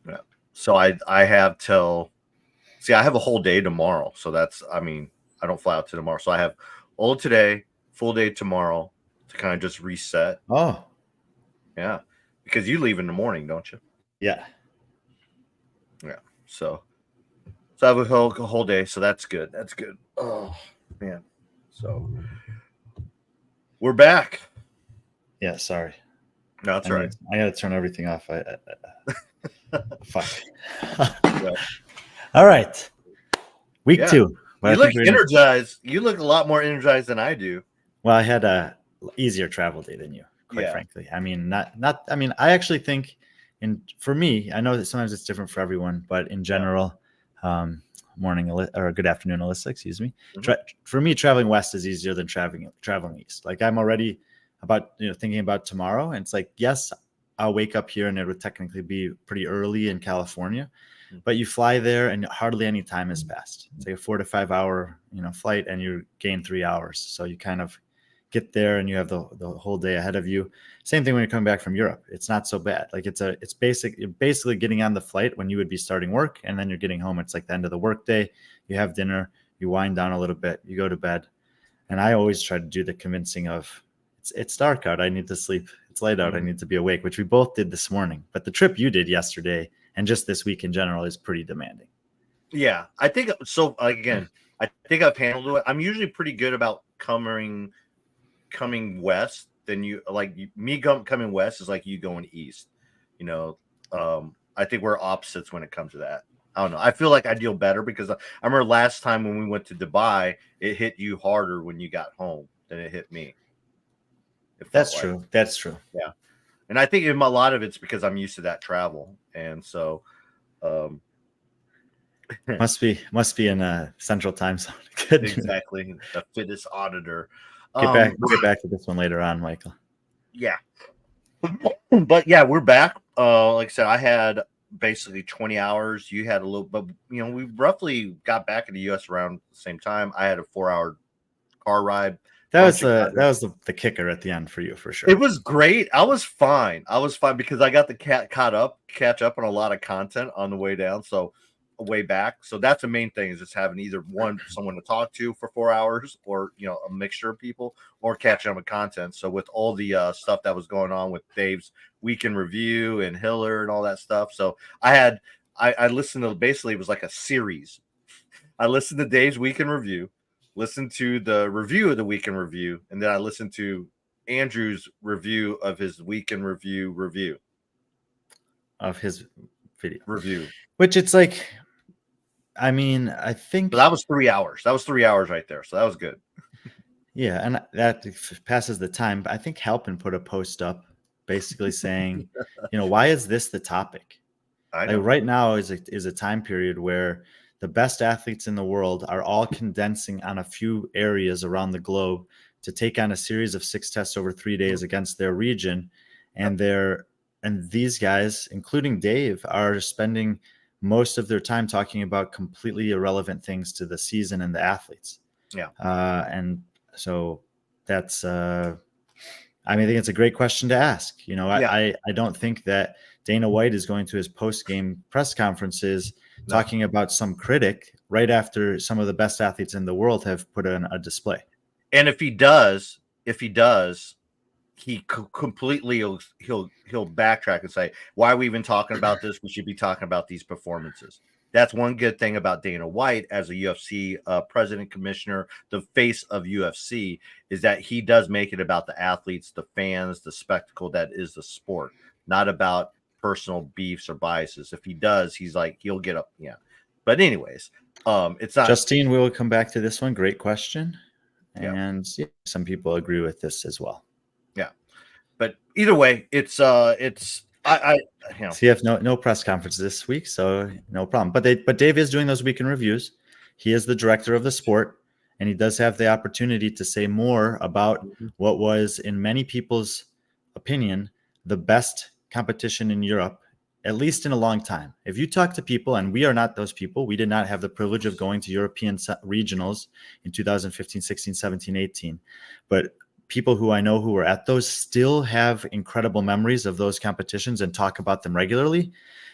Yeah. So I have till I have a whole day tomorrow. So I don't fly out to tomorrow. So I have all today, full day tomorrow to kind of just reset. Oh, Yeah. Because you leave in the morning, don't you? yeah. Yeah. So I have a whole day, so that's good. That's good. Oh man. So we're back. Yeah, sorry. No, that's right. I got to turn everything off. Fuck. Yeah. All right. Week Yeah. two. But I You look think we're gonna. energized. You look a lot more energized than I do. Well, I had a easier travel day than you, quite Yeah. frankly. I mean, not. I mean, I actually think, for me, I know that sometimes it's different for everyone, but in Yeah. general, morning or good afternoon, Alyssa. Excuse me. Mhm. For me, traveling west is easier than traveling east. Like I'm already thinking about tomorrow, and it's like yes, I'll wake up here, and it would technically be pretty early in California. But you fly there and hardly any time has passed. It's like a 4 to 5 hour, flight, and you gain 3 hours. So you kind of get there and you have the whole day ahead of you. Same thing when you're coming back from Europe. It's not so bad. Like you're basically getting on the flight when you would be starting work, and then you're getting home. It's like the end of the workday. You have dinner, you wind down a little bit, you go to bed. And I always try to do the convincing of it's dark out. I need to sleep. It's light out. I need to be awake, which we both did this morning. But the trip you did yesterday and just this week in general is pretty demanding. Yeah. I think so. Again, I think I've handled it. I'm usually pretty good about coming west. Then coming west is like you going east. You know, I think we're opposites when it comes to that. I don't know. I feel like I deal better because I remember last time when we went to Dubai, it hit you harder when you got home than it hit me. It felt That's like, true. That's true. yeah. And I think a lot of it's because I'm used to that travel, and so um, Must be in a central time zone. Good. exactly the fitness auditor. We'll get back to this one later on, Michael. Yeah, but yeah, we're back. Like I said, I had basically 20 hours. You had a little, but we roughly got back in the U.S. around the same time. I had a 4 hour car ride from Chicago. That was the kicker at the end for you for It sure. was great. I was fine. I was fine because I got the catch up on a lot of content on the way down. So way back. So that's the main thing is just having either someone to talk to for 4 hours or, a mixture of people or catching up with content. So with all the stuff that was going on with Dave's weekend review and Hiller and all that stuff. So I listened to basically it was like a series. I listened to Dave's weekend review, listened to the review of the weekend review, and then I listened to Andrew's review of his weekend review Of his video. review. Which it's like, I mean, I think So that was 3 hours. That was 3 hours right there. So that was good. yeah, and that passes the time. But I think Halpin put a post up basically saying, why is this the topic? I Like know. right now is a time period where the best athletes in the world are all condensing on a few areas around the globe to take on a series of 6 tests over 3 days against their region, and these guys, including Dave, are spending most of their time talking about completely irrelevant things to the season and the athletes. Yeah. And so that's I think it's a great question to ask. I don't think that Dana White is going to his post-game press conferences talking about some critic right after some of the best athletes in the world have put on a display. And if he does, he completely he'll backtrack and say, "Why are we even talking about this? We should be talking about these performances." That's one good thing about Dana White as a UFC president, commissioner, the face of UFC, is that he does make it about the athletes, the fans, the spectacle that is the sport, not about personal beefs or biases. If he does, he'll get up. Yeah. But anyways, it's not. Justine, we will come back to this one. Great question. Yeah. And some people agree with this as well. Yeah. But either way, it's CF no press conference this week, so no problem. But Dave is doing those weekend reviews. He is the director of the sport, and he does have the opportunity to say more about what was, in many people's opinion, the best competition in Europe, at least in a long time. If you talk to people, and we are not those people, we did not have the privilege of going to European regionals in 2015, 16, 17, 18, but people who I know who were at those still have incredible memories of those competitions and talk about them regularly.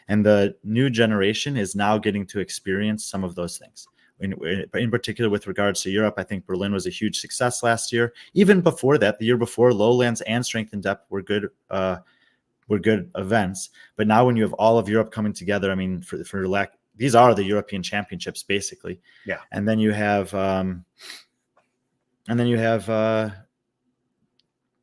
And the new generation is now getting to experience some of those things. In particular, with regards to Europe, I think Berlin was a huge success last year. Even before that, the year before, Lowlands and Strength and Depth were good events. But now when you have all of Europe coming together, I mean, these are the European Championships basically. Yeah. And then you have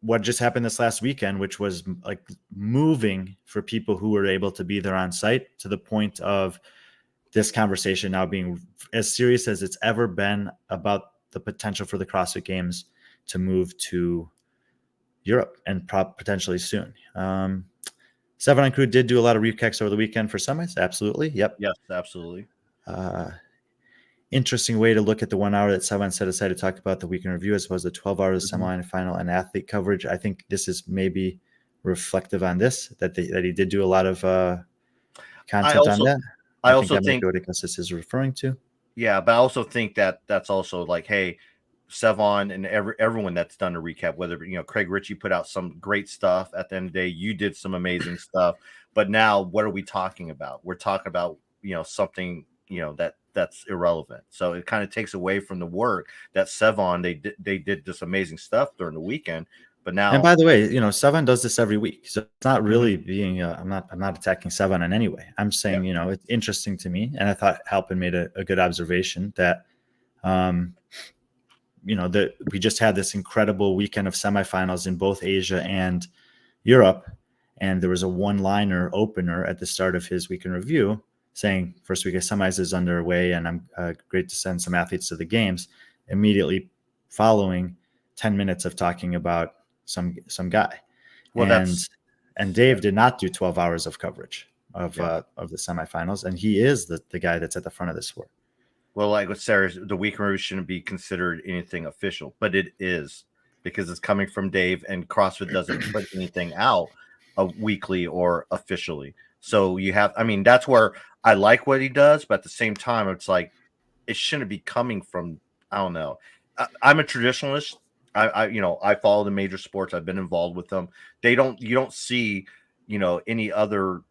what just happened this last weekend, which was like moving for people who were able to be there on site, to the point of this conversation now being as serious as it's ever been about the potential for the CrossFit Games to move to Europe and potentially soon. Seven Crew did do a lot of recacks over the weekend for semis. Absolutely. Yep. Yes, absolutely. Interesting way to look at the 1 hour that Seven set aside to talk about the weekend review, as opposed to 12 hours of semifinal and athlete coverage. I think this is maybe reflective on this, that he did do a lot of content on that. I also think what this is referring to. Yeah, but I also think that that's also like, hey, Sevon and everyone that's done a recap, whether Craig Ritchie put out some great stuff at the end of the day, you did some amazing stuff, but now what are we talking about? We're talking about something that's irrelevant. So it kind of takes away from the work that Sevon they did this amazing stuff during the weekend. But now, and by the way, Sevan does this every week, so it's not really being. I'm not attacking Sevan in any way. I'm saying, it's interesting to me, and I thought Halpin made a good observation that, that we just had this incredible weekend of semifinals in both Asia and Europe, and there was a one-liner opener at the start of his weekend review saying, "First week of semis is underway, and I'm great to send some athletes to the games." Immediately following 10 minutes of talking about some guy. Well, and Dave did not do 12 hours of coverage of the semifinals, and he is the guy that's at the front of the sport. Well, like with Sarah, the weekend review shouldn't be considered anything official, but it is, because it's coming from Dave, and CrossFit doesn't put anything out weekly or officially. So that's where I like what he does, but at the same time, it's like, it shouldn't be coming from, I don't know. I'm a traditionalist. I follow the major sports. I've been involved with them. You don't see, any other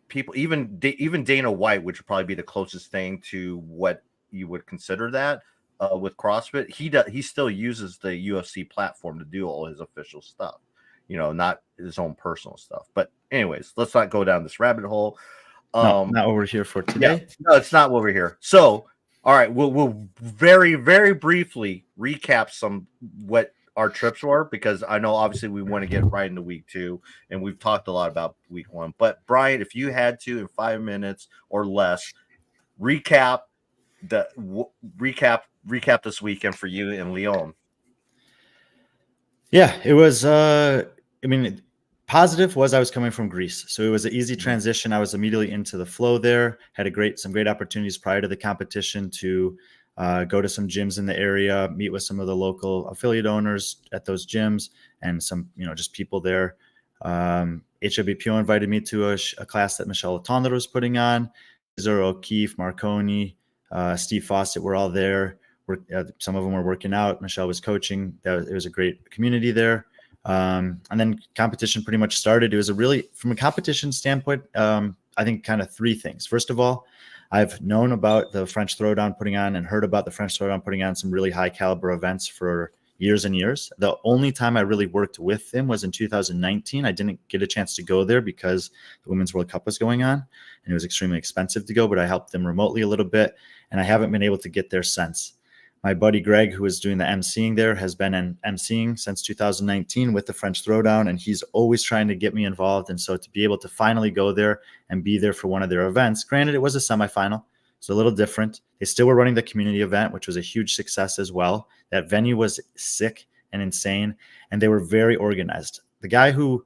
people, even Dana White, which would probably be the closest thing to what you would consider that with CrossFit. He still uses the UFC platform to do all his official stuff, not his own personal stuff. But anyways, let's not go down this rabbit hole. Not what we're here for today. Yeah, no, it's not what we're here. So, all right, we'll very, very briefly recap what our trips were, because I know obviously we want to get right into week 2, and we've talked a lot about week 1. But Brian, if you had to, in 5 minutes or less, recap this weekend for you in Lyon. Yeah, it was. Positive was I was coming from Greece, so it was an easy transition. I was immediately into the flow there. Had some great opportunities prior to the competition to go to some gyms in the area, meet with some of the local affiliate owners at those gyms, and some just people there. HWPO invited me to a class that Michelle Latondra was putting on. Zero O'Keefe, Marconi, Steve Fawcett were all there. Some of them were working out. Michelle was coaching. It was a great community there. And then competition pretty much started. It was from a competition standpoint, I think kind of 3 things. First of all, I've known about the French Throwdown putting on and heard about the French Throwdown putting on some really high caliber events for years and years. The only time I really worked with them was in 2019. I didn't get a chance to go there because the Women's World Cup was going on and it was extremely expensive to go, but I helped them remotely a little bit, and I haven't been able to get there since. My buddy Greg, who was doing the emceeing there, has been emceeing since 2019 with the French Throwdown, and he's always trying to get me involved. And so to be able to finally go there and be there for one of their events, granted it was a semifinal, so a little different. They still were running the community event, which was a huge success as well. That venue was sick and insane, and they were very organized. The guy who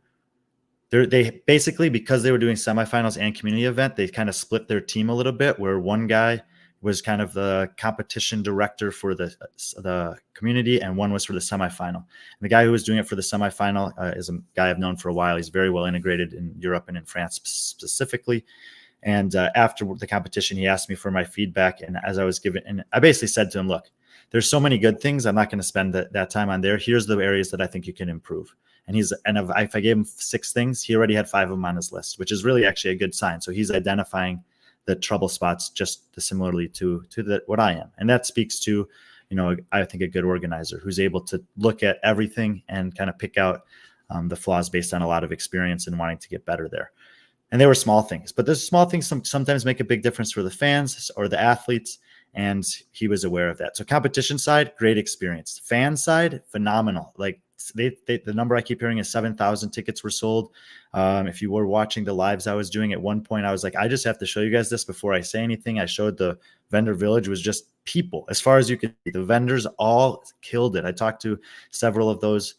they basically, because they were doing semifinals and community event, they kind of split their team a little bit, where one guy was kind of the competition director for the community, and one was for the semifinal. And the guy who was doing it for the semifinal is a guy I've known for a while. He's very well integrated in Europe and in France specifically. And after the competition, he asked me for my feedback. And as I was giving, and I basically said to him, look, there's so many good things. I'm not going to spend that time on there. Here's the areas that I think you can improve. And if I gave him 6 things, he already had 5 of them on his list, which is really actually a good sign. So he's identifying the trouble spots just similarly to what I am. And that speaks to, I think a good organizer who's able to look at everything and kind of pick out the flaws based on a lot of experience and wanting to get better there. And they were small things, but those small things sometimes make a big difference for the fans or the athletes. And he was aware of that. So competition side, great experience. Fan side, phenomenal. Like the number I keep hearing is 7,000 tickets were sold. If you were watching the lives I was doing at one point, I was like, I just have to show you guys this before I say anything. I showed the vendor village was just people as far as you could see. The vendors all killed it. I talked to several of those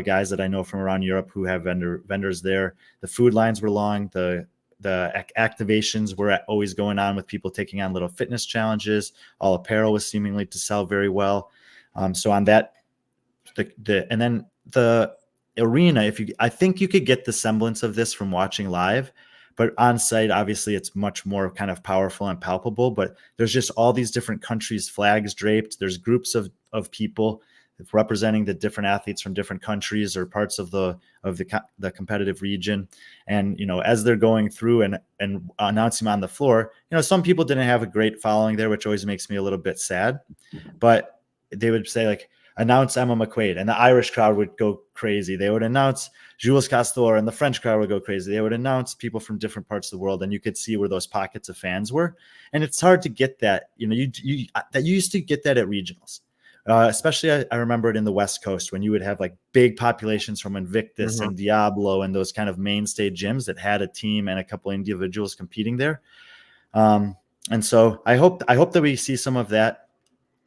guys that I know from around Europe who have vendors there. The food lines were long. The activations were always going on with people taking on little fitness challenges. All apparel was seemingly to sell very well. So on that, and then the arena, I think you could get the semblance of this from watching live, but on site, obviously it's much more kind of powerful and palpable, but there's just all these different countries' flags draped. There's groups of people representing the different athletes from different countries or parts of the competitive region. And, as they're going through and announcing on the floor, some people didn't have a great following there, which always makes me a little bit sad, but they would say like, announce Emma McQuaid, and the Irish crowd would go crazy. They would announce Jules Castor, and the French crowd would go crazy. They would announce people from different parts of the world, and you could see where those pockets of fans were. And it's hard to get that. You used to get that at regionals. Especially I remember it in the West Coast when you would have like big populations from Invictus and Diablo and those kind of mainstay gyms that had a team and a couple of individuals competing there. And so I hope that we see some of that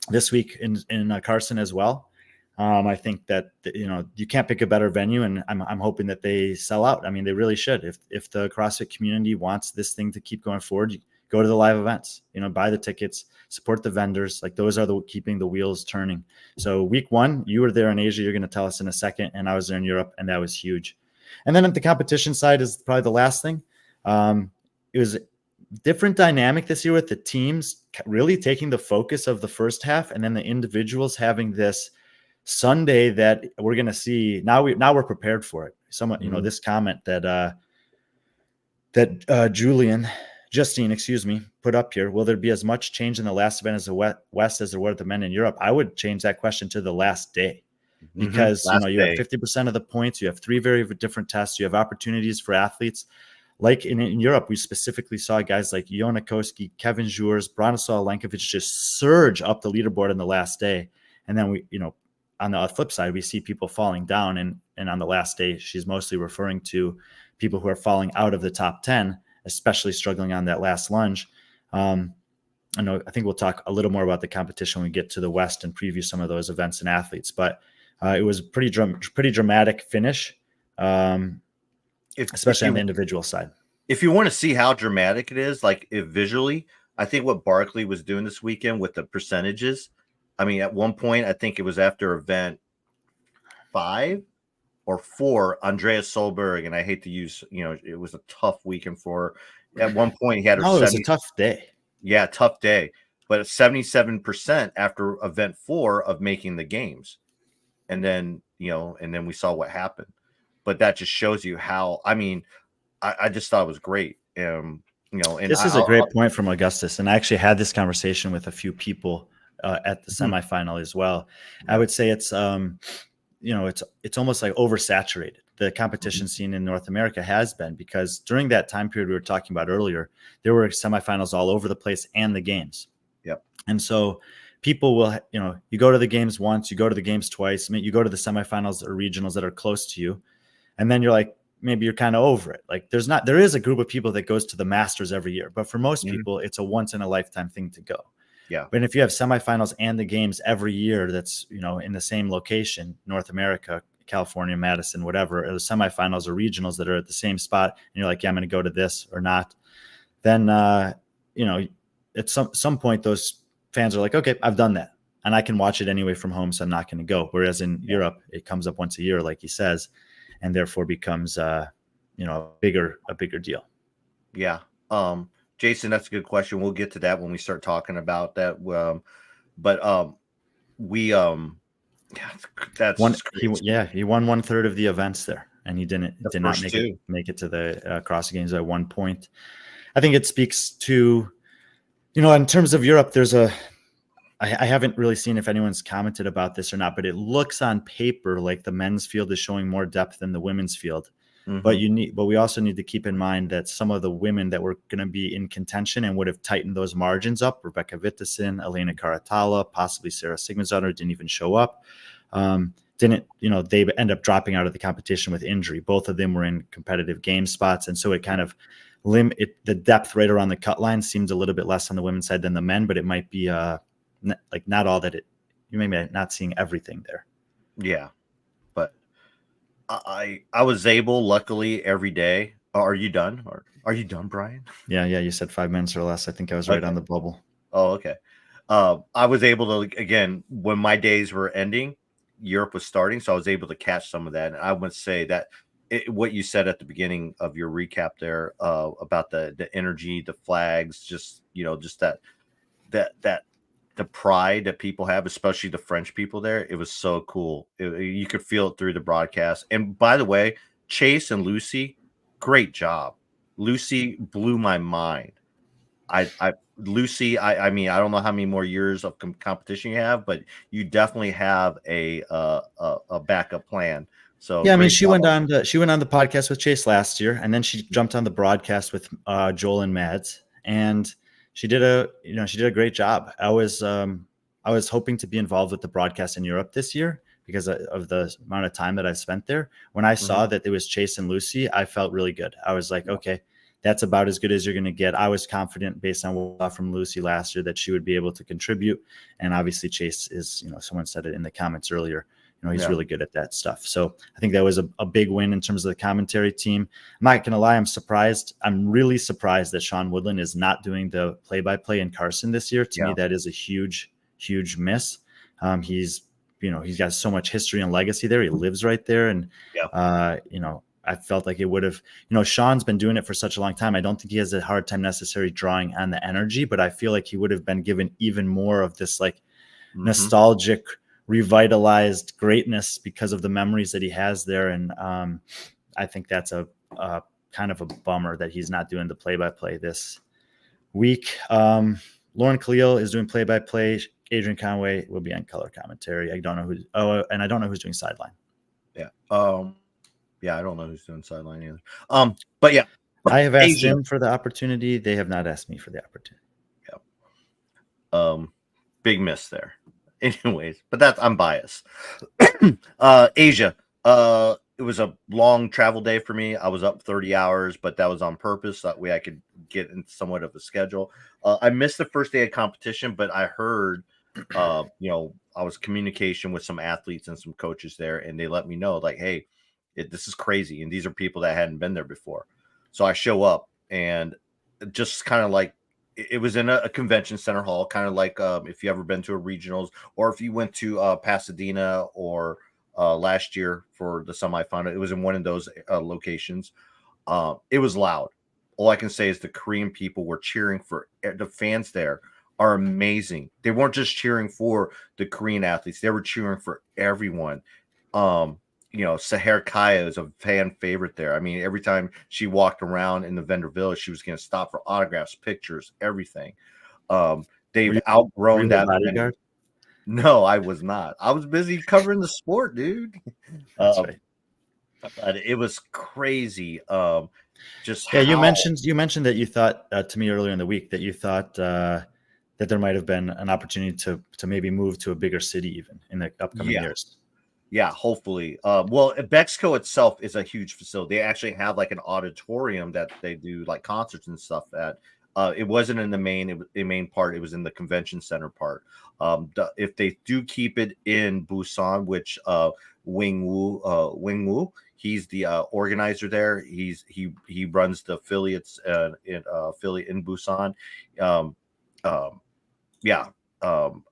this week in Carson as well. I think that you can't pick a better venue, and I'm hoping that they sell out. I mean, they really should. If the CrossFit community wants this thing to keep going forward, you go to the live events. Buy the tickets, support the vendors. Like those are keeping the wheels turning. So week 1, you were there in Asia. You're going to tell us in a second, and I was there in Europe, and that was huge. And then at the competition side is probably the last thing. It was different dynamic this year with the teams really taking the focus of the first half, and then the individuals having this Sunday that we're going to see. Now we're prepared for it. Someone, this comment that Justine, put up here. Will there be as much change in the last event as the West as there were the men in Europe? I would change that question to the last day, because you have 50% of the points. You have 3 very different tests. You have opportunities for athletes. Like in Europe, we specifically saw guys like Jona Koski, Kevin Jures, Branislav Lenkovic just surge up the leaderboard in the last day. And then on the flip side, we see people falling down. And on the last day, she's mostly referring to people who are falling out of the top 10, especially struggling on that last lunge. I think we'll talk a little more about the competition when we get to the West and preview some of those events and athletes. But it was pretty dramatic finish. Especially on the individual side. If you want to see how dramatic it is, like visually, I think what Barkley was doing this weekend with the percentages. I mean, at one point, I think it was after event 5 or 4, Andreas Solberg, and I hate to use, it was a tough weekend for her. At one point, he had it was a tough day. Yeah, tough day. But 77% after event 4 of making the games. And then, and then we saw what happened. But that just shows you how, I just thought it was great. And this is a great point from Augustus. And I actually had this conversation with a few people at the semifinal as well. I would say it's, it's almost like oversaturated. The competition scene in North America has been, because during that time period we were talking about earlier, there were semifinals all over the place and the games. Yep. And so people will, you go to the games once, you go to the games twice, you go to the semifinals or regionals that are close to you. And then you're like, maybe you're kind of over it. Like there is a group of people that goes to the Masters every year, but for most people, it's a once in a lifetime thing to go. Yeah. But if you have semifinals and the games every year, that's, in the same location, North America, California, Madison, whatever, or the semifinals or regionals that are at the same spot, and you're like, yeah, I'm going to go to this or not. Then, at some point, those fans are like, okay, I've done that, and I can watch it anyway from home, so I'm not going to go. Whereas in Europe, it comes up once a year, like he says, and therefore becomes, a bigger deal. Yeah. Jason, that's a good question. We'll get to that when we start talking about that. But we yeah, that's One just crazy. he won 1/3 of the events there, and he The did not first two. make it to the CrossFit Games at one point. I think it speaks to, in terms of Europe, I haven't really seen if anyone's commented about this or not, but it looks on paper like the men's field is showing more depth than the women's field. Mhm. But we also need to keep in mind that some of the women that were going to be in contention and would have tightened those margins up, Rebecca Vittesen, Elena Karatala, possibly Sarah Sigmundsdottir, didn't even show up. They end up dropping out of the competition with injury. Both of them were in competitive game spots, and so it kind of the depth right around the cut line seems a little bit less on the women's side than the men, but it might be like not all that you may be not seeing everything there. Yeah, but I was able, luckily, every day. Are you done? Or are you done, Brian? Yeah, you said 5 minutes or less. I think I was right Okay. on the bubble. Oh, okay. I was able to, again, when my days were ending, Europe was starting, so I was able to catch some of that. And I would say that what you said at the beginning of your recap there, about the energy, the flags, just just that the pride that people have, especially the French people there, it was so cool. You could feel it through the broadcast. And by the way, Chase and Lucy, great job. Lucy blew my mind. Lucy, I mean, I don't know how many more years of competition you have, but you definitely have a backup plan. So Yeah, I mean, great job on she went on the podcast with Chase last year, and then she jumped on the broadcast with Joel and Mads, and she did a great job. I was hoping to be involved with the broadcast in Europe this year because of the amount of time that I've spent there. When I saw that it was Chase and Lucy, I felt really good. I was like, okay, that's about as good as you're going to get. I was confident based on what I saw from Lucy last year that she would be able to contribute, and obviously Chase is, someone said it in the comments earlier. He's really good at that stuff. So I think that was a big win in terms of the commentary team. I'm not going to lie. I'm surprised. I'm really surprised that Sean Woodland is not doing the play-by-play in Carson this year. To me, that is a huge, huge miss. He's got so much history and legacy there. He lives right there. And, I felt like it would have, Sean's been doing it for such a long time. I don't think he has a hard time necessarily drawing on the energy, but I feel like he would have been given even more of this like nostalgic, revitalized greatness because of the memories that he has there. And I think that's a kind of a bummer that he's not doing the play-by-play this week. Lauren Khalil is doing play-by-play. Adrian Conway will be on color commentary. I don't know and I don't know who's doing sideline. Yeah. Yeah, I don't know who's doing sideline either. But yeah, I have asked him for the opportunity. They have not asked me for the opportunity. Yeah. Big miss there. Anyways, but I'm biased. Asia. It was a long travel day for me. I was up 30 hours, but that was on purpose. That way I could get in somewhat of a schedule. I missed the first day of competition, but I heard, I was communication with some athletes and some coaches there, and they let me know, like, hey, this is crazy. And these are people that hadn't been there before. So I show up, and just kind of like, it was in a convention center hall, kind of like if you ever been to a regionals, or if you went to Pasadena or last year for the semifinal. It was in one of those locations. It was loud. All I can say is the Korean people were cheering for the fans there are amazing. They weren't just cheering for the Korean athletes. They were cheering for everyone. Saher Kaya is a fan favorite there. I mean, every time she walked around in the vendor village, she was going to stop for autographs, pictures, everything. They've outgrown that. Bodyguard? No, I was not. I was busy covering the sport, dude. That's right. But it was crazy. You mentioned that you thought to me earlier in the week that you thought that there might have been an opportunity to maybe move to a bigger city even in the upcoming years. Yeah, hopefully. Well, Bexco itself is a huge facility. They actually have like an auditorium that they do like concerts and stuff at. It wasn't in the main part. It was in the convention center part. If they do keep it in Busan, which Wing Wu, he's the organizer there. He runs the affiliates affiliate in Busan.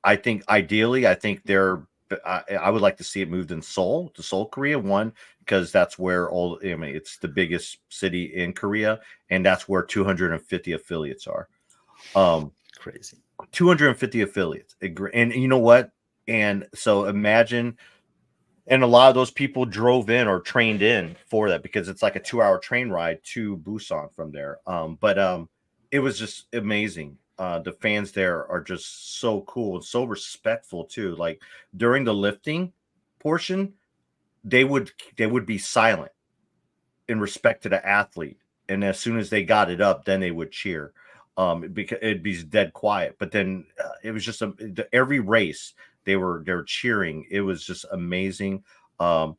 I think ideally, I would like to see it moved in Seoul, to Seoul, Korea. One, because that's where it's the biggest city in Korea, and that's where 250 affiliates are. Crazy. 250 affiliates. And you know what? And so imagine, and a lot of those people drove in or trained in for that because it's like a 2-hour train ride to Busan from there. But it was just amazing. The fans there are just so cool and so respectful too. Like during the lifting portion, they would be silent in respect to the athlete, and as soon as they got it up, then they would cheer. Because it'd be dead quiet. But then it was just every race they were cheering. It was just amazing. The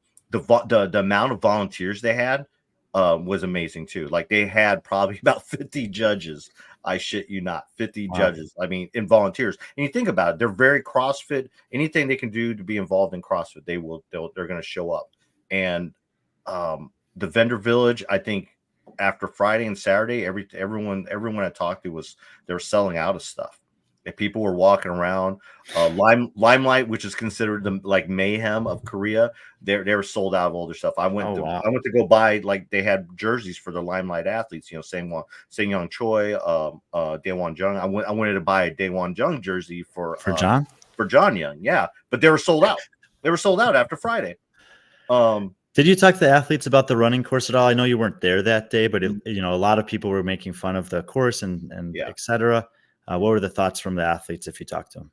amount of volunteers they had was amazing too. Like they had probably about 50 judges. I shit you not, 50 Wow. judges. I mean, in volunteers. And you think about it, they're very CrossFit. Anything they can do to be involved in CrossFit, they're going to show up. And the vendor village, I think after Friday and Saturday, everyone I talked to they were selling out of stuff. And people were walking around. Limelight, which is considered the like mayhem of Korea, they were sold out of all their stuff. I went to go buy, like, they had jerseys for the Limelight athletes. You know, Sang-Young Choi, Daewon Jung. I wanted to buy a Daewon Jung jersey for John. For John Young, yeah, but they were sold out. They were sold out after Friday. Did you talk to the athletes about the running course at all? I know you weren't there that day, but a lot of people were making fun of the course and et cetera. What were the thoughts from the athletes if you talked to them?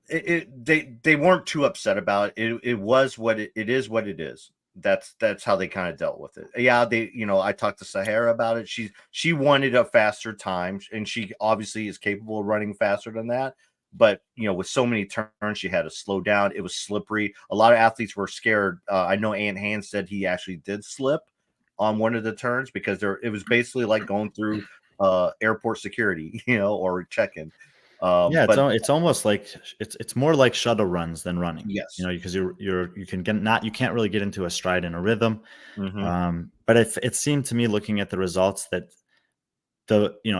They weren't too upset about it. It was what it is. What it is. That's how they kind of dealt with it. Yeah, I talked to Sahara about it. She wanted a faster time, and she obviously is capable of running faster than that. But with so many turns, she had to slow down. It was slippery. A lot of athletes were scared. I know Ant Hand said he actually did slip on one of the turns because it was basically like going through airport security, or check-in. It's almost like it's more like shuttle runs than running. Yes, because you can't really get into a stride and a rhythm. Mm-hmm. But it seemed to me, looking at the results, that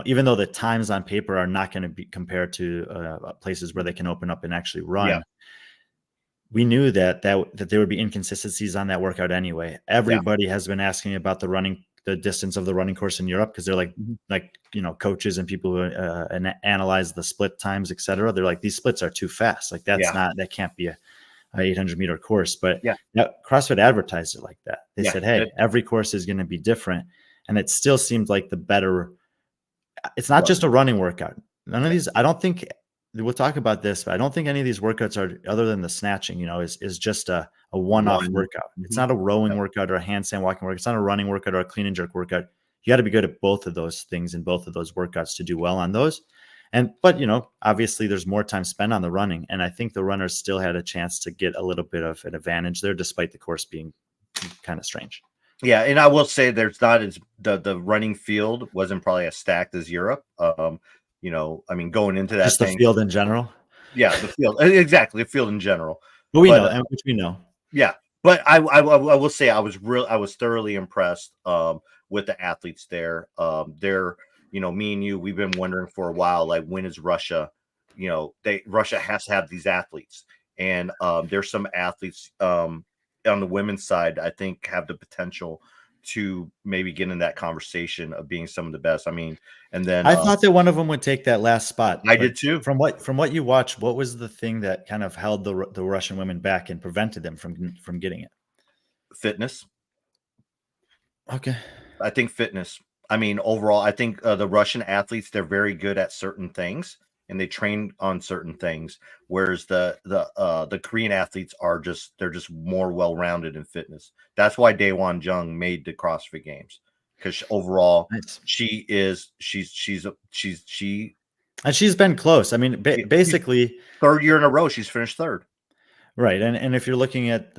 even though the times on paper are not going to be compared to places where they can open up and actually run, we knew that there would be inconsistencies on that workout anyway. Everybody has been asking about the distance of the running course in Europe, because they're like coaches and people who analyze the split times, etc. They're like, these splits are too fast. Like that can't be a 800-meter course. But CrossFit advertised it like that. They said, hey, every course is going to be different, and it still seemed like the better. It's not just a running workout. None of these, I don't think, we'll talk about this, but I don't think any of these workouts are, other than the snatching, is just a one-off workout. It's not a rowing workout or a handstand walking workout. It's not a running workout or a clean and jerk workout. You got to be good at both of those things in both of those workouts to do well on those. But obviously there's more time spent on the running. And I think the runners still had a chance to get a little bit of an advantage there, despite the course being kind of strange. Yeah, and I will say there's not as the running field wasn't probably as stacked as Europe. I mean, going into that, just the field in general. Yeah, the field, exactly, the field in general. But we know, which we know. Yeah, but I will say I was thoroughly impressed with the athletes there. They're me and you, we've been wondering for a while, like, when is Russia? Russia has to have these athletes, and there's some athletes on the women's side, I think, have the potential to maybe get in that conversation of being some of the best. I mean, and then I thought that one of them would take that last spot. I did too. From what you watched, what was the thing that kind of held the Russian women back and prevented them from getting it? Fitness. Okay. I think fitness. I mean, overall, I think the Russian athletes, they're very good at certain things and they train on certain things, whereas the Korean athletes they're just more well-rounded in fitness. That's why Daewon Jung made the CrossFit Games, because overall she's and she's been close. I mean, basically third year in a row she's finished third. Right, and if you're looking at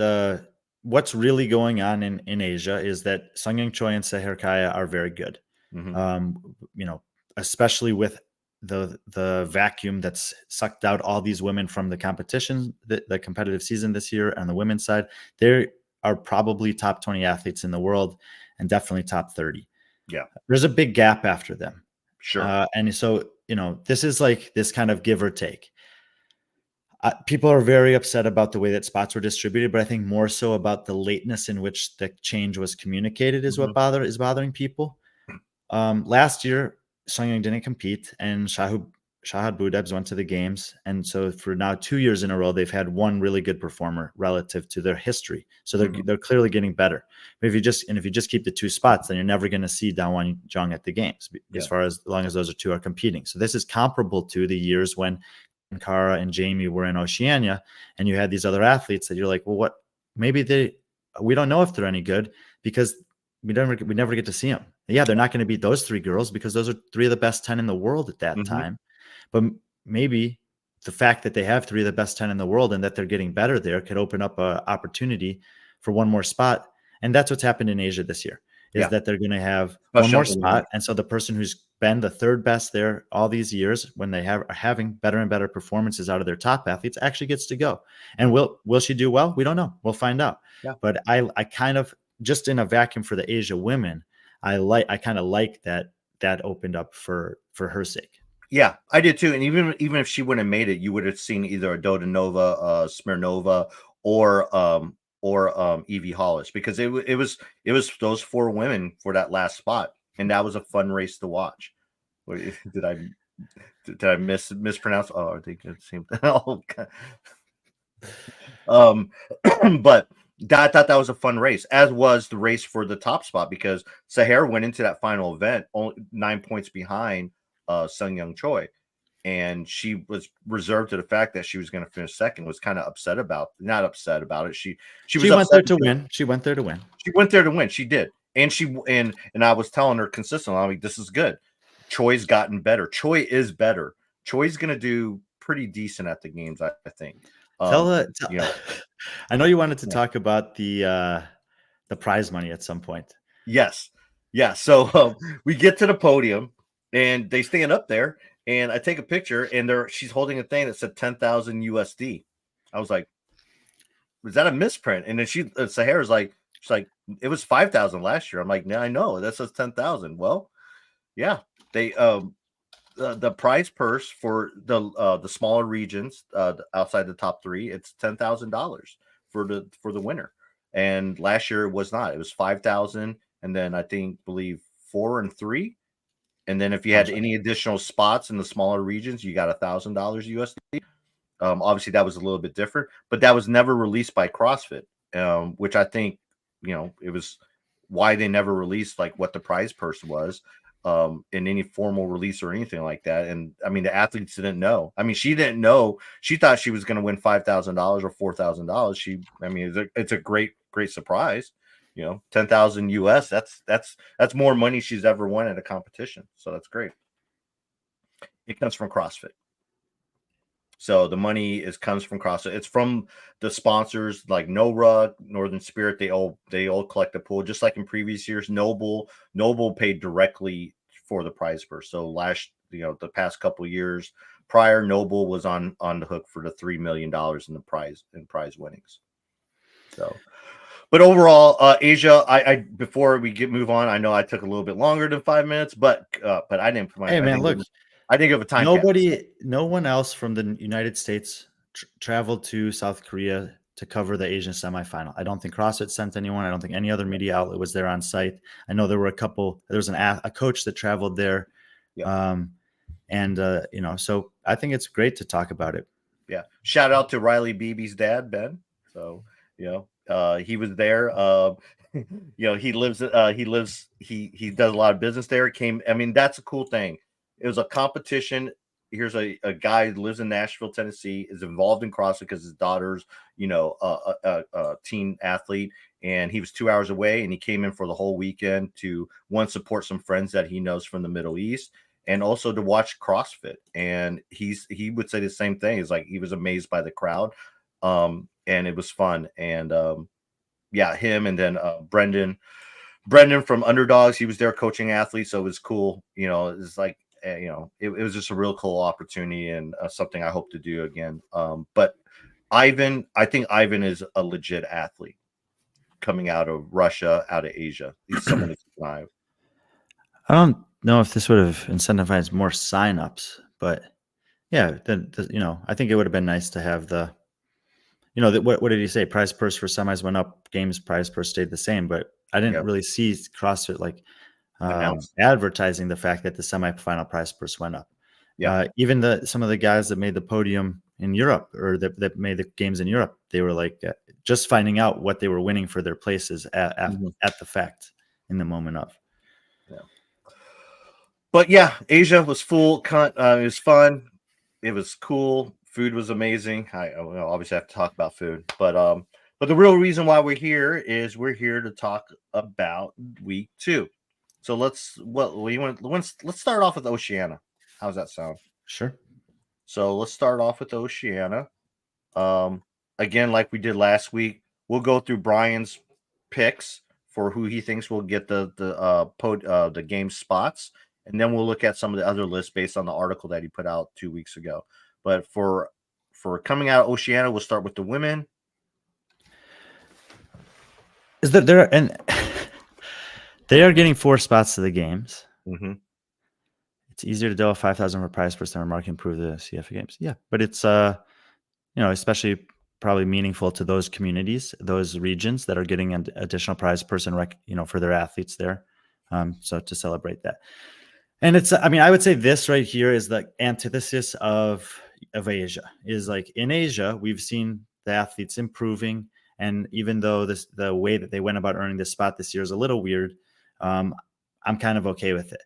what's really going on in Asia, is that Sang-Young Choi and Seher Kaya are very good. Mm-hmm. Especially with the vacuum that's sucked out all these women from the competition, the competitive season this year on the women's side. They are probably top 20 athletes in the world, and definitely top 30. Yeah. There's a big gap after them. Sure. And so, this is like this kind of give or take. People are very upset about the way that spots were distributed, but I think more so about the lateness in which the change was communicated is what is bothering people. Last year, Sang-Young didn't compete, and Shahu Shahad Boudebs went to the games, and so for now 2 years in a row, they've had one really good performer relative to their history. So they're clearly getting better. But if you just keep the 2 spots, then you're never going to see Dawan Jung at the games as long as those 2 are competing. So this is comparable to the years when Kara and Jamie were in Oceania, and you had these other athletes that you're like, well, what? Maybe we don't know if they're any good because we never get to see them. Yeah, they're not going to beat those 3 girls because those are 3 of the best 10 in the world at that time. But maybe the fact that they have 3 of the best 10 in the world and that they're getting better there could open up an opportunity for one more spot. And that's what's happened in Asia this year, is that they're going to have one more spot. And so the person who's been the 3rd best there all these years, when they are having better and better performances out of their top athletes, actually gets to go. And will she do well? We don't know. We'll find out. Yeah. But I kind of, just in a vacuum for the Asia women, I kind of like that opened up for her sake. Yeah, I did too. And even if she wouldn't have made it, you would have seen either a Dodanova, Smirnova, or Evie Hollis, because it was those 4 women for that last spot, and that was a fun race to watch. Did I mispronounce? Oh, I think it's the same thing. But I thought that was a fun race, as was the race for the top spot, because Sahar went into that final event only 9 points behind Sung Young Choi, and she was reserved to the fact that she was going to finish second. Was kind of not upset about it. She went there to win. She went there to win. She went there to win. She did, and I was telling her consistently, I mean, this is good. Choi's gotten better. Choi is better. Choi's going to do pretty decent at the games, I think. I know you wanted to talk about the prize money at some point. Yes, yeah. So we get to the podium. And they stand up there, and I take a picture, and she's holding a thing that said 10,000 USD. I was like, "Was that a misprint?" And then Sahara's like, "She's like, it was 5,000 last year." I'm like, "No, I know that says 10,000." Well, yeah, they the prize purse for the smaller regions outside the top 3, it's $10,000 for the winner. And last year it was not. It was 5,000, and then I believe 4 and 3. And then if you had any additional spots in the smaller regions, you got $1,000 USD. Obviously, that was a little bit different, but that was never released by CrossFit, which I think, it was why they never released like what the prize purse was in any formal release or anything like that. And I mean, the athletes didn't know. I mean, she didn't know. She thought she was going to win $5,000 or $4,000. It's a great surprise. 10,000 US, that's more money she's ever won at a competition. So that's great. It comes from CrossFit. So the money comes from CrossFit. It's from the sponsors like NORA, Northern Spirit. They all collect a pool, just like in previous years. Noble paid directly for the prize purse. So the past couple of years prior, Noble was on the hook for the $3 million in the prize winnings. So. But overall, Asia, I before we move on, I know I took a little bit longer than 5 minutes, but I didn't put my. Hey man, look, I didn't give a time. No one else from the United States traveled to South Korea to cover the Asian semifinal. I don't think CrossFit sent anyone. I don't think any other media outlet was there on site. I know there were a couple. There was a coach that traveled there, so I think it's great to talk about it. Yeah, shout out to Riley Beebe's dad, Ben. So he was there. He does a lot of business there. That's a cool thing. It was a competition. Here's a guy who lives in Nashville, Tennessee, is involved in CrossFit because his daughter's, a teen athlete, and he was 2 hours away, and he came in for the whole weekend to support some friends that he knows from the Middle East, and also to watch CrossFit. And he would say the same thing. It's like he was amazed by the crowd. And it was fun. And him, and then Brendan from Underdogs, he was there coaching athletes, so it was cool. It's like it was just a real cool opportunity, and something I hope to do again. But I think Ivan is a legit athlete coming out of Russia, out of Asia. He's someone to keep an eye on. I don't know if this would have incentivized more signups, but yeah, I think it would have been nice to have the. What did he say? Prize purse for semis went up, games prize purse stayed the same, but I didn't really see CrossFit advertising the fact that the semifinal prize purse went up. Yeah. Even some of the guys that made the podium in Europe or that made the games in Europe, they were like just finding out what they were winning for their places at the fact in the moment of. Yeah. But yeah, Asia was full. It was fun. It was cool. Food was amazing. I obviously have to talk about food, but the real reason why we're here is we're here to talk about week 2. So let's start off with Oceania. How's that sound? Sure. So let's start off with Oceania. Again, like we did last week, we'll go through Brian's picks for who he thinks will get the game spots, and then we'll look at some of the other lists based on the article that he put out 2 weeks ago. But for coming out of Oceania, we'll start with the women. Is that there and they are getting 4 spots to the games. Mm-hmm. It's easier to do a 5,000 for prize per star mark improve the CF games. Yeah, but it's especially probably meaningful to those communities, those regions that are getting an additional prize person for their athletes there. So to celebrate that. And it's, I would say this right here is the antithesis of Asia. Is like in Asia, we've seen the athletes improving. And even though the way that they went about earning this spot this year is a little weird, I'm kind of okay with it.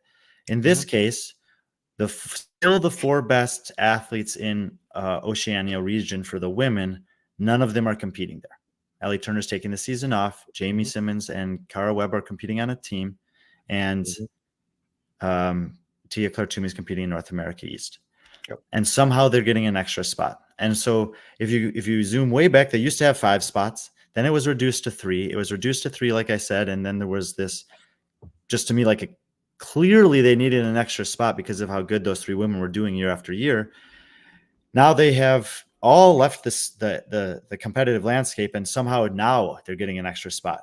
In this case, still the 4 best athletes in Oceania region for the women, none of them are competing there. Ellie Turner's taking the season off. Jamie Simmons and Cara Webb are competing on a team. And Tia Claire Toomey is competing in North America East. Yep. And somehow they're getting an extra spot. And so if you zoom way back, they used to have 5 spots. Then it was reduced to 3. It was reduced to 3, like I said. And then there was this, just to me, clearly they needed an extra spot because of how good those 3 women were doing year after year. Now they have all left the competitive landscape, and somehow now they're getting an extra spot.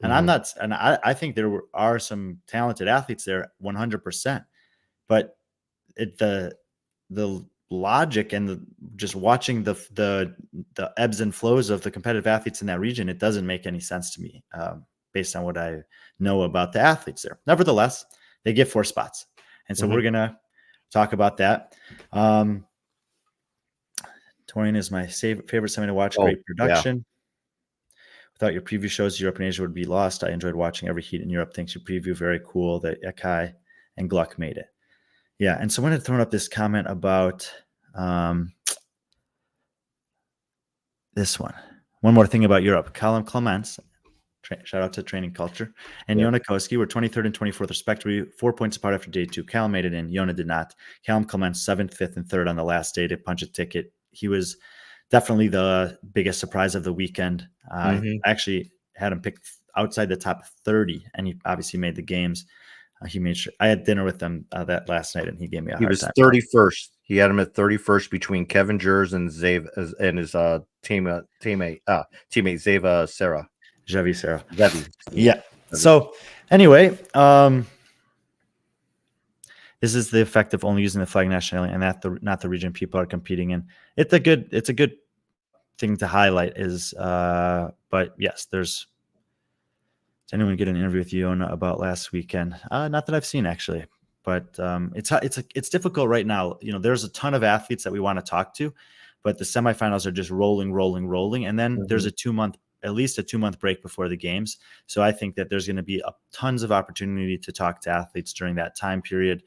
And I think there are some talented athletes there 100%, but the logic and just watching the ebbs and flows of the competitive athletes in that region, it doesn't make any sense to me based on what I know about the athletes there. Nevertheless, they get 4 spots. And so we're going to talk about that. Torian is my favorite semi to watch. Great production. Yeah. Without your preview shows, Europe and Asia would be lost. I enjoyed watching every heat in Europe. Thanks your preview. Very cool that Akai and Gluck made it. Yeah, and someone had thrown up this comment about this one. One more thing about Europe. Callum Clements, shout out to Training Culture, and Yona Koski were 23rd and 24th respectively, 4 points apart after day 2. Callum made it in. Yona did not. Callum Clements 7th, 5th, and 3rd on the last day to punch a ticket. He was definitely the biggest surprise of the weekend. I actually had him picked outside the top 30, and he obviously made the games. He made sure I had dinner with him that last night, and he gave me a hard time. He was 31st. He had him at 31st between Kevin Jers and his teammate Zeva Sarah. Javi Sarah. Zevi. Yeah. So anyway, this is the effect of only using the flag nationally and not the region people are competing in. It's a good thing to highlight is, but yes, did anyone get an interview with Yona about last weekend? Not that I've seen actually, but it's difficult right now. There's a ton of athletes that we want to talk to, but the semifinals are just rolling. And then there's at least a 2-month break before the games. So I think that there's going to be tons of opportunity to talk to athletes during that time period,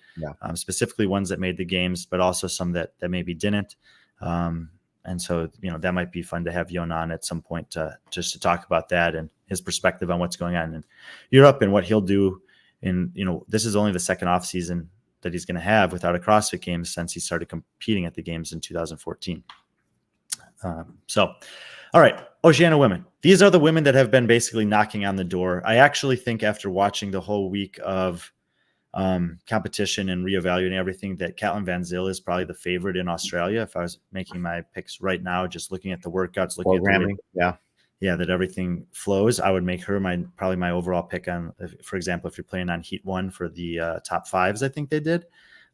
specifically ones that made the games, but also some that maybe didn't. And so, that might be fun to have Yona on at some point just to talk about that and his perspective on what's going on in Europe and what he'll do. This is only the second off season that he's going to have without a CrossFit Games since he started competing at the games in 2014. All right, Oceania women. These are the women that have been basically knocking on the door. I actually think after watching the whole week of competition and reevaluating everything that Caitlin Van Zyl is probably the favorite in Australia. If I was making my picks right now, just looking at the workouts, looking at the way, that everything flows, I would make her probably my overall pick on, for example, if you're playing on Heat 1 for the top 5s, I think they did.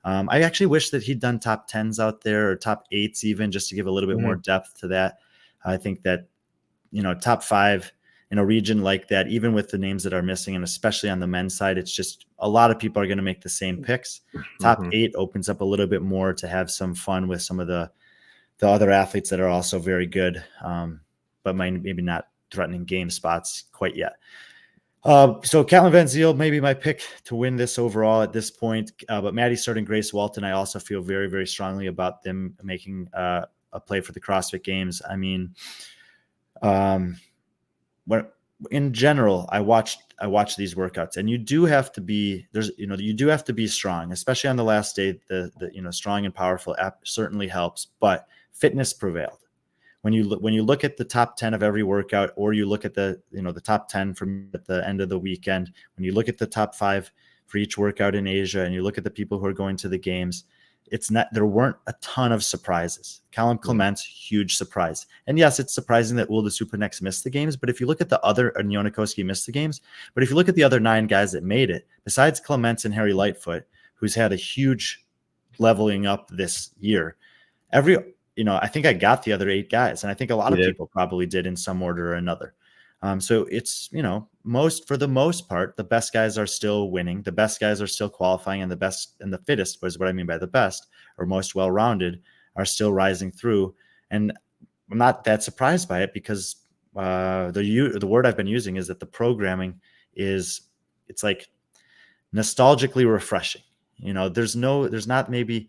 I actually wish that he'd done top 10s out there or top 8s even just to give a little bit more depth to that. I think that, top 5 in a region like that, even with the names that are missing, and especially on the men's side, it's just a lot of people are going to make the same picks. Top 8 opens up a little bit more to have some fun with some of the other athletes that are also very good, but maybe not threatening game spots quite yet. So Catlin Van Zyl, maybe my pick to win this overall at this point. But Maddie Sturt and Grace Walton, I also feel very, very strongly about them making a play for the CrossFit Games. I mean, in general, I watch these workouts, and you do have to be strong, especially on the last day. The strong and powerful app certainly helps, but fitness prevailed. When you look at the top 10 of every workout, or you look at the top 10 from at the end of the weekend, when you look at the top 5 for each workout in Asia, and you look at the people who are going to the games, there weren't a ton of surprises. Callum Clements, huge surprise. And yes, it's surprising that Ulda Supanex missed the games, but if you look at the other, and Ioannikoski missed the games, but if you look at the other 9 guys that made it, besides Clements and Harry Lightfoot, who's had a huge leveling up this year, I think I got the other 8 guys, and I think a lot of people probably did in some order or another. So it's, for the most part, the best guys are still winning. The best guys are still qualifying, and the best and the fittest, was what I mean by the best, or most well-rounded, are still rising through. And I'm not that surprised by it, because the word I've been using is that the programming it's like nostalgically refreshing. There's not maybe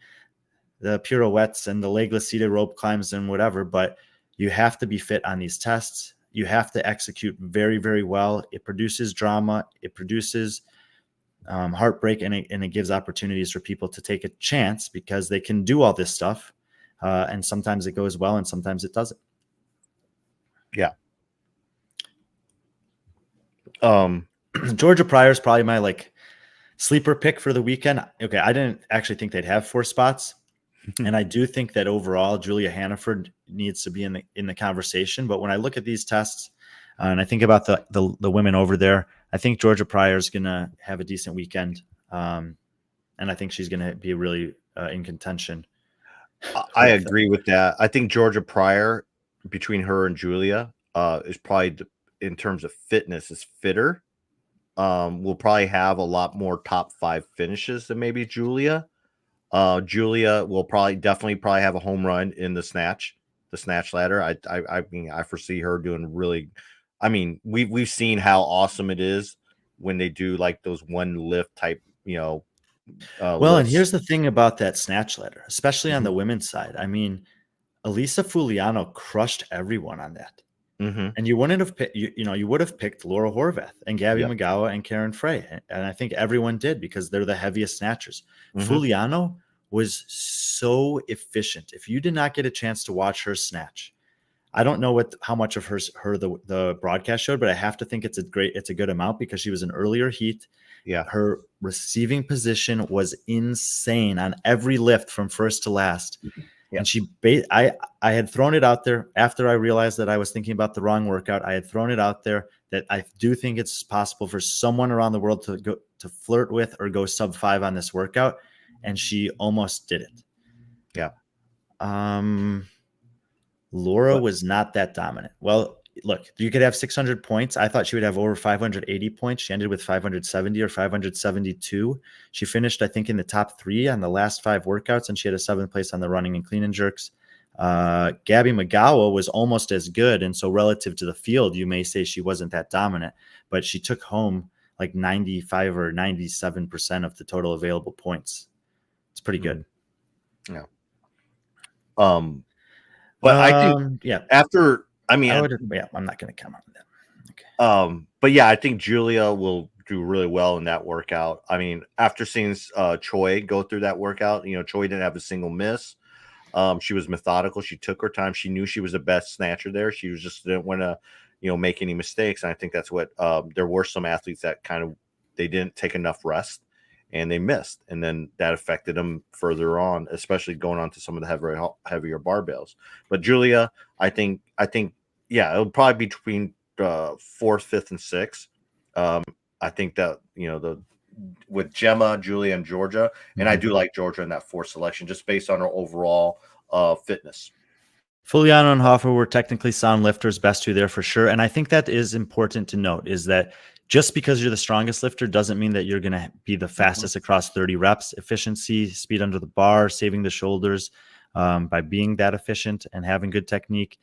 the pirouettes and the legless seated rope climbs and whatever, but you have to be fit on these tests. You have to execute very, very well. It produces drama. It produces heartbreak, and it gives opportunities for people to take a chance, because they can do all this stuff. And sometimes it goes well, and sometimes it doesn't. Yeah. Georgia Pryor is probably my sleeper pick for the weekend. Okay, I didn't actually think they'd have 4 spots. And I do think that overall Julia Hannaford needs to be in the conversation. But when I look at these tests, and I think about the women over there, I think Georgia Pryor is going to have a decent weekend. And I think she's going to be really in contention. I agree with that. I think Georgia Pryor, between her and Julia, is probably, in terms of fitness, is fitter. Will probably have a lot more top 5 finishes than maybe Julia. Julia will definitely have a home run in the snatch ladder. I mean, I foresee her doing really. I mean, we've seen how awesome it is when they do those one lift type, well, lifts. And here's the thing about that snatch ladder, especially on the women's side. I mean, Elisa Fuliano crushed everyone on that. And you wouldn't have picked, you would have picked Laura Horvath and Gabby Magawa and Karen Frey. And I think everyone did, because they're the heaviest snatchers. Fuliano was so efficient. If you did not get a chance to watch her snatch, I don't know how much of the broadcast showed, but I have to think it's a good amount, because she was an earlier heat. Yeah. Her receiving position was insane on every lift from first to last. Yeah. And I had thrown it out there after I realized that I was thinking about the wrong workout. I had thrown it out there that I do think it's possible for someone around the world to flirt with or go sub 5 on this workout. And she almost did it. Yeah. Laura was not that dominant. Well, look, you could have 600 points. I thought she would have over 580 points. She ended with 570 or 572. She finished, I think, in the top 3 on the last 5 workouts, and she had a 7th place on the running and clean and jerks. Gabby Magawa was almost as good. And so relative to the field, you may say she wasn't that dominant, but she took home 95 or 97% of the total available points. It's pretty good. Yeah. But I think after, I'm not going to comment on that. Okay. But yeah, I think Julia will do really well in that workout. I mean, after seeing Choi go through that workout, Choi didn't have a single miss. She was methodical. She took her time. She knew she was the best snatcher there. She was just didn't want to, make any mistakes. And I think that's what there were some athletes that they didn't take enough rest, and they missed, and then that affected them further on, especially going on to some of the heavier barbells. But Julia, I think, it'll probably be between 4th, 5th, and 6th. I think that with Gemma, Julia, and Georgia, and I do like Georgia in that 4th selection just based on her overall fitness. Fuliano and Hoffer were technically sound lifters, best two there for sure. And I think that is important to note, is that just because you're the strongest lifter doesn't mean that you're going to be the fastest across 30 reps. Efficiency, speed under the bar, saving the shoulders by being that efficient and having good technique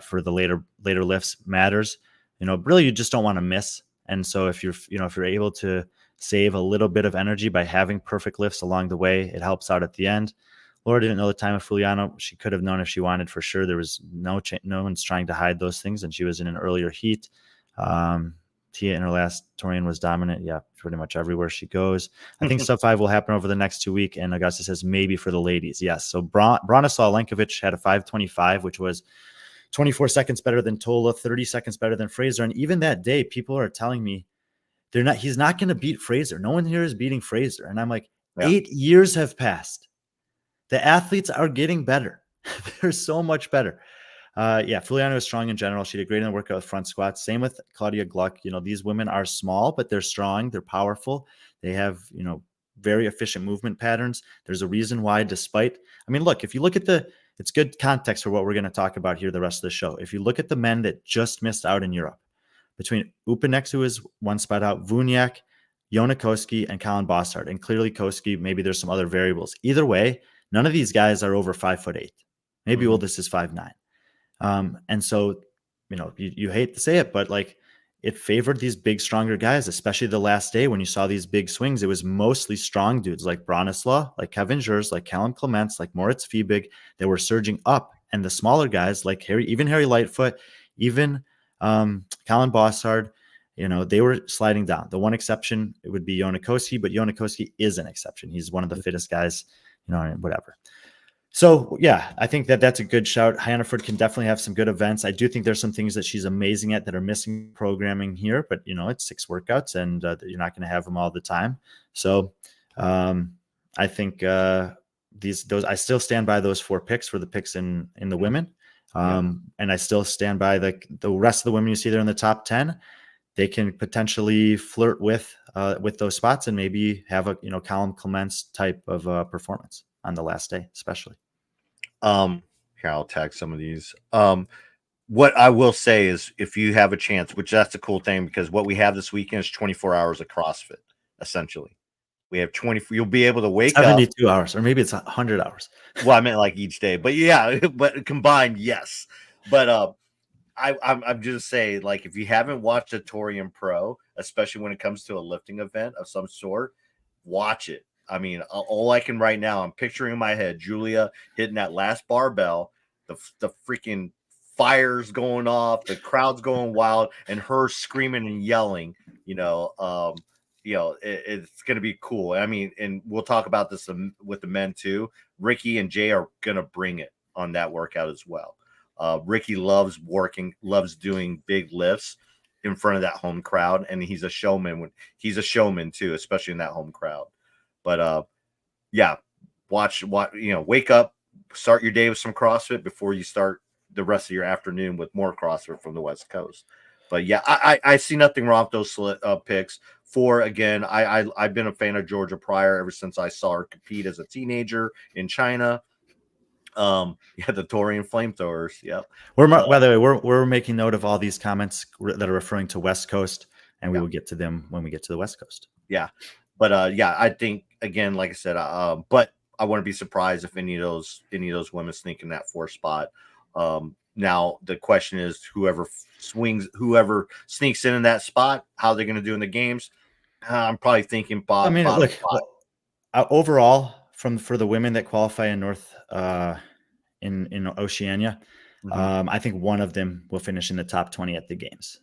for the later lifts matters. Really, you just don't want to miss. And so if you're able to save a little bit of energy by having perfect lifts along the way, it helps out at the end. Laura didn't know the time of Fuliano. She could have known if she wanted for sure. There was no one's trying to hide those things, and she was in an earlier heat. Tia in her last Torian was dominant. Yeah, pretty much everywhere she goes. I think sub 5 will happen over the next 2 weeks, and Augusta says maybe for the ladies. Yes. So Bronislaw Lenkovic had a 5:25, which was 24 seconds better than Tola, 30 seconds better than Fraser. And even that day, people are telling me he's not going to beat Fraser. No one here is beating Fraser. And I'm like, 8 years have passed. The athletes are getting better. They're so much better. Fuliano is strong in general. She did great in the workout with front squats. Same with Claudia Gluck. These women are small, but they're strong. They're powerful. They have, very efficient movement patterns. There's a reason why, look, if you look at it's good context for what we're going to talk about here the rest of the show. If you look at the men that just missed out in Europe, between Upanex, who is one spot out, Vuniak, Jonakoski, and Colin Bossard, and clearly Koski, maybe there's some other variables. Either way, none of these guys are over 5'8". Maybe Oldest is 5'9". And so, you hate to say it, but it favored these big, stronger guys, especially the last day when you saw these big swings. It was mostly strong dudes like Bronislaw, like Kevin Jers, like Callum Clements, like Moritz Fiebig. They were surging up, and the smaller guys like Harry Lightfoot, even Colin Bossard, they were sliding down. The one exception, it would be Jonakoski, but Jonakoski is an exception. He's one of the fittest guys, whatever. So, yeah, I think that's a good shout. Hannaford can definitely have some good events. I do think there's some things that she's amazing at that are missing programming here, but, it's 6 workouts and you're not going to have them all the time. So I think I still stand by those 4 picks for the picks in the women. And I still stand by the rest of the women you see there in the top 10. They can potentially flirt with those spots and maybe have a, Colin Clements type of performance on the last day, especially. Here, I'll tag some of these. What I will say is, if you have a chance, which that's a cool thing, because what we have this weekend is 24 hours of CrossFit. Essentially, we have 20. You'll be able to wake 72 hours, or maybe it's 100 hours. Well, I meant like each day, but yeah, but combined, yes. But I'm just saying, if you haven't watched a Torian Pro, especially when it comes to a lifting event of some sort, watch it. I mean, all I can right now, I'm picturing in my head Julia hitting that last barbell, the freaking fires going off, the crowd's going wild, and her screaming and yelling. It's going to be cool. I mean, and we'll talk about this with the men too. Ricky and Jay are going to bring it on that workout as well. Ricky loves doing big lifts in front of that home crowd, and he's a showman. He's a showman too, especially in that home crowd. But wake up, start your day with some CrossFit before you start the rest of your afternoon with more CrossFit from the West Coast. But yeah, I see nothing wrong with those picks. Again, I've been a fan of Georgia Pryor ever since I saw her compete as a teenager in China. The Torian flamethrowers. Yeah. By the way, we're making note of all these comments that are referring to West Coast, and we will get to them when we get to the West Coast. Yeah. But I think, again, like I said, but I wouldn't be surprised if any of those women sneak in that 4th spot. Now the question is, whoever sneaks in that spot, how they're going to do in the games. I'm probably thinking Bob. Overall, for the women that qualify in North in Oceania, I think one of them will finish in the top 20 at the games.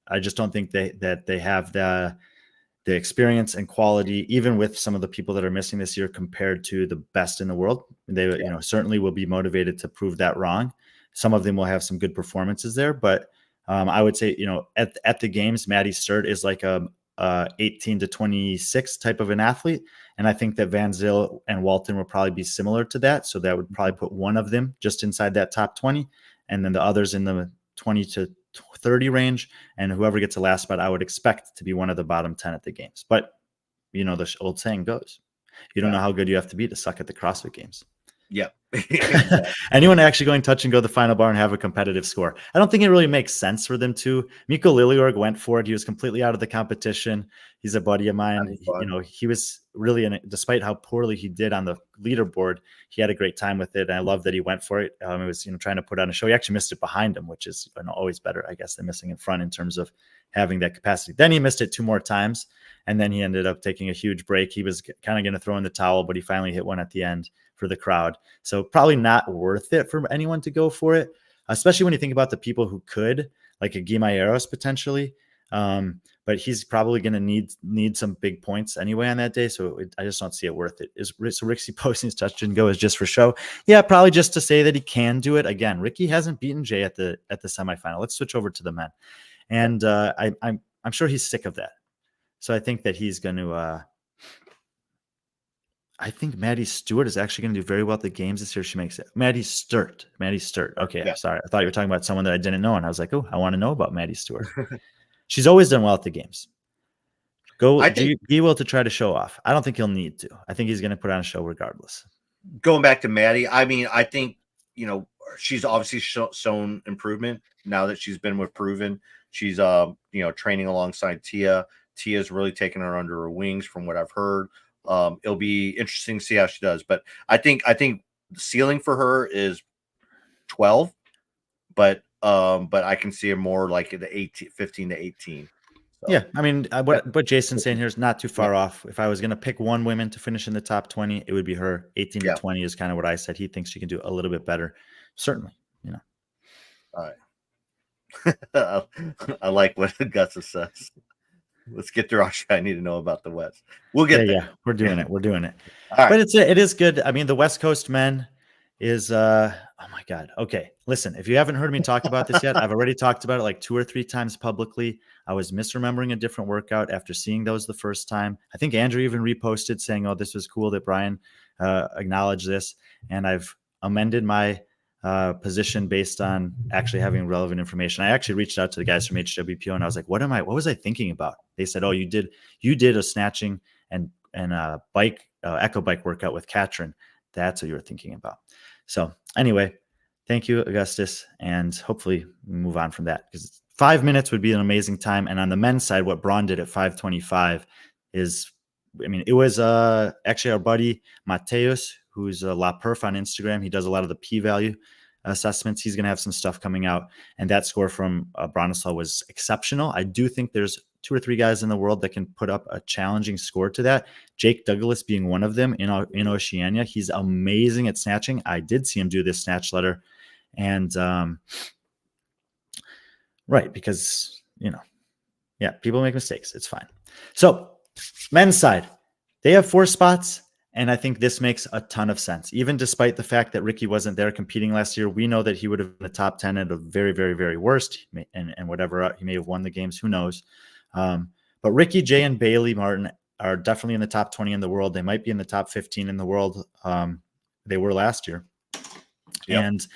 I just don't think that they have the experience and quality, even with some of the people that are missing this year compared to the best in the world. They certainly will be motivated to prove that wrong. Some of them will have some good performances there, but I would say, at the games, Maddie Sturt is like a 18 to 26 type of an athlete. And I think that Van Zyl and Walton will probably be similar to that. So that would probably put one of them just inside that top 20, and then the others in the 20 to 30 range, and whoever gets the last spot, I would expect to be one of the bottom 10 at the games. But the old saying goes, you don't know how good you have to be to suck at the CrossFit Games. Yeah. Exactly. Anyone actually going touch and go the final bar and have a competitive score? I don't think it really makes sense for them to. Miko Liliorg went for it. He was completely out of the competition. He's a buddy of mine. He was really in it, despite how poorly he did on the leaderboard. He had a great time with it. And I love that he went for it. It was, trying to put on a show. He actually missed it behind him, which is always better, I guess, than missing in front in terms of having that capacity. Then he missed it 2 more times. And then he ended up taking a huge break. He was kind of going to throw in the towel, but he finally hit one at the end for the crowd. So probably not worth it for anyone to go for it, especially when you think about the people who could, like a Guimayeros potentially. But he's probably going to need some big points anyway on that day. So I just don't see it worth it. So Ricky posting his touch and go is just for show. Yeah, probably just to say that he can do it. Again, Ricky hasn't beaten Jay at the semifinal. Let's switch over to the men. And I'm sure he's sick of that. So I think that he's going to I think Maddie Stewart is actually going to do very well at the games this year. She makes it. Maddie Sturt. Okay, yeah. Sorry. I thought you were talking about someone that I didn't know. And I was like, oh, I want to know about Maddie Stewart. She's always done well at the games. He will to try to show off. I don't think he'll need to. I think he's going to put on a show regardless. Going back to Maddie, I mean, I think, she's obviously shown improvement now that she's been with Proven. She's, training alongside Tia. Tia's really taken her under her wings from what I've heard. It'll be interesting to see how she does, but I think the ceiling for her is 12, but I can see her more like the 15 to 18. So. Yeah, I mean, what Jason's saying here is not too far off. If I was going to pick one woman to finish in the top 20, it would be her. 18 to 20 is kind of what I said. He thinks she can do a little bit better. Certainly, All right. I like what Augusta says. Let's get through I need to know about the West. We'll get there. Yeah, we're doing it. We're doing it. All right. But it is good. I mean, the West Coast men is oh my God. Okay. Listen, if you haven't heard me talk about this yet, I've already talked about it like 2 or 3 times publicly. I was misremembering a different workout after seeing those the first time. I think Andrew even reposted saying, oh, this was cool that Brian acknowledged this. And I've amended my position based on actually having relevant information. I actually reached out to the guys from HWPO and I was like, what was I thinking about? They said, oh, you did a snatching and bike echo bike workout with Katrin. That's what you were thinking about. So anyway, thank you, Augustus. And hopefully we move on from that because 5 minutes would be an amazing time. And on the men's side, what Braun did at 5:25 is, I mean, it was actually our buddy Mateus, who's a La Perf on Instagram. He does a lot of the p-value assessments. He's going to have some stuff coming out. And that score from Bronislaw was exceptional. I do think there's 2 or 3 guys in the world that can put up a challenging score to that. Jake Douglas being one of them in Oceania. He's amazing at snatching. I did see him do this snatch letter. And right, because, people make mistakes. It's fine. So men's side, they have 4 spots. And I think this makes a ton of sense. Even despite the fact that Ricky wasn't there competing last year, we know that he would have been the top 10 at the very, very, very worst. And whatever, he may have won the games. Who knows? But Ricky, Jay, and Bailey Martin are definitely in the top 20 in the world. They might be in the top 15 in the world. They were last year. Yep. And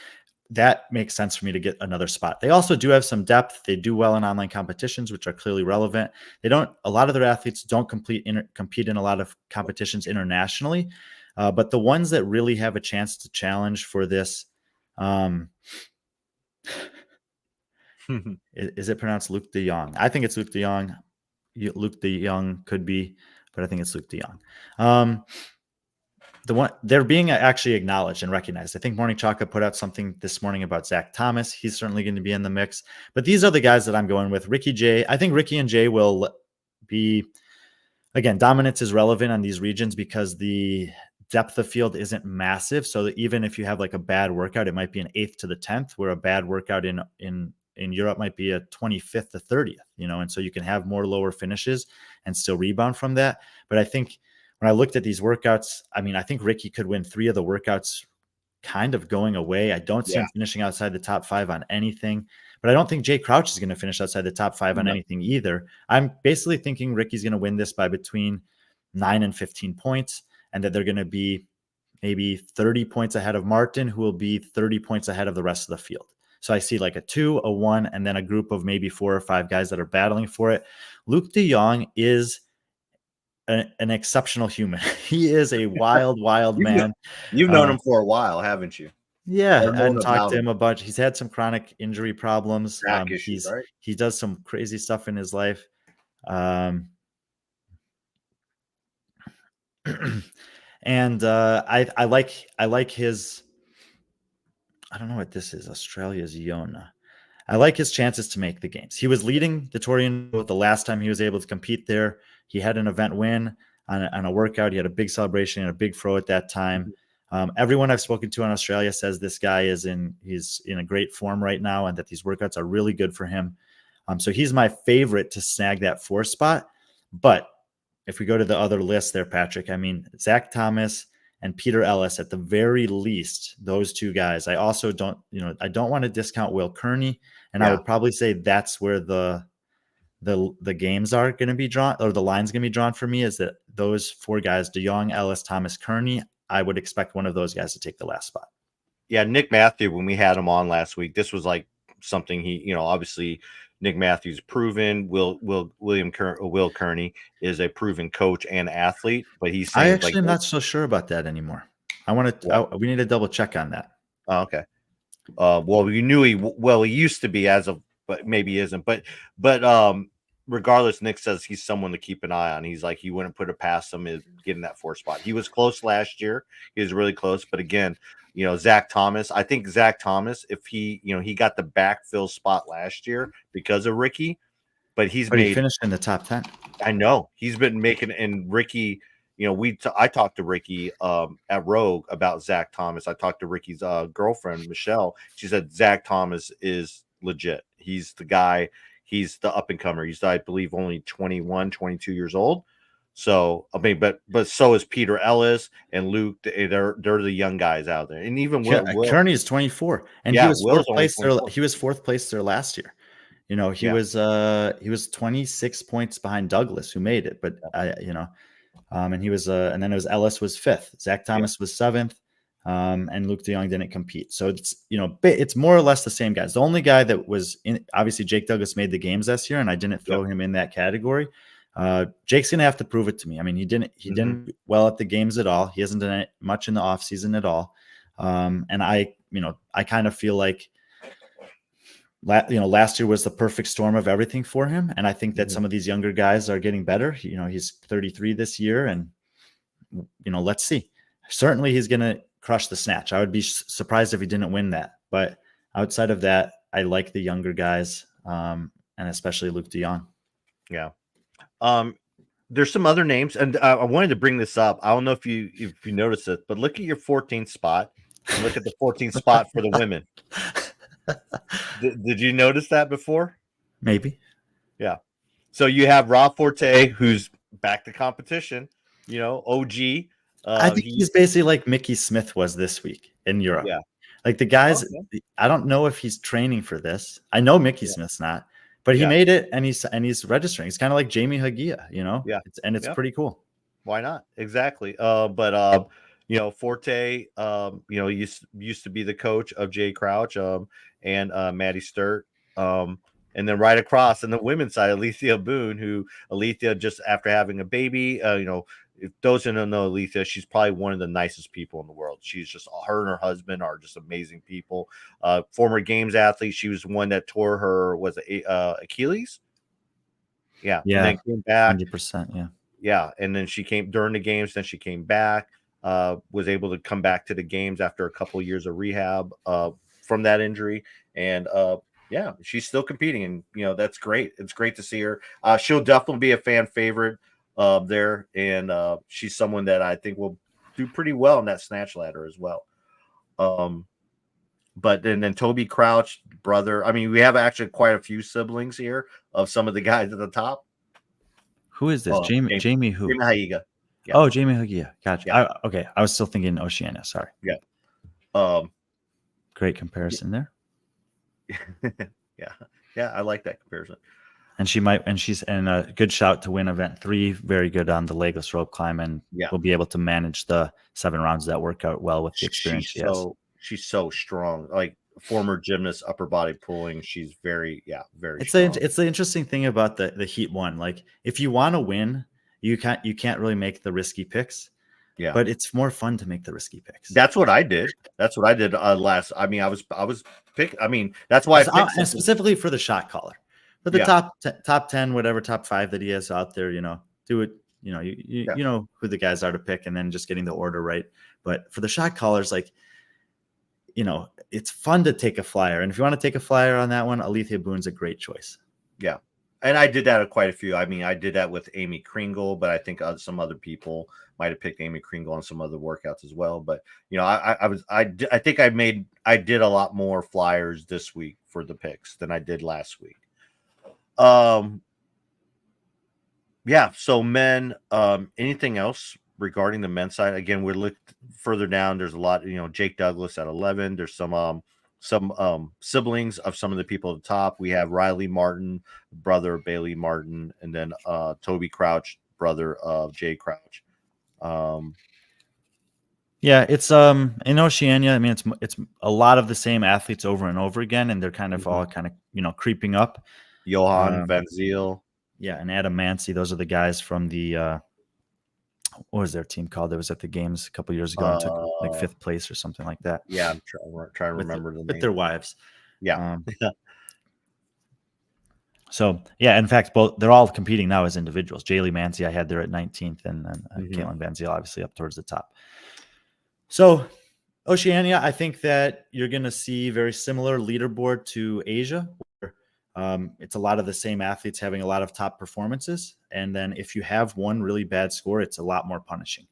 that makes sense for me to get another spot. They also do have some depth. They do well in online competitions, which are clearly relevant. A lot of their athletes don't compete in a lot of competitions internationally. But the ones that really have a chance to challenge for this, is it pronounced Luke de Jong? I think it's Luke de Jong. Luke de Jong could be, but I think it's Luke de Jong. They're being actually acknowledged and recognized. I think Morning Chaka put out something this morning about Zach Thomas. He's certainly going to be in the mix. But these are the guys that I'm going with. Ricky Jay. I think Ricky and Jay will be, again, dominance is relevant on these regions because the depth of field isn't massive. So that even if you have like a bad workout, it might be an 8th to the 10th, where a bad workout in Europe might be a 25th to 30th, and so you can have more lower finishes and still rebound from that. But I think when I looked at these workouts, I mean, I think Ricky could win 3 of the workouts kind of going away. I don't see him finishing outside the top 5 on anything, but I don't think Jay Crouch is going to finish outside the top 5 on anything either. I'm basically thinking Ricky's going to win this by between 9 and 15 points, and that they're going to be maybe 30 points ahead of Martin, who will be 30 points ahead of the rest of the field. So I see like a 2, a 1, and then a group of maybe 4 or 5 guys that are battling for it. Luke de Jong is an exceptional human. He is a wild, wild You've, kn- man. you've known him for a while, haven't you? Yeah, Or known and talked about to him. him a bunch. He's had some chronic injury problems. Back issues, right? He does some crazy stuff in his life. And I like his. I don't know what this is. Australia's Yona. I like his chances to make the games. He was leading the Torian Pro the last time he was able to compete there. He had an event win on a workout. He had a big celebration and a big throw at that time. Everyone I've spoken to in Australia says this guy he's in a great form right now, and that these workouts are really good for him. So he's my favorite to snag that 4th spot. But if we go to the other list there, Patrick, I mean, Zach Thomas and Peter Ellis, at the very least, those 2 guys. I also don't want to discount Will Kearney, and I would probably say that's where the games are going to be drawn, or the line's going to be drawn for me, is that those 4 guys, DeJong, Ellis, Thomas, Kearney, I would expect one of those guys to take the last spot. Yeah, Nick Matthew, when we had him on last week, this was like something he, obviously Nick Matthews proven. Will Kearney is a proven coach and athlete, but he's saying I actually am not so sure about that anymore. We need to double check on that. Oh, okay. Well, you knew he used to be but maybe he isn't. But regardless, Nick says he's someone to keep an eye on. He's like, he wouldn't put it past him is getting that 4th spot. He was close last year. He was really close. But again, Zach Thomas, I think Zach Thomas, if he got the backfill spot last year because of Ricky, but he finished in the top 10. I know he's been making, and Ricky, I talked to Ricky at Rogue about Zach Thomas. I talked to Ricky's girlfriend, Michelle. She said Zach Thomas is legit. He's the guy. He's the up and comer. He's, I believe, only 21, 22 years old. So, I mean, but so is Peter Ellis and Luke. They're the young guys out there. And even Will Kearney is 24, and he was 4th place there. He was 4th place there last year. He was 26 points behind Douglas, who made it. But and he was and then it was Ellis was 5th. Zach Thomas was 7th. And Luke DeJong didn't compete. So it's more or less the same guys. The only guy that was in, obviously Jake Douglas made the games this year, and I didn't throw him in that category. Jake's gonna have to prove it to me. I mean, he didn't well at the games at all. He hasn't done it much in the off season at all. And I kind of feel like last year was the perfect storm of everything for him. And I think that some of these younger guys are getting better. He's 33 this year, and let's see. Certainly he's going to crush the snatch. I would be surprised if he didn't win that. But outside of that, I like the younger guys, and especially Luke DeJong. Yeah. There's some other names, and I wanted to bring this up. I don't know if you noticed it, but look at your 14th spot and look at the 14th spot for the women. Did you notice that before? Maybe. Yeah. So you have Rob Forte, who's back to competition, OG. I think he's basically like Mickey Smith was this week in Europe. Yeah. Like the guys, I don't know if he's training for this. I know Mickey Smith's not, but he made it, and he's registering. It's kind of like Jamie Hagia, Yeah. It's pretty cool. Why not? Exactly. Forte, used to be the coach of Jay Crouch, and Maddie Sturt. And then right across in the women's side, Alethea Boone, who Alethea just after having a baby, if those who don't know Alethea, she's probably one of the nicest people in the world. She's just, her and her husband are just amazing people. Former games athlete. She was one that tore her, Achilles? Yeah. Yeah. And then came back. 100%. Yeah. Yeah. And then she came during the games. Then she came back, was able to come back to the games after a couple of years of rehab from that injury. And yeah, she's still competing, and that's great. It's great to see her. She'll definitely be a fan favorite there, and she's someone that I think will do pretty well in that snatch ladder as well. But then Toby Crouch, brother. I mean, we have actually quite a few siblings here of some of the guys at the top. Who is this? Jamie who? Jamie Haiga. Yeah. Oh, Jamie Hagia. Gotcha. Yeah. Okay, I was still thinking Oceania. Sorry. Yeah. Great comparison there. Yeah, I like that comparison. And she's a good shout to win event 3. Very good on the legless rope climb, and will be able to manage the 7 rounds of that workout well with the experience she has. She's so strong, like former gymnast, upper body pulling. She's very strong. It's the interesting thing about the Heat 1. Like, if you want to win, you can't really make the risky picks. Yeah. But it's more fun to make the risky picks. That's what I did. That's what I did last. I mean, I was pick. I mean, that's why I picked and specifically for the shot caller, for the top 10, whatever top 5 that he has out there. Do it. You know who the guys are to pick, and then just getting the order right. But for the shot callers, like, it's fun to take a flyer, and if you want to take a flyer on that one, Alethea Boone's a great choice. Yeah. And I did that at quite a few. I mean, I did that with Amy Kringle, but I think some other people might have picked Amy Kringle on some other workouts as well. But I think I did a lot more flyers this week for the picks than I did last week. Yeah. So men, anything else regarding the men's side? Again, we looked further down. There's a lot. Jake Douglas at 11. There's some siblings of some of the people at the top. We have Riley Martin, brother of Bailey Martin, and then Toby Crouch, brother of Jay Crouch. Yeah, it's in Oceania. I mean, it's a lot of the same athletes over and over again, and they're kind of all kind of creeping up. Johan Van Zyl. Yeah, and Adam Mancy. Those are the guys from the what was their team called? It was at the games a couple years ago and took like 5th place or something like that. Yeah, I'm trying to remember the name. With their wives. Yeah. So, yeah, in fact, they're all competing now as individuals. Jaylee Mancy, I had there at 19th, and then Caitlin Van Zyl, obviously, up towards the top. So, Oceania, I think that you're going to see very similar leaderboard to Asia, where it's a lot of the same athletes having a lot of top performances. And then if you have one really bad score, it's a lot more punishing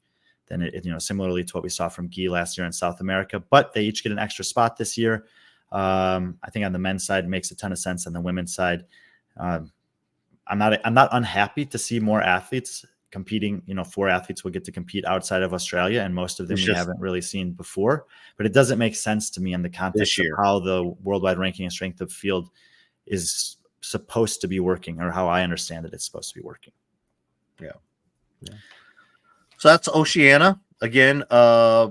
than similarly to what we saw from Guy last year in South America. But they each get an extra spot this year. I think on the men's side, it makes a ton of sense. On the women's side, I'm not unhappy to see more athletes competing. 4 athletes will get to compete outside of Australia, and most of them we haven't really seen before. But it doesn't make sense to me in the context of how the worldwide ranking and strength of field is supposed to be working, or how I understand it, it's supposed to be working. Yeah. So that's Oceania. Again,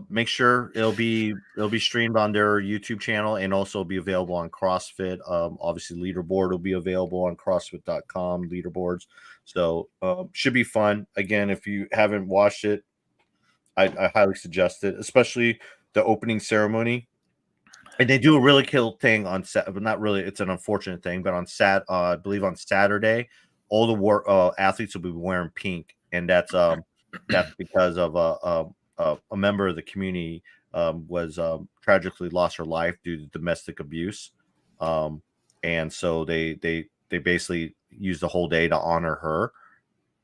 make sure it'll be streamed on their YouTube channel and also be available on CrossFit. Obviously, leaderboard will be available on CrossFit.com leaderboards. So should be fun. Again, if you haven't watched it, I highly suggest it, especially the opening ceremony. And they do a really cool thing on set, but not really. It's an unfortunate thing, but I believe on Saturday, all the athletes will be wearing pink, and that's because of a member of the community was tragically lost her life due to domestic abuse, and so they basically used the whole day to honor her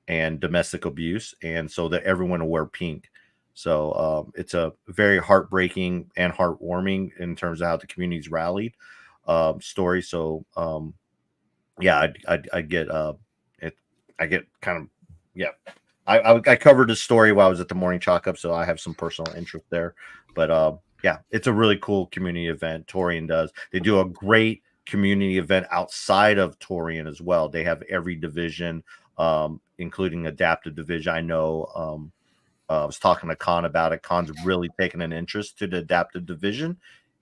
and domestic abuse, and so that everyone will wear pink. So it's a very heartbreaking and heartwarming in terms of how the community's rallied story. So yeah, I get it. I get kind of I covered the story while I was at the morning chalk up, so I have some personal interest there. But yeah, it's a really cool community event. Torian does. They do a great community event outside of Torian as well. They have every division, including adaptive division. I know. I was talking to Con about it. Con's really taken an interest to the adaptive division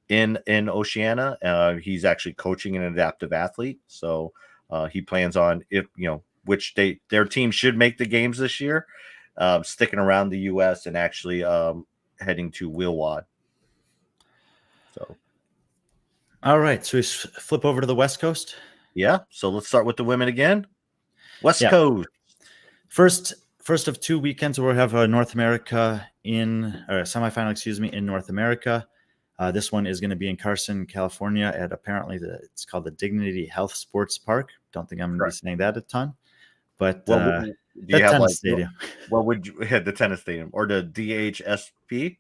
in Oceania. He's actually coaching an adaptive athlete, so he plans on which their team should make the games this year, sticking around the U.S. and actually heading to Wilwad. So, all right, so we flip over to the West Coast. Yeah, so let's start with the women again. West Coast. First of 2 weekends, we'll have North America semifinal, in North America. This one is going to be in Carson, California, at apparently it's called the Dignity Health Sports Park. Don't think I'm going to be saying that a ton, but do you have tennis stadium. What would you hit the tennis stadium or the DHSP,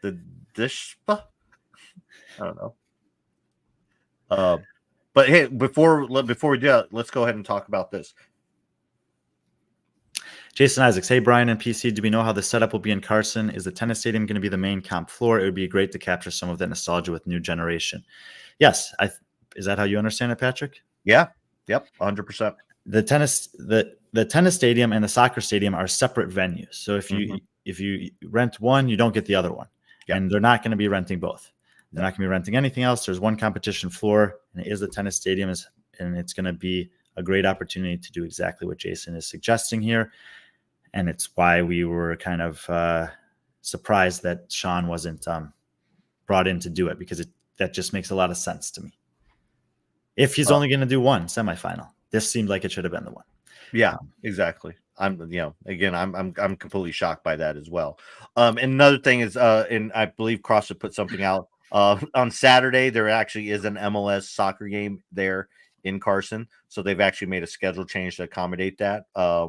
the DISHPA? I don't know. But hey, before we do that, let's go ahead and talk about this. Jason Isaacs, hey, Brian and PC, do we know how the setup will be in Carson? Is the tennis stadium going to be the main comp floor? It would be great to capture some of that nostalgia with new generation. Yes. Is that how you understand it, Patrick? Yeah. Yep. 100%. The tennis stadium and the soccer stadium are separate venues. So if you rent one, you don't get the other one. Yep. And they're not going to be renting both. They're not going to be renting anything else. There's one competition floor, and it is the tennis stadium, and it's going to be a great opportunity to do exactly what Jason is suggesting here. And it's why we were kind of surprised that Sean wasn't brought in to do it, because that just makes a lot of sense to me. If he's only going to do one semifinal, this seemed like it should have been the one. Yeah, exactly. Again, I'm completely shocked by that as well. And another thing is, and I believe CrossFit put something out on Saturday. There actually is an MLS soccer game there in Carson, so they've actually made a schedule change to accommodate that,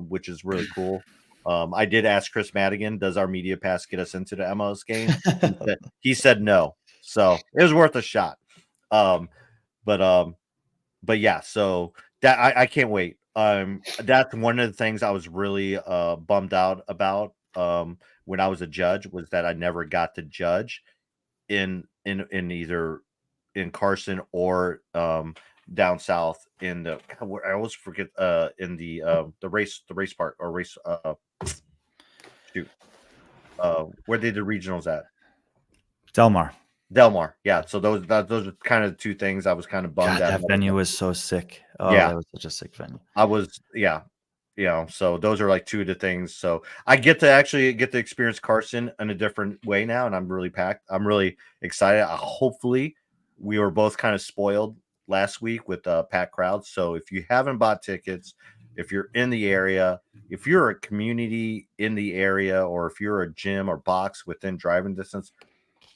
which is really cool. I did ask Chris Madigan, does our media pass get us into the MLS game? He said no, so it was worth a shot. Um, but yeah, so that I can't wait. That's one of the things I was really bummed out about when I was a judge, was that I never got to judge in either in Carson or down south in the, I always forget, in the race park, or race shoot where they the regionals at Del Mar. Yeah, so those are kind of the two things I was kind of bummed God, out. that venue was so sick. Oh, Yeah, that was such a sick venue. I was, yeah, so those are like two of the things. So I get to actually get to experience Carson in a different way now, and I'm really packed. I'm really excited. Hopefully, we were both kind of spoiled last week with packed crowds. So if you haven't bought tickets, if you're in the area, if you're a community in the area, or if you're a gym or box within driving distance,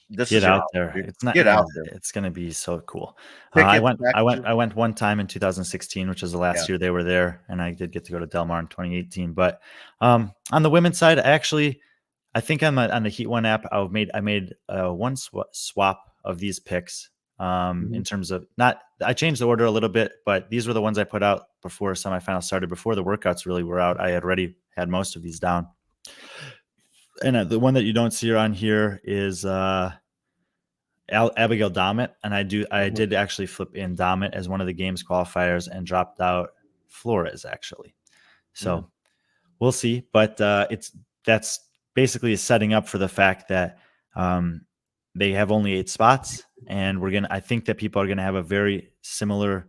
this Get is your out house, there. dude. It's not. Get Yeah, out there. it's gonna be so cool. I Tickets, went one time in 2016, which was the last year they were there, and I did get to go to Del Mar in 2018. But on the women's side, I think on the Heat One app, I made one swap of these picks. In terms of, not, I changed the order a little bit, but these were the ones I put out before semifinals started, before the workouts really were out. I had already had most of these down. And the one that you don't see on here is Abigail Dommett, and I did actually flip in Dommett as one of the game's qualifiers and dropped out Flores, actually. So we'll see, but that's basically setting up for the fact that they have only 8 spots, and I think that people are gonna have a very similar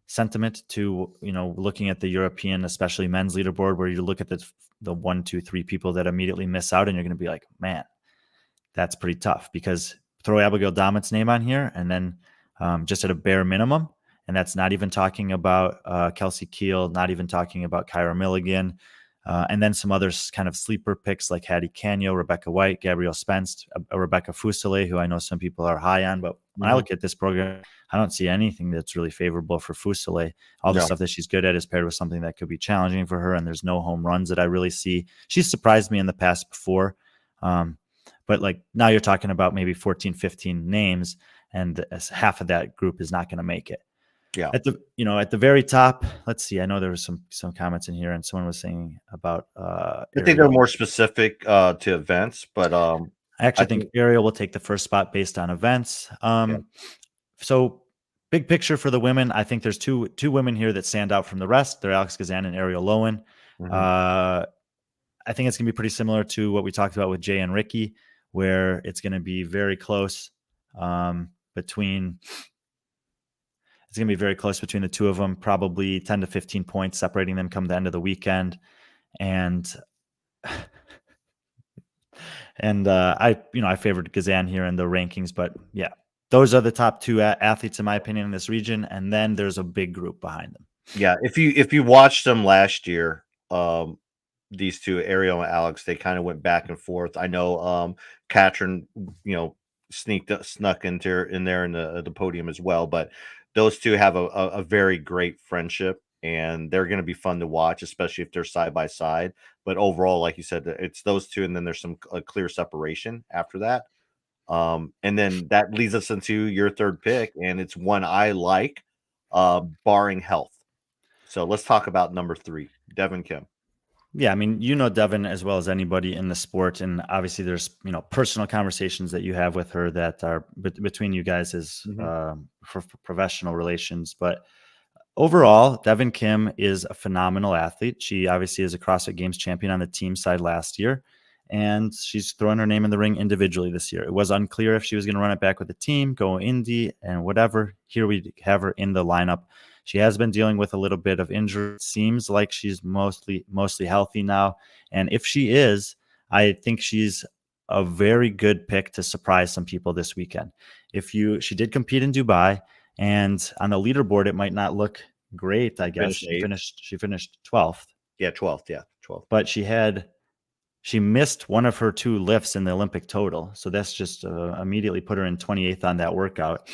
sentiment to, looking at the European, especially men's leaderboard, where you look at the 1, 2, 3 people that immediately miss out, and you're gonna be like, man, that's pretty tough, because throw Abigail Dommett's name on here, and then just at a bare minimum, and that's not even talking about Kelsey Keel, not even talking about Kyra Milligan, and then some other kind of sleeper picks like Hattie Canio, Rebecca White, Gabrielle Spence, Rebecca Fusile, who I know some people are high on. But when I look at this program, I don't see anything that's really favorable for Fusile. All the stuff that she's good at is paired with something that could be challenging for her, and there's no home runs that I really see. She's surprised me in the past before. But like now you're talking about maybe 14, 15 names, and half of that group is not going to make it. Yeah. At the very top, let's see. I know there was some comments in here, and someone was saying about I think they're more specific to events, but I actually think Ariel will take the first spot based on events. So big picture for the women, I think there's two women here that stand out from the rest. They're Alex Kazan and Ariel Lowen. I think it's going to be pretty similar to what we talked about with Jay and Ricky, where it's going to be very close between the two of them, probably 10 to 15 points separating them come the end of the weekend. And I favored Kazan here in the rankings, but yeah, those are the top 2 athletes in my opinion in this region, and then there's a big group behind them. Yeah, if you watched them last year, these two, Ariel and Alex, they kind of went back and forth. I know Katrin, snuck in there in the podium as well, but those two have a very great friendship, and they're going to be fun to watch, especially if they're side by side. But overall, like you said, it's those two, and then there's a clear separation after that. And then that leads us into your third pick, and it's one I like, barring health. So let's talk about number 3, Devin Kim. Yeah, I mean, Devin as well as anybody in the sport, and obviously there's personal conversations that you have with her that are between you guys is for professional relations. But overall, Devin Kim is a phenomenal athlete. She obviously is a CrossFit Games champion on the team side last year, and she's throwing her name in the ring individually this year. It was unclear if she was going to run it back with the team, go indie, and whatever. Here we have her in the lineup. She has been dealing with a little bit of injury. It seems like she's mostly healthy now. And if she is, I think she's a very good pick to surprise some people this weekend. She did compete in Dubai, and on the leaderboard, it might not look great. I guess she finished 12th. Yeah, 12th. Yeah, 12th. But she missed one of her 2 lifts in the Olympic total. So that's just immediately put her in 28th on that workout,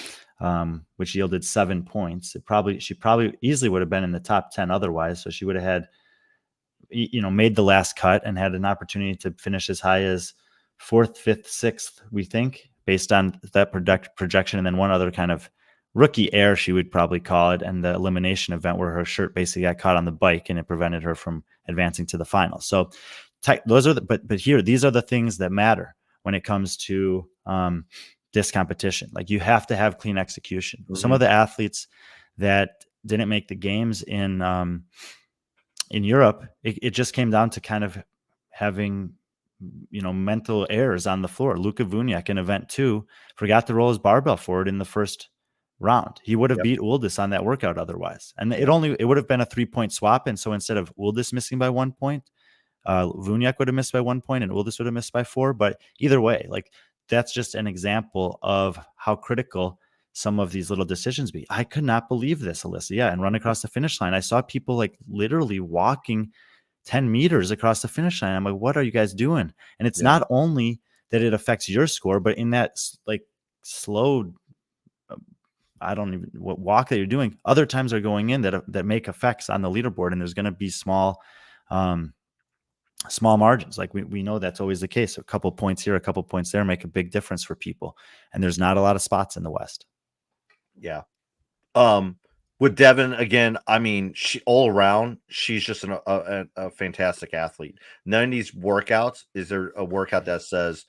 which yielded 7 points. She probably easily would have been in the top 10 otherwise. So she would have had, made the last cut and had an opportunity to finish as high as 4th, 5th, 6th, we think, based on that projection. And then one other kind of rookie error, she would probably call it, and the elimination event where her shirt basically got caught on the bike and it prevented her from advancing to the final. So those are these are the things that matter when it comes to this competition. Like, you have to have clean execution. Mm-hmm. Some of the athletes that didn't make the games in Europe, it just came down to kind of having, mental errors on the floor. Luka Vuniak in event 2 forgot to roll his barbell forward in the first round. He would have beat Uldis on that workout otherwise. And it would have been a 3-point swap. And so instead of Uldis missing by 1 point, Vuniak would have missed by 1 point and Uldis would have missed by 4. But either way, like, that's just an example of how critical some of these little decisions be. I could not believe this, Alyssa. Yeah. And run across the finish line. I saw people like literally walking 10 meters across the finish line. I'm like, what are you guys doing? And it's not only that it affects your score, but in that like slow, what walk that you're doing, other times are going in that make effects on the leaderboard. And there's going to be small margins. Like we know that's always the case. A couple points here, a couple points there make a big difference for people. And there's not a lot of spots in the West. Yeah. With Devin, again, I mean, she all around, she's just a fantastic athlete. None of these workouts, is there a workout that says,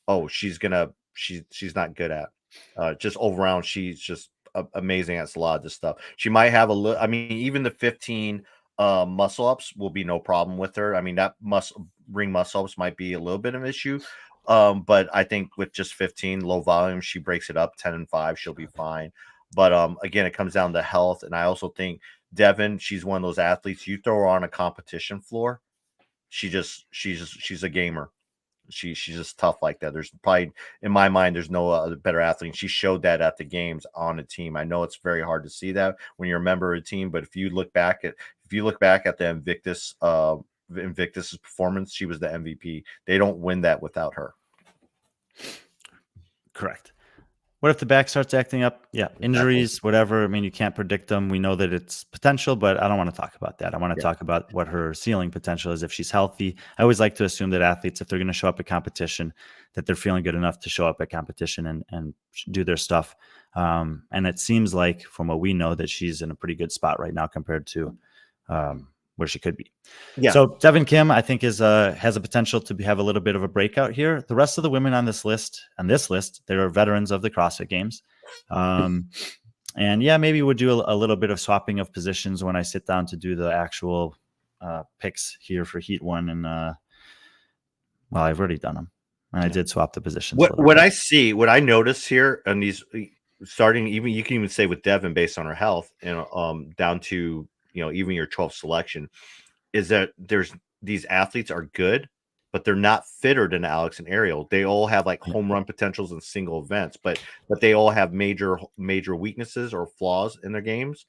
oh, she's not good at. Just all around, she's just amazing at a lot of this stuff. She might have a little, I mean, even the 15 muscle ups will be no problem with her. I mean, that ring muscle ups might be a little bit of an issue. But I think with just 15 low volume, she breaks it up 10 and 5, she'll be fine. But again, it comes down to health. And I also think Devin, she's one of those athletes, you throw her on a competition floor, she's a gamer. She's just tough like that. There's probably, in my mind, there's no other better athlete. She showed that at the games on a team. I know it's very hard to see that when you're a member of a team, but if you look back at the Invictus's performance, she was the MVP. They don't win that without her. Correct. What if the back starts acting up? Yeah, injuries, whatever. I mean, you can't predict them. We know that it's potential, but I don't want to talk about that. I want to talk about what her ceiling potential is if she's healthy. I always like to assume that athletes, if they're going to show up at competition, that they're feeling good enough to show up at competition and do their stuff. And it seems like, from what we know, that she's in a pretty good spot right now compared to where she could be. Yeah. So Devin Kim, I think, has a potential to have a little bit of a breakout here. The rest of the women on this list, they're veterans of the CrossFit Games. And yeah, maybe we'll do a little bit of swapping of positions when I sit down to do the actual picks here for Heat 1. And I've already done them. And I did swap the positions. What I notice here, and these starting, even you can even say with Devin, based on her health, and down to, even your 12th selection, is that these athletes are good, but they're not fitter than Alex and Ariel. They all have like home run potentials in single events, but they all have major weaknesses or flaws in their games.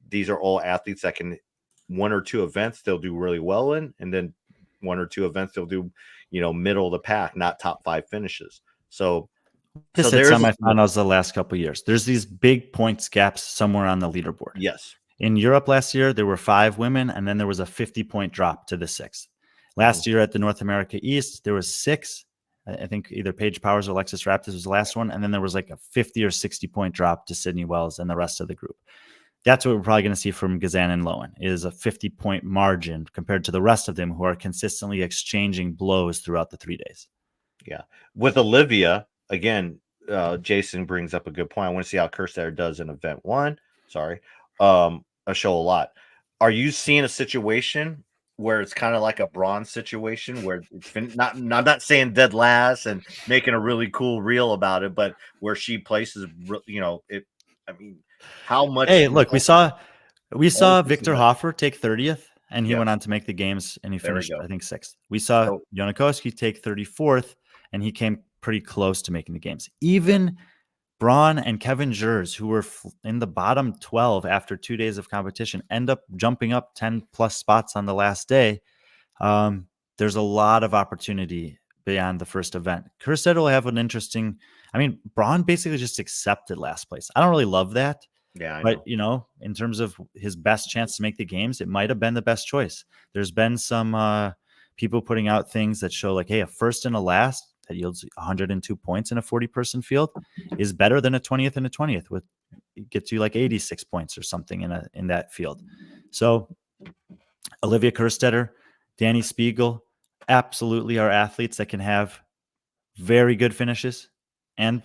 These are all athletes that can, 1 or 2 events they'll do really well in, and then 1 or 2 events they'll do, middle of the pack, not top 5 finishes. So this is semifinals the last couple of years. There's these big points gaps somewhere on the leaderboard. Yes. In Europe last year, there were 5 women, and then there was a 50-point drop to the 6th. Last year at the North America East, there was 6. I think either Paige Powers or Alexis Raptis was the last one, and then there was like a 50 or 60-point drop to Sydney Wells and the rest of the group. That's what we're probably going to see from Gazan and Lowen, is a 50-point margin compared to the rest of them, who are consistently exchanging blows throughout the 3 days. Yeah. With Olivia, again, Jason brings up a good point. I want to see how Kerstetter does in event 1. Sorry. A show a lot. Are you seeing a situation where it's kind of like a bronze situation where it's I'm not saying dead last and making a really cool reel about it, but where she places, I mean, how much? Hey, look, we saw Only 6 Victor events. Hoffer take 30th, and he Yeah, went on to make the games, and he there we finished, go. I think, 6th. We saw So, Janikowski take 34th, and he came pretty close to making the games. Even Braun and Kevin Jers, who were in the bottom 12 after 2 days of competition, end up jumping up 10 plus spots on the last day. There's a lot of opportunity beyond the first event. Kerstead will have an interesting. I mean, Braun basically just accepted last place. I don't really love that, yeah, I but know. in terms of his best chance to make the games, it might have been the best choice. There's been some people putting out things that show like, hey, a first and a last that yields 102 points in a 40-person field is better than a 20th and a 20th. With it gets you like 86 points or something in that field. So Olivia Kerstetter, Danny Spiegel, absolutely are athletes that can have very good finishes and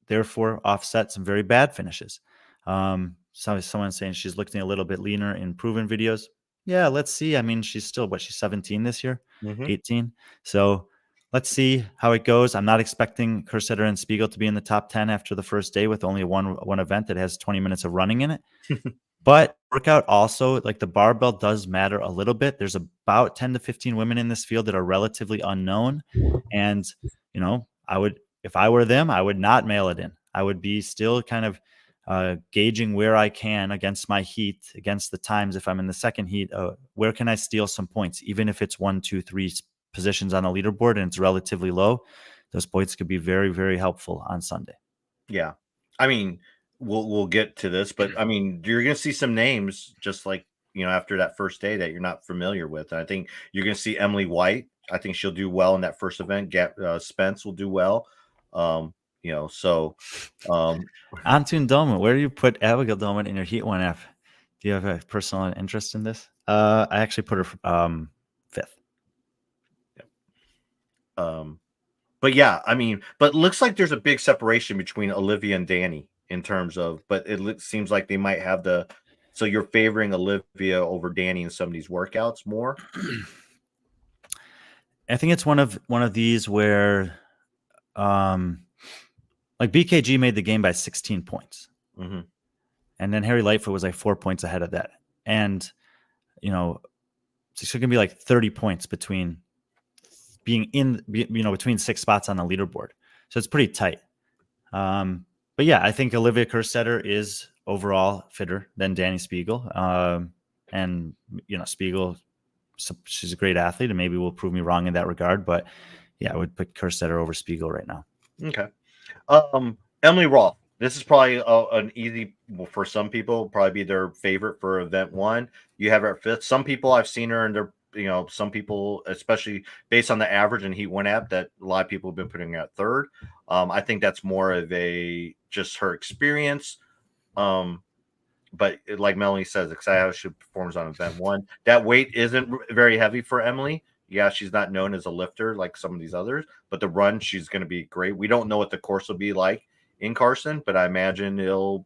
therefore offset some very bad finishes. So someone's saying she's looking a little bit leaner in proven videos. Yeah, let's see. I mean, she's still she's 17 this year, Mhm. 18. So let's see how it goes. I'm not expecting Kerstetter and Spiegel to be in the top 10 after the first day with only one event that has 20 minutes of running in it. But workout also, like the barbell does matter a little bit. There's about 10 to 15 women in this field that are relatively unknown. And, I would, if I were them, I would not mail it in. I would be still kind of gauging where I can against my heat, against the times. If I'm in the second heat, where can I steal some points? Even if it's 1, 2, 3 positions on the leaderboard and it's relatively low, those points could be very, very helpful on Sunday. Yeah. I mean, we'll get to this, but I mean, you're gonna see some names just like, after that first day that you're not familiar with. And I think you're gonna see Emily White. I think she'll do well in that first event. Spence will do well. So Antun Dolman, where do you put Abigail Dolman in your Heat 1F? Do you have a personal interest in this? I actually put her fifth. but yeah, I mean, but it looks like there's a big separation between Olivia and Danny in terms of, but seems like they might have so you're favoring Olivia over Danny in some of these workouts more. I think it's one of these where, like BKG made the game by 16 points, Mm-hmm. and then Harry Lightfoot was like 4 points ahead of that, and it's going to be like 30 points between being between 6 spots on the leaderboard, so it's pretty tight. But yeah, I think Olivia Kerstetter is overall fitter than Danny Spiegel. And Spiegel, she's a great athlete, and maybe will prove me wrong in that regard. But yeah, I would put Kerstetter over Spiegel right now. Okay. Emily Roth. This is probably an easy, for some people, probably be their favorite for event one. You have her at fifth. Some people I've seen her and they're, some people, especially based on the average and Heat 1 app, that a lot of people have been putting her at third. I think that's more of just her experience. But like Melanie says, excited how she performs on event one. That weight isn't very heavy for Emily. Yeah, she's not known as a lifter like some of these others, but the run, she's going to be great. We don't know what the course will be like in Carson, but I imagine it'll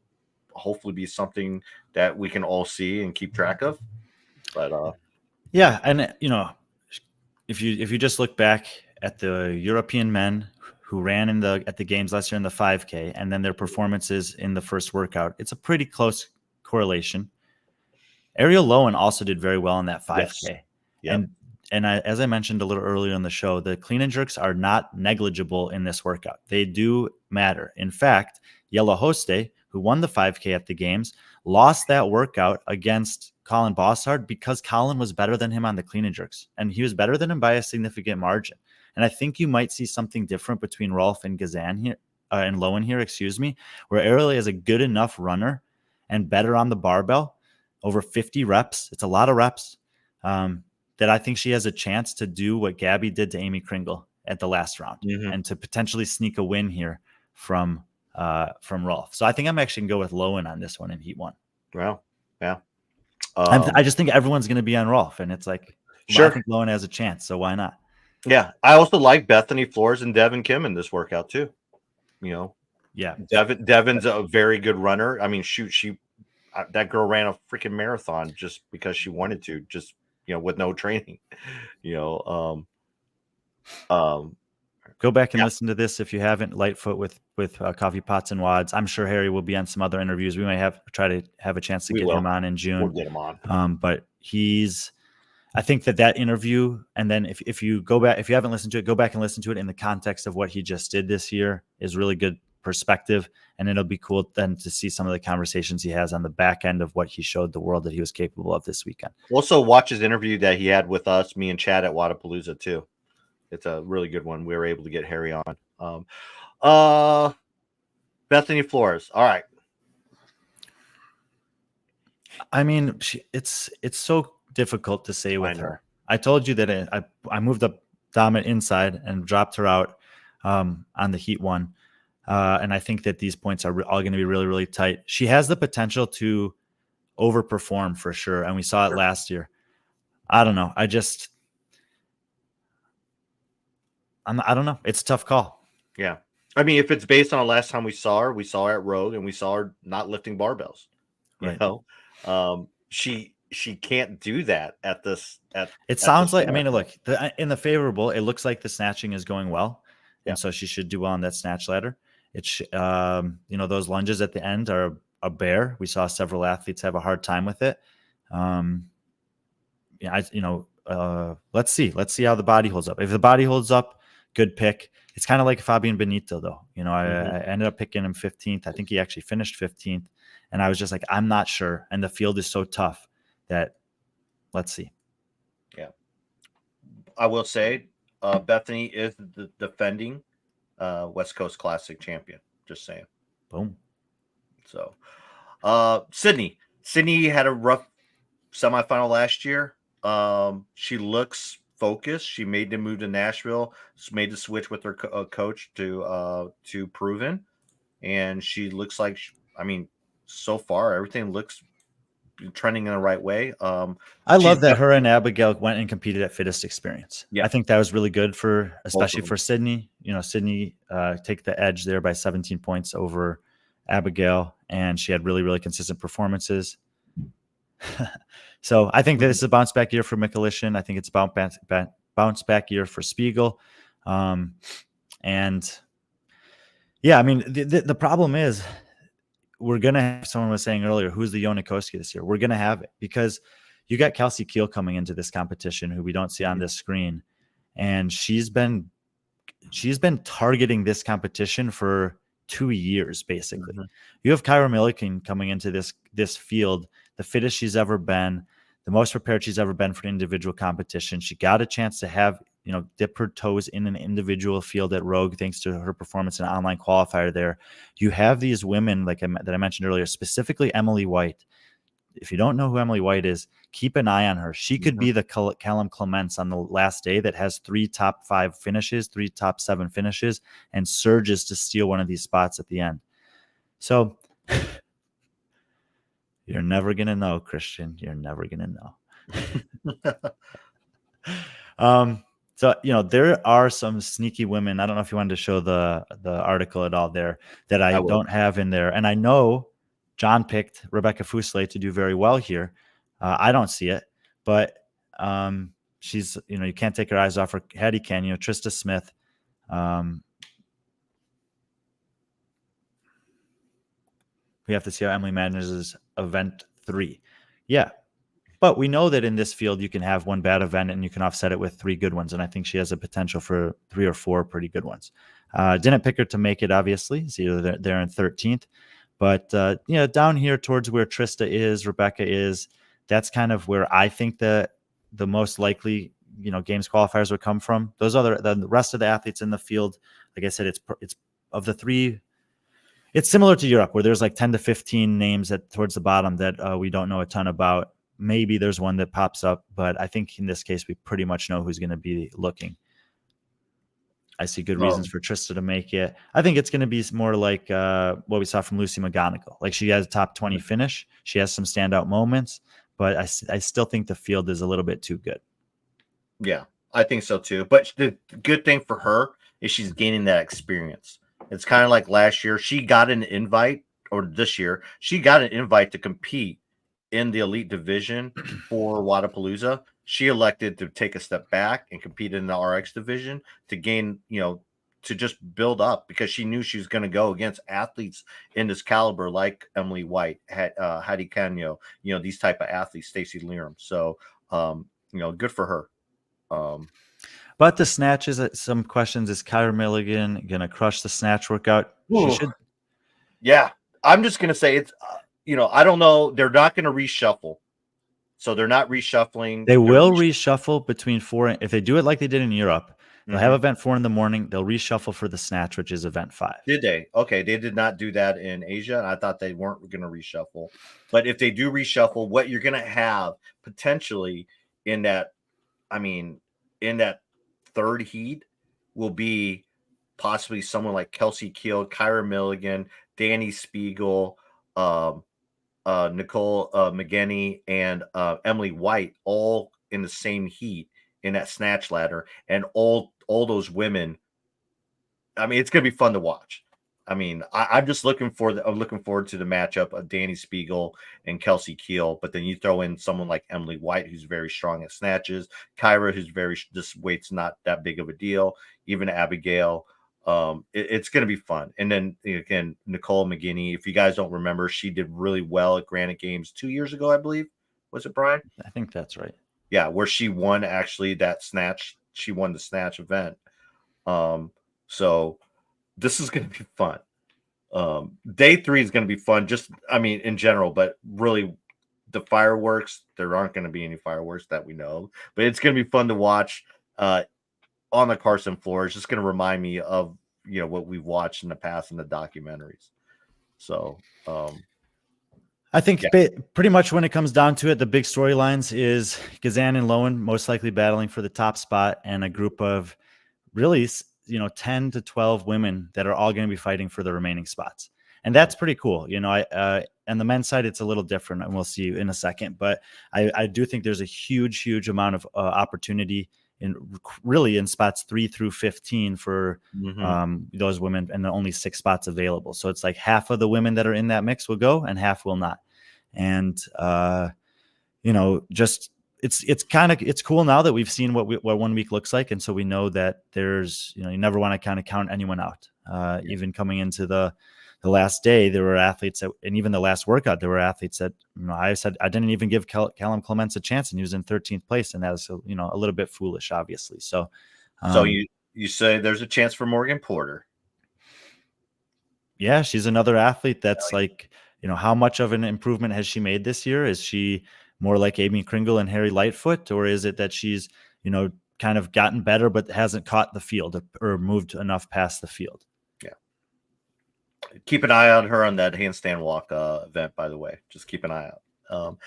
hopefully be something that we can all see and keep track of. But yeah, and if you just look back at the European men who ran at the games last year in the 5K, and then their performances in the first workout, it's a pretty close correlation. Ariel Lowen also did very well in that 5K. Yes. And as I mentioned a little earlier in the show, the clean and jerks are not negligible in this workout. They do matter. In fact, Yella Hoste, who won the 5K at the games, lost that workout against Colin Bossard because Colin was better than him on the clean and jerks. And he was better than him by a significant margin. And I think you might see something different between Rolf and Gazan here, and Lowen here, where Ariel is a good enough runner and better on the barbell, over 50 reps. It's a lot of reps. That I think she has a chance to do what Gabby did to Amy Kringle at the last round, and to potentially sneak a win here from Rolf. So I think I'm actually going to go with Lowen on this one in Heat 1. Well, yeah. I just think everyone's going to be on Rolf, and it's like, sure. I think Lowen has a chance, so why not? Yeah, I also like Bethany Flores and Devin Kim in this workout too. Yeah, Devin's a very good runner. I mean, shoot, that girl ran a freaking marathon just because she wanted to, just with no training. Go back and listen to this if you haven't. Lightfoot with Coffee Pots and Wads. I'm sure Harry will be on some other interviews. We may try to have a chance to get him on in June. We'll get him on. But I think that interview, and then if you go back, if you haven't listened to it, go back and listen to it in the context of what he just did this year is really good perspective. And it'll be cool then to see some of the conversations he has on the back end of what he showed the world that he was capable of this weekend. Also watch his interview that he had with us, me and Chad at Wadapalooza too. It's a really good one. We were able to get Harry on. Bethany Flores. All right. I mean, it's so difficult to say with her. I told you that I moved up Dom inside and dropped her out on the heat one. And I think that these points are all going to be really, really tight. She has the potential to overperform for sure. And we saw it last year. I don't know. I don't know. It's a tough call. Yeah. I mean, if it's based on the last time we saw her at Rogue and we saw her not lifting barbells, you know, she can't do that at this. It sounds like, I mean, look, in the favorable, it looks like the snatching is going well. Yeah. And so she should do well on that snatch ladder. It's, those lunges at the end are a bear. We saw several athletes have a hard time with it. Let's see how the body holds up. If the body holds up, good pick. It's kind of like Fabian Benito, though. I ended up picking him 15th. I think he actually finished 15th. And I was just like, I'm not sure. And the field is so tough that let's see. Yeah. I will say Bethany is the defending West Coast Classic champion. Just saying. Boom. So Sydney had a rough semifinal last year. She looks focused. She made the move to Nashville, made the switch with her coach to Proven, and she looks like, so far everything looks trending in the right way. I love that her and Abigail went and competed at Fittest Experience. Yeah. I think that was really good especially for Sydney. Sydney take the edge there by 17 points over Abigail, and she had really, really consistent performances. So I think that this is a bounce back year for Mikulishin. I think it's a bounce back year for Spiegel. And yeah, I mean, the problem is we're going to have, someone was saying earlier, who's the Yonikoski this year? We're going to have it because you got Kelsey Keel coming into this competition who we don't see on this screen. And she's been targeting this competition for 2 years, basically. Mm-hmm. You have Kyra Milliken coming into this field, the fittest she's ever been, the most prepared she's ever been for an individual competition. She got a chance to have, dip her toes in an individual field at Rogue, thanks to her performance in an online qualifier there. You have these women that I mentioned earlier, specifically Emily White. If you don't know who Emily White is, keep an eye on her. She could be the Callum Clements on the last day that has 3 top 5 finishes, 3 top 7 finishes, and surges to steal one of these spots at the end. So you're never going to know, Christian. You're never going to know. So, there are some sneaky women. I don't know if you wanted to show the article at all there that I don't have in there. And I know John picked Rebecca Fuselier to do very well here. I don't see it, but she's, you can't take her eyes off her head. You can, Trista Smith. We have to see how Emily manages event 3. Yeah. But we know that in this field, you can have one bad event and you can offset it with 3 good ones. And I think she has a potential for 3 or 4 pretty good ones. Didn't pick her to make it, obviously. See, they're in 13th. But, down here towards where Trista is, Rebecca is, that's kind of where I think the most likely, games qualifiers would come from. The rest of the athletes in the field, like I said, it's of the 3. It's similar to Europe where there's like 10 to 15 names towards the bottom that we don't know a ton about. Maybe there's one that pops up, but I think in this case, we pretty much know who's going to be looking. I see good reasons for Trista to make it. I think it's going to be more like what we saw from Lucy McGonigal. Like she has a top 20 finish. She has some standout moments, but I still think the field is a little bit too good. Yeah, I think so too. But the good thing for her is she's gaining that experience. It's kind of like last year. She got an invite, or this year, she got an invite to compete in the elite division for Wadapalooza. She elected to take a step back and compete in the RX division to gain, to just build up because she knew she was going to go against athletes in this caliber like Emily White, Hattie Canyo, these type of athletes, Stacey Liram. So, good for her. But the snatches, some questions: is Kyra Milligan gonna crush the snatch workout? She should. Yeah, I'm just gonna say it's. I don't know. They're not going to reshuffle, so they're not reshuffling. They will reshuffle between 4. If they do it like they did in Europe, they'll have event 4 in the morning. They'll reshuffle for the snatch, which is event 5. Did they? Okay, they did not do that in Asia, and I thought they weren't going to reshuffle. But if they do reshuffle, what you're going to have potentially in that, in that third heat will be possibly someone like Kelsey Keel, Kyra Milligan, Danny Spiegel, Nicole McGinney, and Emily White, all in the same heat in that snatch ladder, and all those women. It's going to be fun to watch. I'm just looking forward to the matchup of Danny Spiegel and Kelsey Keel. But then you throw in someone like Emily White, who's very strong at snatches, Kyra, who's this weight's not that big of a deal, even Abigail. It's going to be fun. And then again, Nicole McGinney, if you guys don't remember, she did really well at Granite Games 2 years ago, I believe. Was it, Brian? I think that's right. Yeah, where she won actually that snatch. She won the snatch event. So this is going to be fun. Day 3 is going to be fun, just in general, but really the fireworks, there aren't going to be any fireworks that we know, but it's going to be fun to watch on the Carson floor. It's just going to remind me of what we've watched in the past in the documentaries. So I think pretty much when it comes down to it, the big storylines is Gazan and Lowen most likely battling for the top spot, and a group of really 10 to 12 women that are all going to be fighting for the remaining spots. And that's pretty cool. And the men's side, it's a little different, and we'll see in a second, but I do think there's a huge amount of opportunity in spots 3 through 15 for those women, and only 6 spots available. So it's like half of the women that are in that mix will go and half will not. And, it's cool now that we've seen what 1 week looks like. And so we know that there's, you never want to kind of count anyone out. Even coming into the last day, there were athletes that, and even the last workout, there were athletes that, I said, I didn't even give Callum Clements a chance, and he was in 13th place. And that was, a little bit foolish, obviously. So, you say there's a chance for Morgan Porter. Yeah. She's another athlete that's how much of an improvement has she made this year? Is she more like Amy Kringle and Harry Lightfoot, or is it that she's, kind of gotten better, but hasn't caught the field or moved enough past the field? Yeah. Keep an eye on her on that handstand walk event, by the way. Just keep an eye out.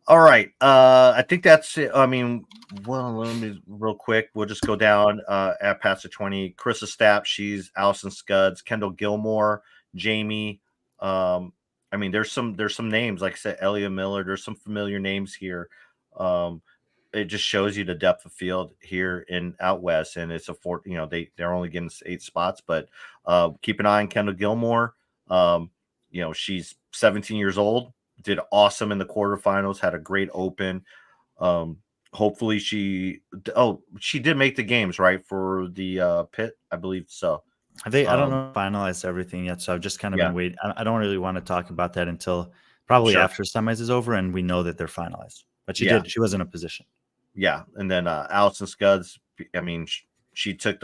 All right. I think that's it. Let me real quick. We'll just go down at past the 20. Carissa Stapp, she's Allison Scudds, Kendall Gilmore, Jamie. There's some names, like I said, Elia Miller. There's some familiar names here. It just shows you the depth of field here in out west, and it's they're only getting 8 spots, but keep an eye on Kendall Gilmore. She's 17 years old, did awesome in the quarterfinals, had a great open. Hopefully she did make the games, right, for the pit, I believe so. I don't know, finalized everything yet, so I've just kind of been waiting. I don't really want to talk about that until probably after semis is over and we know that they're finalized. But she did. She was in a position. Yeah, and then Allison Scudds. She took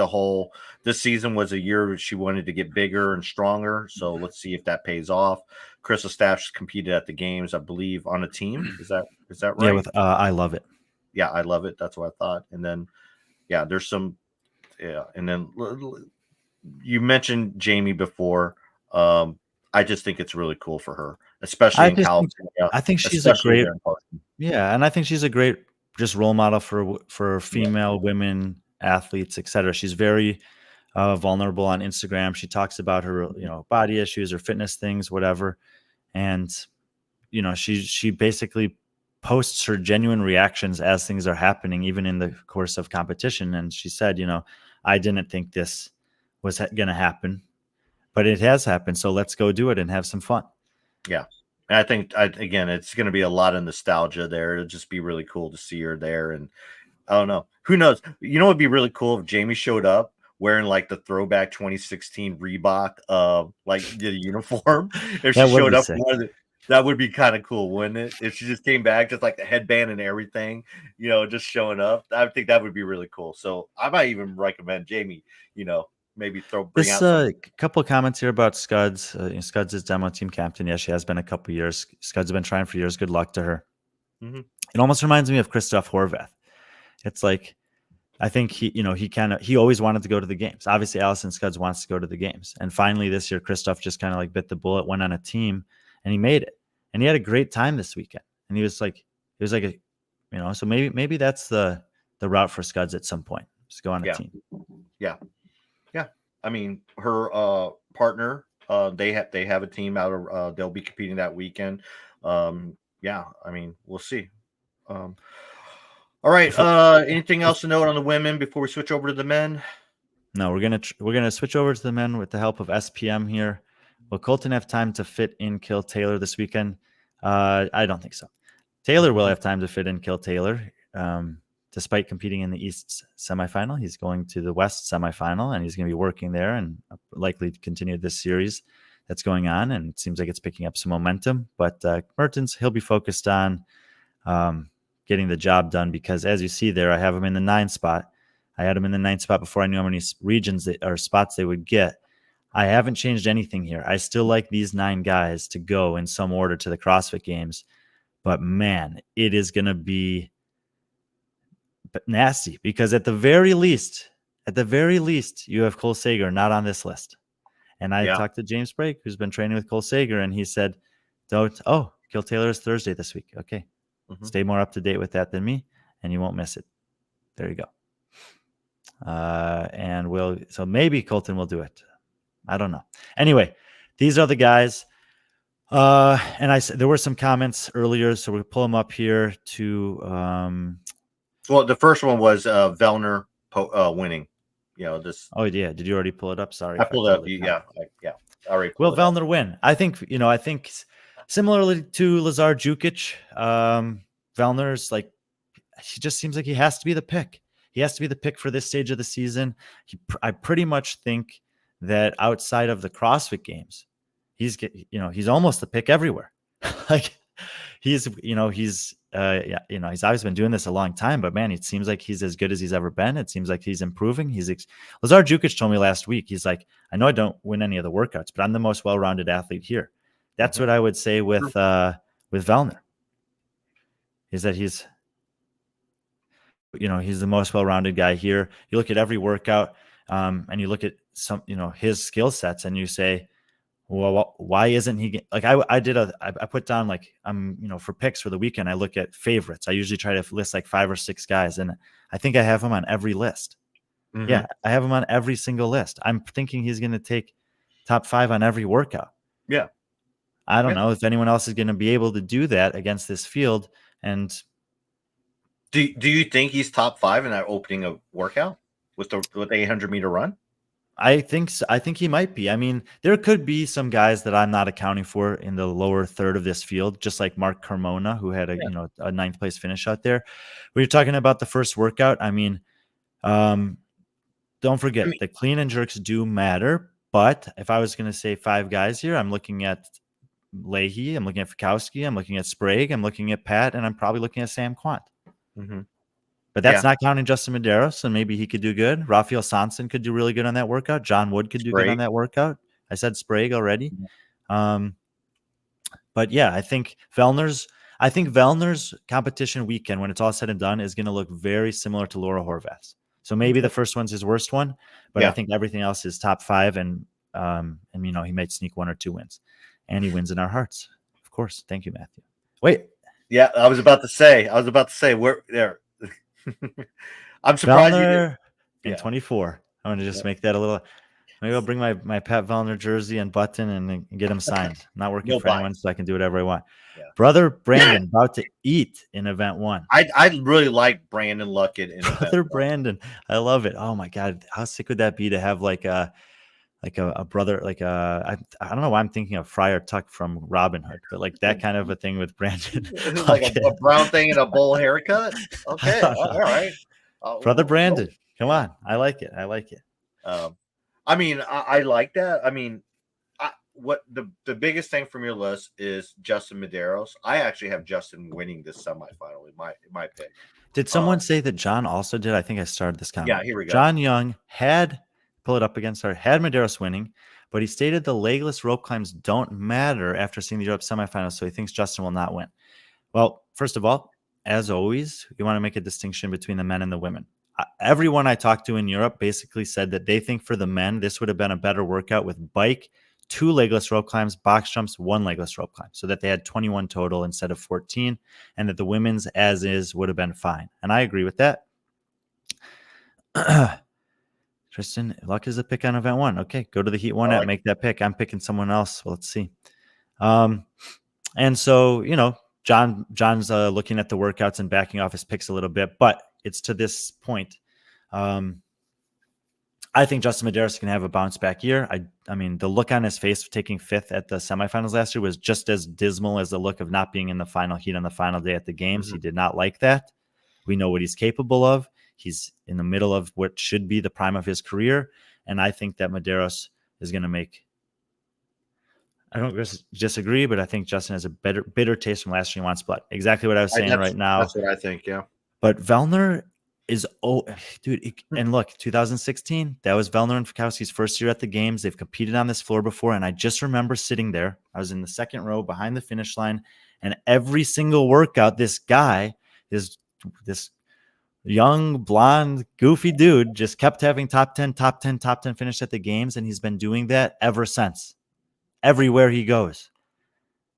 this season was a year she wanted to get bigger and stronger. So let's see if that pays off. Carissa Staff competed at the games, I believe, on a team. Is that right? Yeah, with I Love It. Yeah, I Love It. That's what I thought. And then there's some. Yeah, and then. You mentioned Jamie before. I just think it's really cool for her, especially in California. I think she's a great, and I think she's a great just role model for female women athletes, etc. She's very vulnerable on Instagram. She talks about her, body issues or fitness things, whatever, and she basically posts her genuine reactions as things are happening, even in the course of competition. And she said, I didn't think this was going to happen, but it has happened. So let's go do it and have some fun. Yeah. And I think, again, it's going to be a lot of nostalgia there. It'll just be really cool to see her there. And I don't know. Who knows? It would be really cool if Jamie showed up wearing like the throwback 2016 Reebok like the uniform. If she That would showed be up, sick. that would be kind of cool, wouldn't it? If she just came back, just like the headband and everything, just showing up. I think that would be really cool. So I might even recommend Jamie, maybe bring This out some. couple of comments here about Scuds. Scuds is demo team captain. Yeah, she has been a couple years. Scuds have been trying for years. Good luck to her. Mm-hmm. It almost reminds me of Christoph Horvath. It's like, I think he always wanted to go to the games. Obviously, Allison Scuds wants to go to the games. And finally this year, Christoph just kind of like bit the bullet, went on a team, and he made it. And he had a great time this weekend. And he was like, so maybe that's the route for Scuds at some point. Just go on a team. Yeah. I mean, her partner, they have a team out of they'll be competing that weekend. I mean, we'll see. All right. Anything else to note on the women before we switch over to the men? No, we're gonna switch over to the men with the help of SPM here. Will Colton have time to fit in Kill Taylor this weekend? I don't think so. Taylor will have time to fit in Kill Taylor. Despite competing in the East semifinal, he's going to the West semifinal, and he's going to be working there and likely to continue this series that's going on. And it seems like it's picking up some momentum. But Mertens, he'll be focused on getting the job done, because as you see there, I have him in the 9 spot. I had him in the 9 spot before I knew how many regions or spots they would get. I haven't changed anything here. I still like these 9 guys to go in some order to the CrossFit Games. But man, it is going to be nasty, because at the very least, you have Cole Sager not on this list. And I talked to James Brake, who's been training with Cole Sager, and he said, Kill Taylor is Thursday this week. Okay. Stay more up to date with that than me, and you won't miss it. There you go. So maybe Colton will do it. I don't know. Anyway, these are the guys. And there were some comments earlier, so we'll pull them up here to well, the first one was Vellner winning. This. Oh yeah, did you already pull it up? Sorry, I pulled it up. Yeah. I already will Vellner win? I think similarly to Lazar Jukic, Vellner's like, he just seems like he has to be the pick. He has to be the pick for this stage of the season. I pretty much think that outside of the CrossFit Games, he's almost the pick everywhere. Like he's always been doing this a long time, but man, it seems like he's as good as he's ever been. It seems like he's improving. Lazar Jukic told me last week, he's like, I know I don't win any of the workouts, but I'm the most well-rounded athlete here. That's what I would say with Vellner, is that he's the most well-rounded guy here. You look at every workout, and you look at some, his skill sets, and you say, well, why isn't he like, I put down like, for picks for the weekend, I look at favorites. I usually try to list like 5 or 6 guys, and I think I have him on every list. Yeah, I have him on every single list. I'm thinking he's going to take top 5 on every workout. Yeah. I don't know if anyone else is going to be able to do that against this field. And do you think he's top 5 in that opening of workout with the 800-meter run? I think so. I think he might be. I mean, there could be some guys that I'm not accounting for in the lower third of this field, just like Mark Carmona, who had a 9th place finish out there. When you're talking about the first workout, I mean, don't forget the clean and jerks do matter. But if I was going to say 5 guys here, I'm looking at Leahy, I'm looking at Fikowski, I'm looking at Sprague, I'm looking at Pat, and I'm probably looking at Sam Quant. But that's not counting Justin Medeiros, and maybe he could do good. Rafael Sanson could do really good on that workout. John Wood could do good on that workout. I said Sprague already. But yeah, I think Vellner's competition weekend, when it's all said and done, is going to look very similar to Laura Horvath's. So maybe the first one's his worst one, but I think everything else is top 5, and he might sneak 1 or 2 wins, and he wins in our hearts, of course. Thank you, Matthew. Wait. Yeah, I was about to say we're there. I'm surprised Vellner in 24. I'm going to just make that a little. Maybe I'll bring my Pat Vellner jersey and button and get him signed. I'm not working for anyone, so I can do whatever I want. Yeah. Brother Brandon about to eat in event 1. I really like Brandon Luckett in Brother Brandon. I love it. Oh my God, how sick would that be to have like a brother, like I don't know why I'm thinking of Friar Tuck from Robin Hood, but like that kind of a thing with Brandon. Like a brown thing and a bowl haircut. Okay, all right. Brother Brandon, come on. I like it. I mean, I like that. I mean, what the biggest thing from your list is Justin Medeiros. I actually have Justin winning this semifinal in my pick. Did someone say that John also did? I think I started this comment. Yeah, here we go. John Young had, pull it up again, sorry, had Medeiros winning, but he stated the legless rope climbs don't matter after seeing the Europe semifinals, so he thinks Justin will not win. Well, first of all, as always, we want to make a distinction between the men and the women. Everyone I talked to in Europe basically said that they think for the men, this would have been a better workout with bike, 2 legless rope climbs, box jumps, 1 legless rope climb, so that they had 21 total instead of 14, and that the women's as is would have been fine. And I agree with that. Tristan, luck is a pick on event 1. Okay, go to the Heat 1 app, make that pick. I'm picking someone else. Well, let's see. And so, John's looking at the workouts and backing off his picks a little bit, but it's to this point. I think Justin Medeiros can have a bounce back year. I mean, the look on his face taking 5th at the semifinals last year was just as dismal as the look of not being in the final heat on the final day at the games. Mm-hmm. He did not like that. We know what he's capable of. He's in the middle of what should be the prime of his career. And I think that Medeiros is going to make, I don't disagree, but I think Justin has a bitter taste from last year. He wants blood. Exactly what I was saying right now. That's what I think. Yeah. But Vellner is, and look, 2016, that was Vellner and Fikowski's first year at the games. They've competed on this floor before. And I just remember sitting there. I was in the second row behind the finish line. And every single workout, this guy is this young, blonde, goofy dude just kept having top 10 finish at the games. And he's been doing that ever since. Everywhere he goes.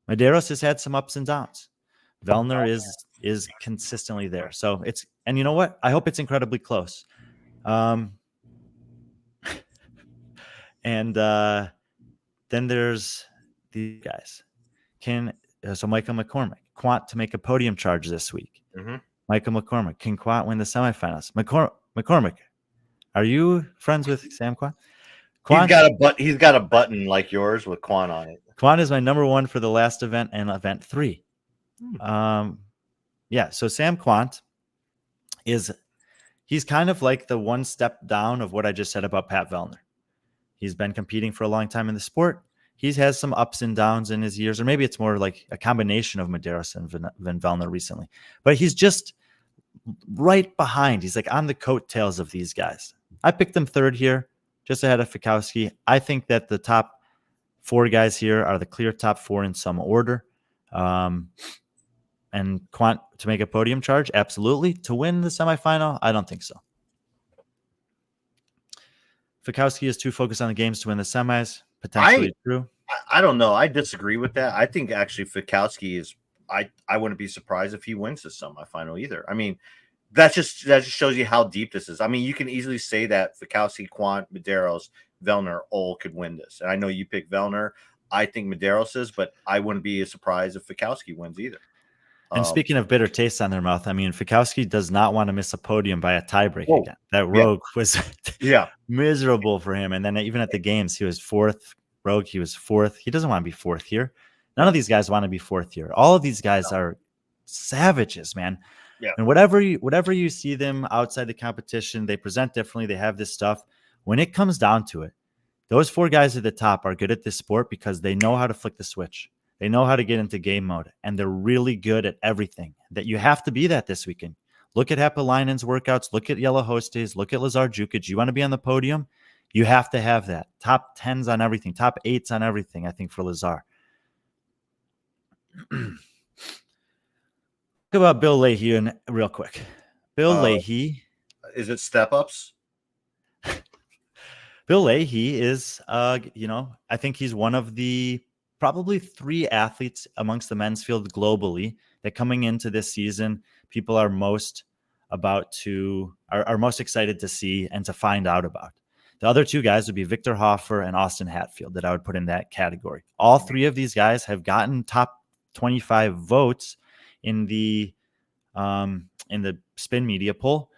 Medeiros has had some ups and downs. Vellner is consistently there. So it's, and you know what? I hope it's incredibly close. And then there's these guys. So Michael McCormick, Quant to make a podium charge this week. Mm-hmm. Michael McCormick, can Quant win the semifinals? McCormick, are you friends with Sam Quant? He's got a button like yours with Quan on it. Quan is my number 1 for the last event and event 3. So Sam Quant he's kind of like the one step down of what I just said about Pat Vellner. He's been competing for a long time in the sport. He has some ups and downs in his years, or maybe it's more like a combination of Medeiros and Vellner recently. But he's just right behind. He's like on the coattails of these guys. I picked him 3rd here, just ahead of Fikowski. I think that the top 4 guys here are the clear top 4 in some order. And Quant to make a podium charge, absolutely. To win the semifinal, I don't think so. Fikowski is too focused on the games to win the semis. Potentially true. I don't know. I disagree with that. I think actually Fikowski is. I wouldn't be surprised if he wins the semifinal either. I mean, that just shows you how deep this is. I mean, you can easily say that Fikowski, Quant, Medeiros, Vellner all could win this. And I know you picked Vellner. I think Medeiros is, but I wouldn't be surprised if Fikowski wins either. And speaking of bitter tastes on their mouth, I mean, Fikowski does not want to miss a podium by a tiebreak again. That Rogue was miserable for him. And then even at the games, he was 4th. Rogue, he was 4th. He doesn't want to be 4th here. None of these guys want to be 4th here. All of these guys are savages, man. Yeah. And whatever you see them outside the competition, they present differently. They have this stuff. When it comes down to it, those 4 guys at the top are good at this sport because they know how to flick the switch. They know how to get into game mode, and they're really good at everything. That you have to be that this weekend. Look at Happalainen's workouts. Look at Yellow Hostes. Look at Lazar Jukic. You want to be on the podium? You have to have that. Top 10s on everything. Top 8s on everything, I think, for Lazar. Talk about Bill Leahy real quick. Bill Leahy. Is it step-ups? Bill Leahy is, I think he's one of the probably 3 athletes amongst the men's field globally that coming into this season, people are most most excited to see and to find out about. The other 2 guys would be Victor Hoffer and Austin Hatfield that I would put in that category. All 3 of these guys have gotten top 25 votes in the spin media poll,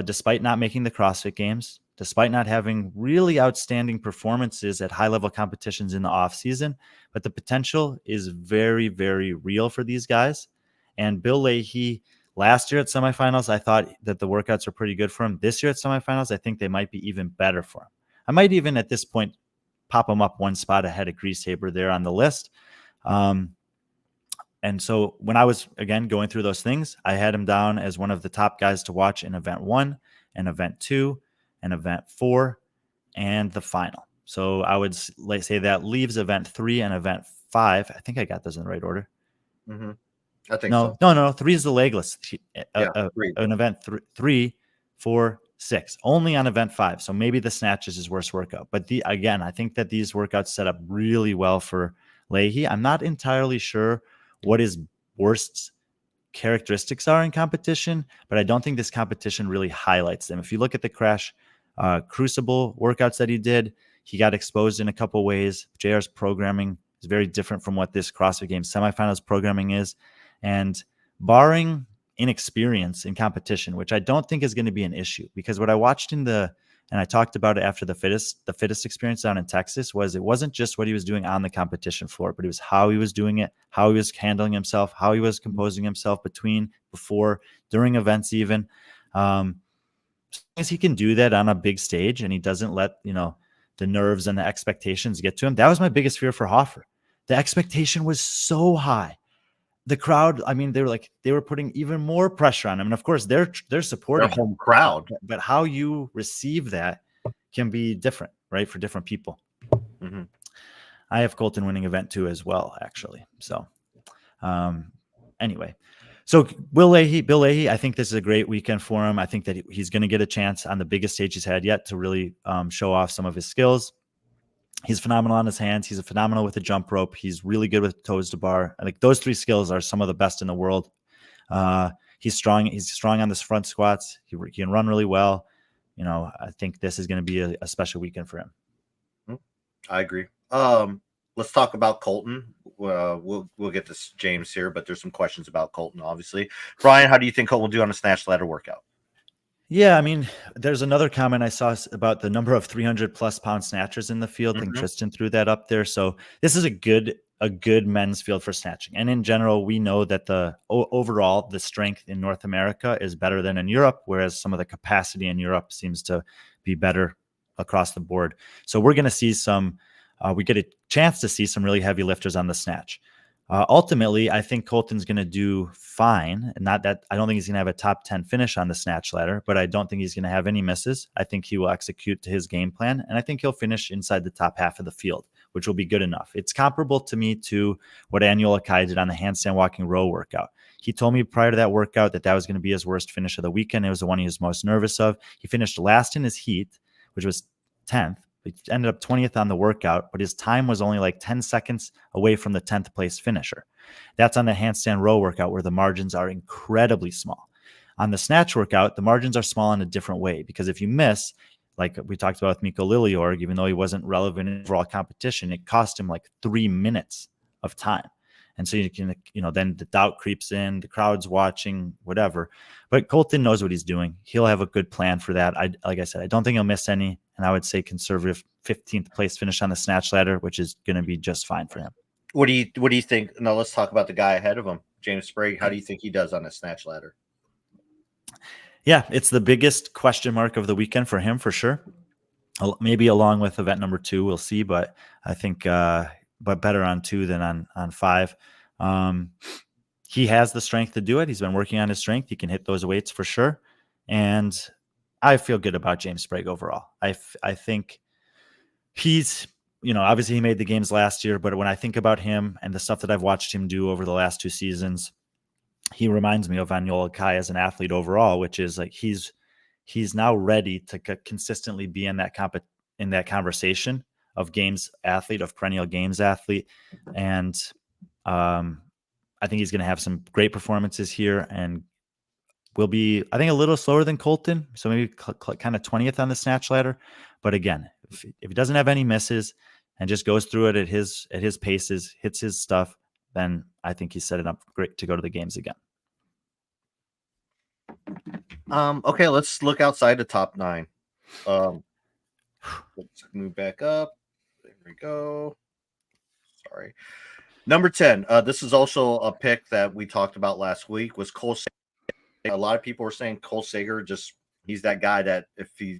despite not making the CrossFit Games, despite not having really outstanding performances at high-level competitions in the off-season. But the potential is very, very real for these guys. And Bill Leahy, last year at semifinals, I thought that the workouts were pretty good for him. This year at semifinals, I think they might be even better for him. I might even at this point pop him up one spot ahead of Grease Saber there on the list. And so when I was, again, going through those things, I had him down as one of the top guys to watch in event 1, and event 2, and event 4, and the final. So I would say that leaves event 3 and event 5. I think I got those in the right order. Mm-hmm. I think No, so. no. 3 is the legless. An event 3, 4, 6. Only on event 5. So maybe the snatch is his worst workout. But again, I think that these workouts set up really well for Leahy. I'm not entirely sure what his worst characteristics are in competition, but I don't think this competition really highlights them. If you look at the Crash Crucible workouts that he did, he got exposed in a couple ways. JR's programming is very different from what this CrossFit Games semifinals programming is. And barring inexperience in competition, which I don't think is going to be an issue, because what I watched and I talked about it after the fittest experience down in Texas, was it wasn't just what he was doing on the competition floor, but it was how he was doing it, how he was handling himself, how he was composing himself before, during events even. As long as he can do that on a big stage and he doesn't let, the nerves and the expectations get to him. That was my biggest fear for Hoffer. The expectation was so high. The crowd, I mean, they were putting even more pressure on him. And of course, they're supporting their home crowd. But how you receive that can be different, right? For different people. Mm-hmm. I have Colton winning event 2 as well, actually. So anyway, so Bill Leahy, I think this is a great weekend for him. I think that he's going to get a chance on the biggest stage he's had yet to really show off some of his skills. He's phenomenal on his hands. He's phenomenal with the jump rope. He's really good with toes to bar. I think those 3 skills are some of the best in the world. He's strong. He's strong on the front squats. He can run really well. I think this is going to be a special weekend for him. I agree. Let's talk about Colton. We'll get to James here, but there's some questions about Colton, obviously. Brian, how do you think Colton will do on a snatch ladder workout? Yeah, I mean, there's another comment I saw about the number of 300+ pound snatchers in the field. I think Tristan threw that up there. So this is a good men's field for snatching. And in general, we know that overall the strength in North America is better than in Europe, whereas some of the capacity in Europe seems to be better across the board. So we're going to see we get a chance to see some really heavy lifters on the snatch. Ultimately, I think Colton's going to do fine. And not that I don't think he's going to have a top 10 finish on the snatch ladder, but I don't think he's going to have any misses. I think he will execute to his game plan, and I think he'll finish inside the top half of the field, which will be good enough. It's comparable to me to what Annual Akai did on the handstand walking row workout. He told me prior to that workout that was going to be his worst finish of the weekend. It was the one he was most nervous of. He finished last in his heat, which was 10th. He ended up 20th on the workout, but his time was only like 10 seconds away from the 10th place finisher. That's on the handstand row workout where the margins are incredibly small. On the snatch workout, the margins are small in a different way, because if you miss, like we talked about with Miko Lilliorg, even though he wasn't relevant in overall competition, it cost him like 3 minutes of time. And so you can, then the doubt creeps in, the crowd's watching, whatever. But Colton knows what he's doing. He'll have a good plan for that. Like I said, I don't think he'll miss any. And I would say conservative 15th place finish on the snatch ladder, which is going to be just fine for him. What do you think? Now let's talk about the guy ahead of him, James Sprague. How do you think he does on a snatch ladder? Yeah, it's the biggest question mark of the weekend for him, for sure. Maybe along with event number 2, we'll see. But I think but better on 2 than on 5. He has the strength to do it. He's been working on his strength. He can hit those weights for sure. And I feel good about James Sprague overall. I think he's, obviously he made the games last year, but when I think about him and the stuff that I've watched him do over the last 2 seasons, he reminds me of Annual Akai as an athlete overall, which is like he's now ready to consistently be in that conversation of games athlete, of perennial games athlete. And I think he's going to have some great performances here and will be, I think, a little slower than Colton. So maybe kind of 20th on the snatch ladder. But again, if he doesn't have any misses and just goes through it at his paces, hits his stuff, then I think he's set it up great to go to the games again. Okay, let's look outside the top 9. Let's move back up. There we go. Sorry. Number 10. This is also a pick that we talked about last week. Was Cole Sager. A lot of people were saying Cole Sager, he's that guy that if he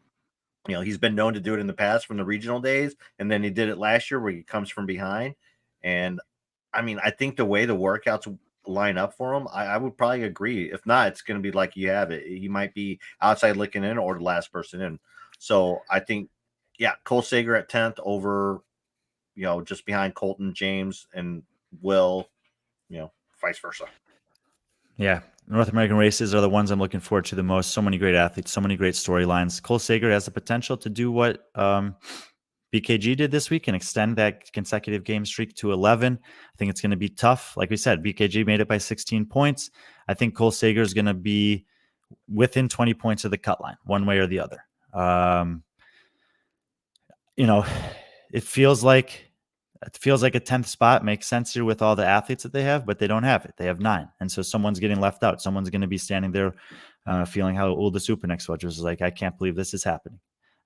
He's been known to do it in the past from the regional days, and then he did it last year where he comes from behind. And I mean, I think the way the workouts line up for him, I would probably agree. If not, it's going to be like you have it. He might be outside looking in or the last person in. So I think, yeah, Cole Sager at 10th over, just behind Colton, James, and Will, vice versa. Yeah. North American races are the ones I'm looking forward to the most. So many great athletes, so many great storylines. Cole Sager has the potential to do what BKG did this week and extend that consecutive game streak to 11. I think it's going to be tough. Like we said, BKG made it by 16 points. I think Cole Sager is going to be within 20 points of the cut line, one way or the other. It feels like a 10th spot makes sense here with all the athletes that they have, but they don't have it. They have 9. And so someone's getting left out. Someone's going to be standing there feeling how old the Super Next was like, I can't believe this is happening.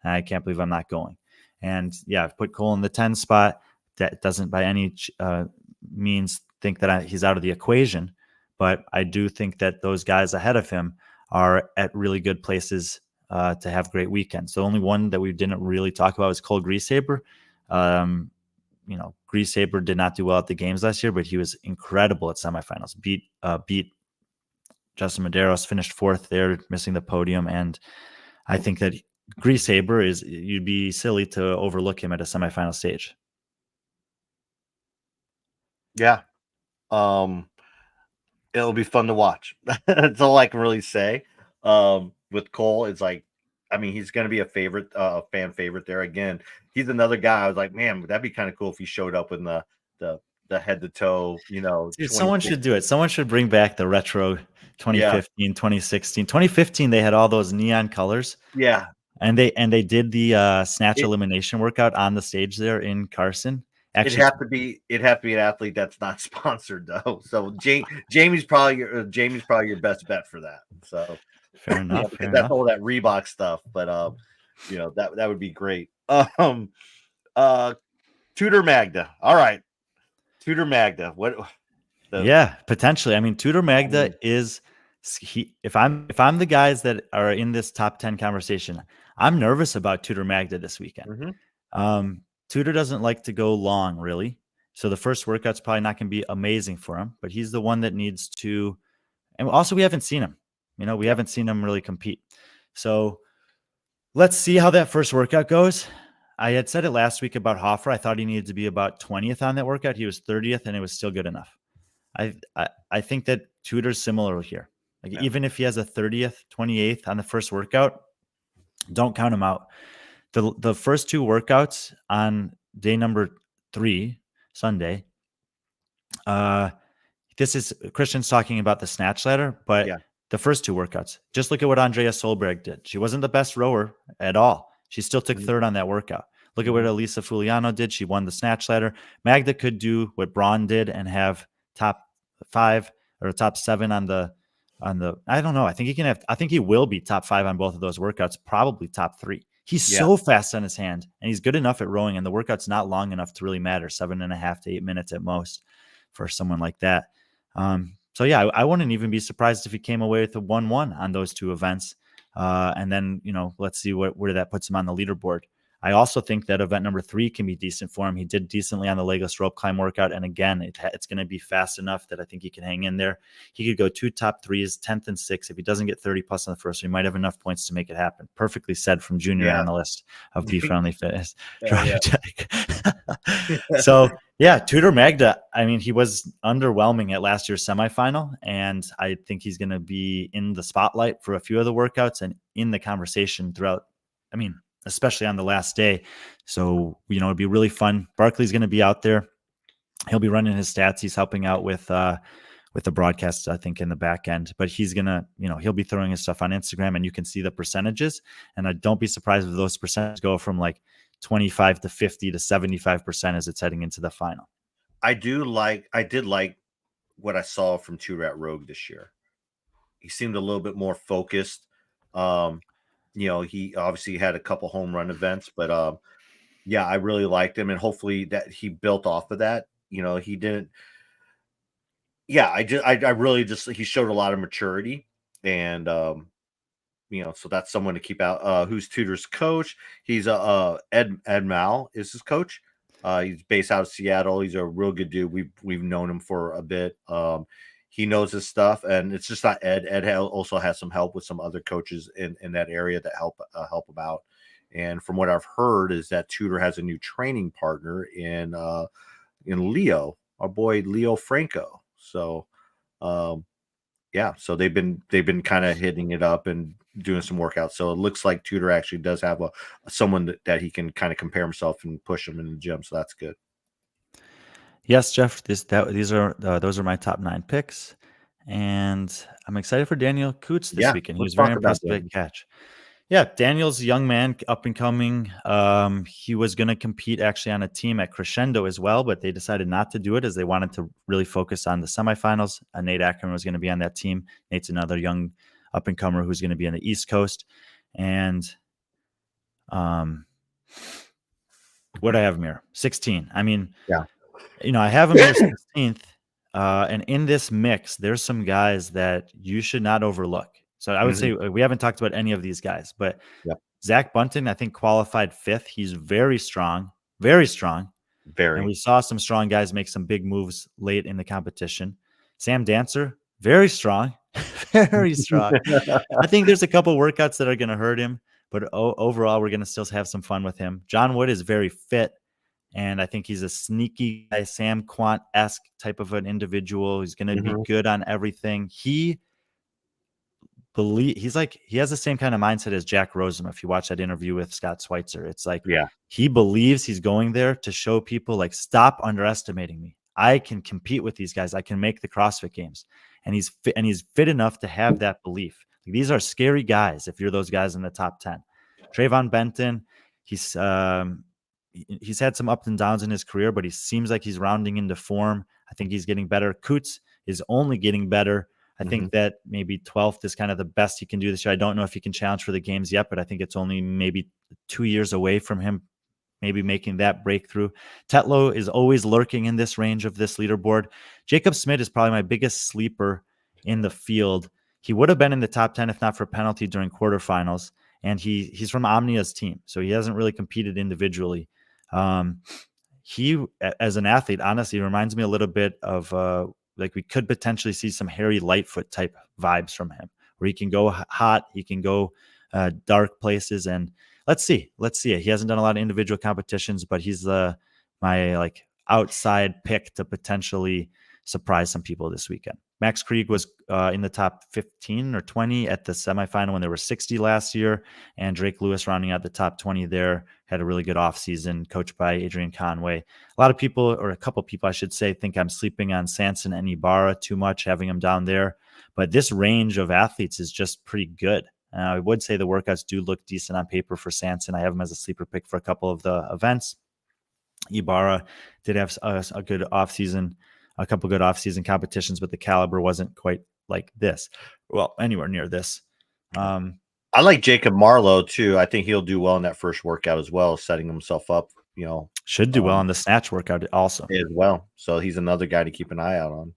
I can't believe I'm not going. And yeah, I've put Cole in the 10 spot. That doesn't by any means think that he's out of the equation, but I do think that those guys ahead of him are at really good places to have great weekends. The only one that we didn't really talk about was Cole Grieshaber. Grieshaber did not do well at the games last year, but he was incredible at semifinals. Beat Justin Medeiros, finished 4th there, missing the podium. And I think that Grieshaber you'd be silly to overlook him at a semifinal stage. Yeah. It'll be fun to watch. That's all I can really say. With Cole, it's like, I mean, he's going to be a favorite, fan favorite there. Again, he's another guy. I was like, man, that'd be kind of cool if he showed up in the head to toe, Dude, someone should do it. Someone should bring back the retro 2015, 2016. 2015, they had all those neon colors. Yeah. And they did the snatch elimination workout on the stage there in Carson. Actually, it'd have to be an athlete that's not sponsored though. So Jamie's probably your best bet for that. So fair enough. Because that's all that Reebok stuff. But that would be great. Tudor Magda. All right. Tudor Magda. Yeah, potentially. I mean, Tudor Magda is if I'm the guys that are in this top 10 conversation, I'm nervous about Tudor Magda this weekend. Mm-hmm. Tudor doesn't like to go long, really. So the first workout's probably not going to be amazing for him, but he's the one that needs to. And also, we haven't seen him. We haven't seen him really compete. So let's see how that first workout goes. I had said it last week about Hoffer. I thought he needed to be about 20th on that workout. He was 30th, and it was still good enough. I think that Tudor's similar here. Even if he has a 30th, 28th on the first workout, don't count him out. The first 2 workouts on day number 3, Sunday. This is Christian's talking about the snatch ladder, but the first 2 workouts. Just look at what Andrea Solberg did. She wasn't the best rower at all. She still took 3rd on that workout. Look at what Elisa Fuliano did. She won the snatch ladder. Magda could do what Braun did and have top 5 or top 7 on the. I don't know. I think he will be top 5 on both of those workouts. Probably top 3. He's so fast on his hand, and he's good enough at rowing, and the workout's not long enough to really matter. 7.5 to 8 minutes at most for someone like that. So yeah, I wouldn't even be surprised if he came away with a 1-1 on those 2 events. And then, let's see where that puts him on the leaderboard. I also think that event number 3 can be decent for him. He did decently on the legless rope climb workout. And again, it's going to be fast enough that I think he can hang in there. He could go 2 top 3s, 10th and 6th. If he doesn't get 30 plus on the first, he might have enough points to make it happen. Perfectly said from junior analyst of B.Friendly Fitness. So yeah, Tudor Magda, I mean, he was underwhelming at last year's semifinal. And I think he's going to be in the spotlight for a few of the workouts and in the conversation throughout. I mean, especially on the last day. So, it'd be really fun. Barkley's going to be out there. He'll be running his stats. He's helping out with the broadcasts, I think, in the back end. But he's going to, he'll be throwing his stuff on Instagram, and you can see the percentages. And I don't be surprised if those percentages go from like 25 to 50 to 75% as it's heading into the final. I did like what I saw from Tudor at Rogue this year. He seemed a little bit more focused. He obviously had a couple home run events, but I really liked him, and hopefully that he built off of that. He didn't. Yeah, I really just he showed a lot of maturity, and so that's someone to keep out. Who's Tudor's coach? He's Ed Mal is his coach. He's based out of Seattle. He's a real good dude. We've known him for a bit. He knows his stuff, and it's just not Ed. Also has some help with some other coaches in that area that help him out. And from what I've heard is that Tudor has a new training partner in Leo, our boy Leo Franco. So yeah, so they've been kind of hitting it up and doing some workouts. So it looks like Tudor actually does have someone that he can kind of compare himself and push him in the gym. So that's good. Yes, Jeff. Those are my top 9 picks, and I'm excited for Daniel Coots this Yeah, weekend. He let's was very talk about impressive that. at catch. Yeah, Daniel's a young man, up and coming. He was going to compete actually on a team at Crescendo as well, but they decided not to do it as they wanted to really focus on the semifinals. Nate Ackerman was going to be on that team. Nate's another young up and comer who's going to be on the East Coast. And what do I have him here? 16. I mean, Yeah. I have him here 16th. And in this mix, there's some guys that you should not overlook. So I would say we haven't talked about any of these guys, but Zach Bunton, I think, qualified 5th. He's very strong, very strong. And we saw some strong guys make some big moves late in the competition. Sam Dancer, very strong, very strong. I think there's a couple workouts that are going to hurt him, but overall, we're going to still have some fun with him. John Wood is very fit, and I think he's a sneaky guy, Sam Quant-esque type of an individual. He's going to be good on everything. He has the same kind of mindset as Jack Rosem. If you watch that interview with Scott Schweitzer, it's like he believes he's going there to show people, like, stop underestimating me. I can compete with these guys. I can make the CrossFit Games, and he's fit enough to have that belief. Like, these are scary guys if you're those guys in the top 10. Trayvon Benton, he's had some ups and downs in his career, but he seems like he's rounding into form. I think he's getting better. Coots is only getting better. I think that maybe 12th is kind of the best he can do this year. I don't know if he can challenge for the games yet, but I think it's only maybe 2 years away from him maybe making that breakthrough. Tetlow is always lurking in this range of this leaderboard. Jacob Smith is probably my biggest sleeper in the field. He would have been in the top 10 if not for penalty during quarterfinals, and he's from Omnia's team, so he hasn't really competed individually. He, as an athlete, honestly reminds me a little bit of like we could potentially see some Harry Lightfoot type vibes from him, where he can go hot, he can go dark places, and let's see. He hasn't done a lot of individual competitions, but he's my outside pick to potentially surprise some people this weekend. Max Krieg was in the top 15 or 20 at the semifinal when there were 60 last year, and Drake Lewis rounding out the top 20 there. Had a really good offseason, coached by Adrian Conway. A lot of people, or a couple people, I should say, think I'm sleeping on Sanson and Ibarra too much, having him down there. But this range of athletes is just pretty good. I would say the workouts do look decent on paper for Sanson. I have him as a sleeper pick for a couple of the events. Ibarra did have a good offseason, a couple good offseason competitions, but the caliber wasn't quite like this. Well, anywhere near this. I like Jacob Marlowe too. I think he'll do well in that first workout as well, setting himself up, should do well on the snatch workout also as well. So he's another guy to keep an eye out on.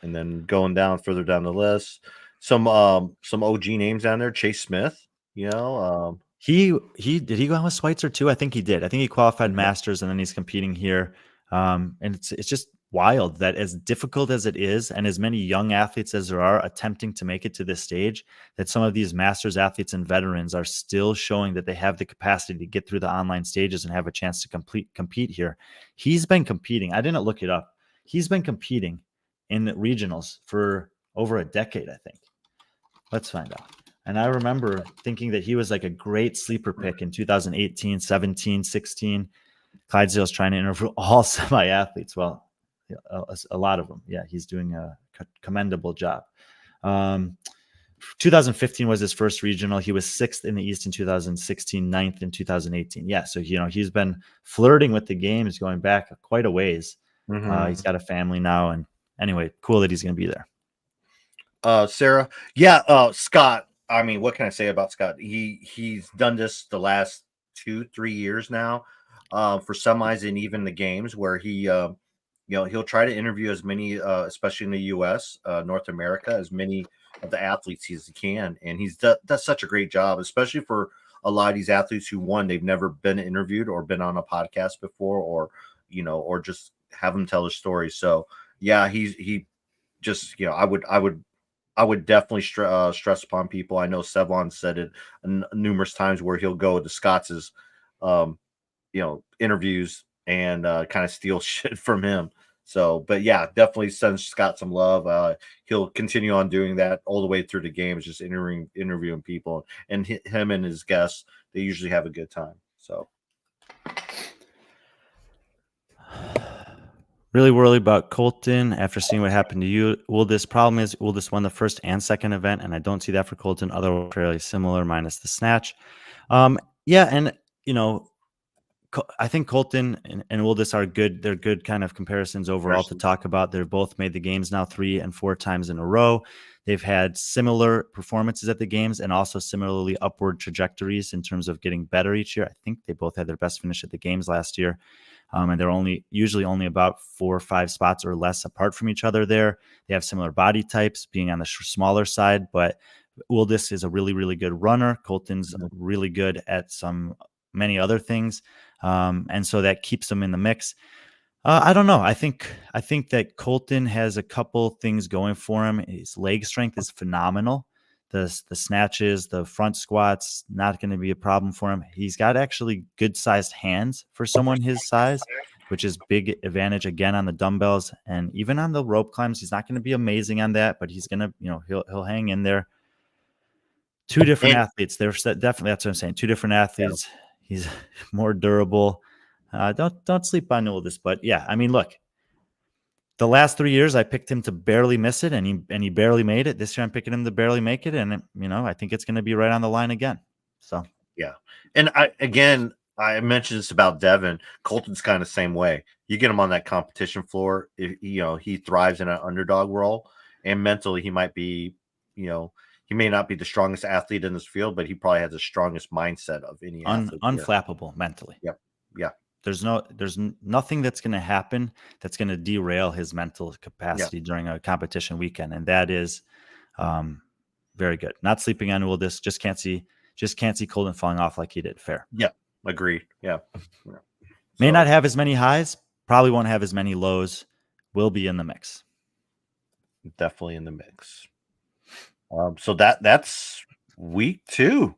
And then going further down the list, some OG names down there. Chase Smith, he did he go on with Schweitzer too? I think he did. I think he qualified Masters, and then he's competing here. And it's just wild that, as difficult as it is, and as many young athletes as there are attempting to make it to this stage, that some of these Masters athletes and veterans are still showing that they have the capacity to get through the online stages and have a chance to compete here. He's been competing. I didn't look it up. He's been competing in regionals for over a decade, I think. Let's find out. And I remember thinking that he was like a great sleeper pick in 2018, 17, 16. Clydesdale's trying to interview all semi-athletes. Well, a lot of them. Yeah, he's doing a commendable job. 2015 was his first regional. He was 6th in the East in 2016, 9th in 2018. Yeah, so he's been flirting with the games going back quite a ways. He's got a family now, and anyway, cool that he's going to be there. Sarah, yeah, Scott. I mean, what can I say about Scott? He's done this the last 2-3 years now for semis and even the games where he he'll try to interview as many, especially in the U.S., North America, as many of the athletes as he can, and he's does such a great job, especially for a lot of these athletes who they've never been interviewed or been on a podcast before, or or just have them tell their stories. So yeah, he just I would definitely stress upon people. I know Sevlon said it numerous times where he'll go to Scott's um, interviews and kind of steal shit from him. So, but yeah, definitely send Scott some love. He'll continue on doing that all the way through the games, just interviewing people, and him and his guests. They usually have a good time. So, really worried about Colton after seeing what happened to you. This problem is Uldis won the first and second event, and I don't see that for Colton. Otherwise, fairly similar, minus the snatch. Yeah, and I think Colton and Uldis are good. They're good kind of comparisons overall to talk about. They've both made the games now 3 and 4 times in a row. They've had similar performances at the games and also similarly upward trajectories in terms of getting better each year. I think they both had their best finish at the games last year. And they're usually only about 4 or 5 spots or less apart from each other there. They have similar body types, being on the smaller side, but Uldis is a really, really good runner. Colton's really good at many other things. And so that keeps them in the mix. I don't know. I think that Colton has a couple things going for him. His leg strength is phenomenal. The snatches, the front squats, not going to be a problem for him. He's got actually good sized hands for someone his size, which is big advantage again on the dumbbells and even on the rope climbs. He's not going to be amazing on that, but he's going to, he'll hang in there. Two different athletes. They're definitely, that's what I'm saying. 2 different athletes. Yeah. He's more durable. Don't sleep on Uldis, but yeah, I mean, look, the last 3 years I picked him to barely miss it, and he barely made it. This year I'm picking him to barely make it, and I think it's going to be right on the line again. So yeah, and I mentioned this about Devin. Colton's kind of the same way. You get him on that competition floor, he thrives in an underdog role, and mentally he might be, he may not be the strongest athlete in this field, but he probably has the strongest mindset of any athlete. Unflappable mentally. Yep. Yeah. There's nothing that's going to happen that's going to derail his mental capacity during a competition weekend, and that is very good. Not sleeping on Uldis. Just can't see Colton falling off like he did. Fair. Yeah, agreed. Yeah. May not have as many highs. Probably won't have as many lows. Will be in the mix. Definitely in the mix. So that's week 2.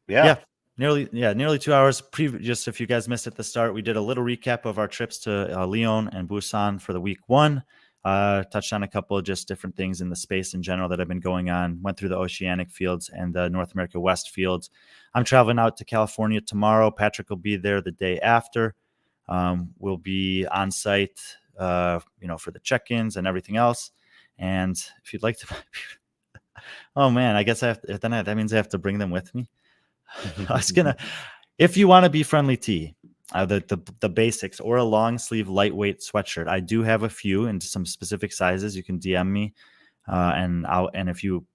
Yeah. Nearly 2 hours. Just if you guys missed at the start, we did a little recap of our trips to Lyon and Busan for the week 1. Touched on a couple of just different things in the space in general that have been going on. Went through the Oceanic fields and the North America West fields. I'm traveling out to California tomorrow. Patrick will be there the day after. We'll be on site, for the check-ins and everything else. And if you'd like to, oh man, I guess that means I have to bring them with me. If you want to be friendly tee, the basics or a long sleeve lightweight sweatshirt, I do have a few in some specific sizes. You can DM me, and if you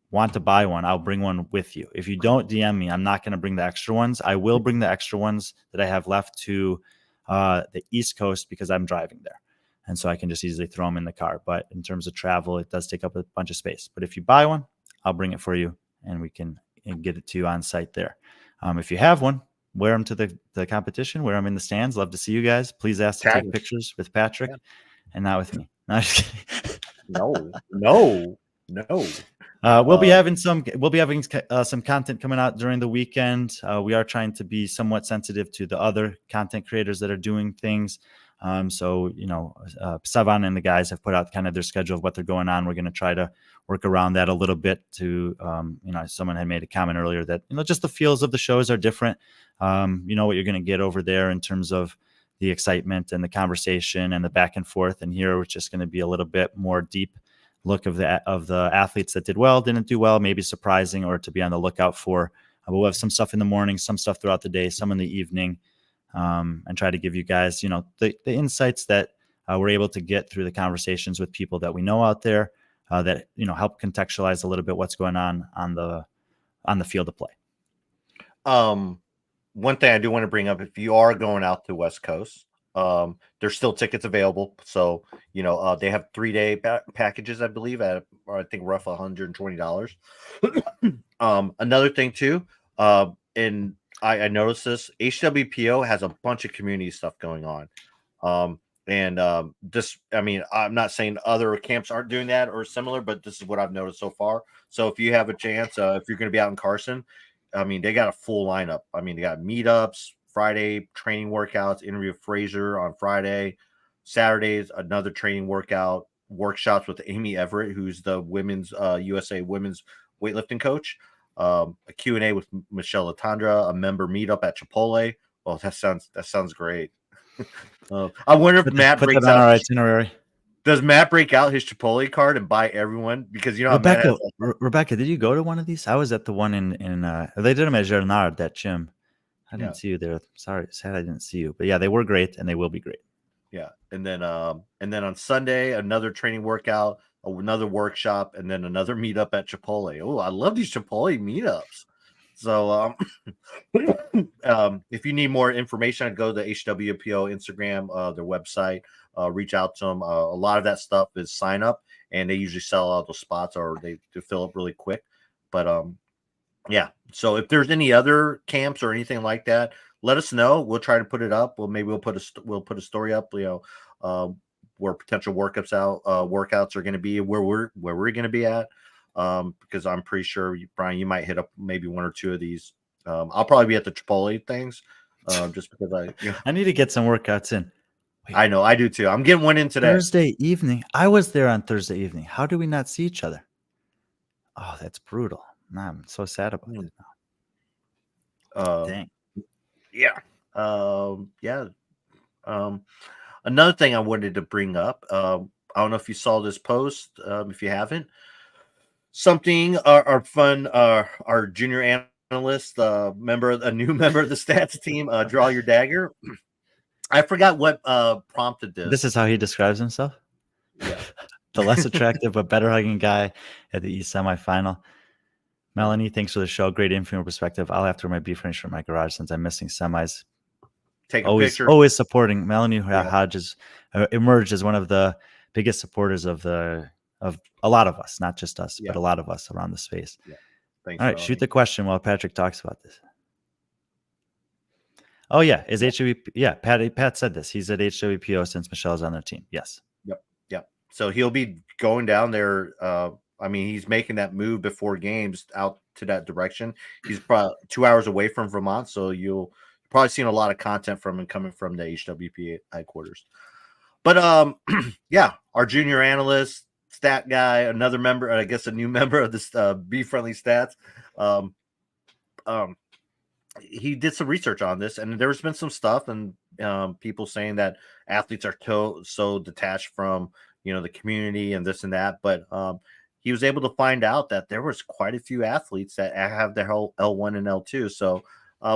want to buy one, I'll bring one with you. If you don't DM me, I'm not going to bring the extra ones. I will bring the extra ones that I have left to the East Coast because I'm driving there. And so I can just easily throw them in the car. But in terms of travel, it does take up a bunch of space. But if you buy one, I'll bring it for you and we can get it to you on site there. If you have one, wear them to the competition, wear them in the stands. Love to see you guys. Please ask to take pictures with Patrick and not with me. No, just kidding. No. We'll be having some content coming out during the weekend. We are trying to be somewhat sensitive to the other content creators that are doing things. So Savan and the guys have put out kind of their schedule of what they're going on. We're going to try to work around that a little bit to, someone had made a comment earlier that, just the feels of the shows are different. What you're going to get over there in terms of the excitement and the conversation and the back and forth. And here it's just going to be a little bit more deep look of the athletes that did well, didn't do well, maybe surprising or to be on the lookout for. We'll have some stuff in the morning, some stuff throughout the day, some in the evening. And try to give you guys, the insights that we're able to get through the conversations with people that we know out there that, help contextualize a little bit what's going on the field of play. One thing I do want to bring up, if you are going out to West Coast, There's still tickets available, so they have 3-day packages, I believe, at I think roughly $120. Another thing too, and I noticed this. HWPO has a bunch of community stuff going on. And this, I mean, I'm not saying other camps aren't doing that or similar, but this is what I've noticed so far. So if you have a chance, if you're going to be out in Carson, I mean, they got a full lineup. I mean, they got meetups, Friday training workouts, interview with Fraser on Friday, Saturdays another training workshops with Amy Everett, who's the women's USA women's weightlifting coach. A Q&A with Michelle Latandra, a member meetup at Chipotle. Oh, that sounds great. I wonder if Matt put breaks that on out. our itinerary. Does Matt break out his Chipotle card and buy everyone? Because how Matt Rebecca, has, Rebecca, did you go to one of these? I was at the one in they did them at Gernard, that gym. I didn't see you there. Sorry, sad I didn't see you. But yeah, they were great and they will be great. Yeah. And then on Sunday, another training workout, another workshop, and then another meetup at Chipotle. Oh, I love these Chipotle meetups. So if you need more information, go to the HWPO Instagram, their website, reach out to them. A lot of that stuff is sign up, and they usually sell out those spots or they fill up really quick. But yeah. So if there's any other camps or anything like that, let us know. We'll try to put it up. We'll put a story up. Where potential workouts are going to be, where we're going to be at. Because I'm pretty sure Brian, you might hit up maybe one or two of these. I'll probably be at the Chipotle things, just because I need to get some workouts in. Wait, I know I do too. I'm getting one in today. Thursday evening. I was there on Thursday evening. How do we not see each other? Oh, that's brutal. Nah, I'm so sad about it now. Dang. Yeah. Yeah. Another thing I wanted to bring up. I don't know if you saw this post. If you haven't, something our junior analyst, a new member of the stats team, Draw Your Dagger. I forgot what prompted this. This is how he describes himself. Yeah. The less attractive but better hugging guy at the East semifinal. Melanie, thanks for the show. Great info and perspective. I'll have to wear my B.Friendly shirt in my garage since I'm missing semis. Take a picture. Always supporting. Melanie Hodges emerged as one of the biggest supporters of a lot of us, not just us, but a lot of us around the space. Yeah. Thanks, all right, Melanie. Shoot the question while Patrick talks about this. Oh yeah, is HWP? Yeah, Pat said this. He's at HWPO since Michelle's on their team. Yes. Yep. So he'll be going down there. I mean, he's making that move before games out to that direction. He's probably 2 hours away from Vermont, so you'll probably seen a lot of content from him coming from the HWP headquarters. But yeah, our junior analyst, stat guy, another member, I guess a new member of this B.Friendly Stats. He did some research on this, and there's been some stuff and people saying that athletes are so detached from the community and this and that, but he was able to find out that there was quite a few athletes that have their whole L1 and L2. So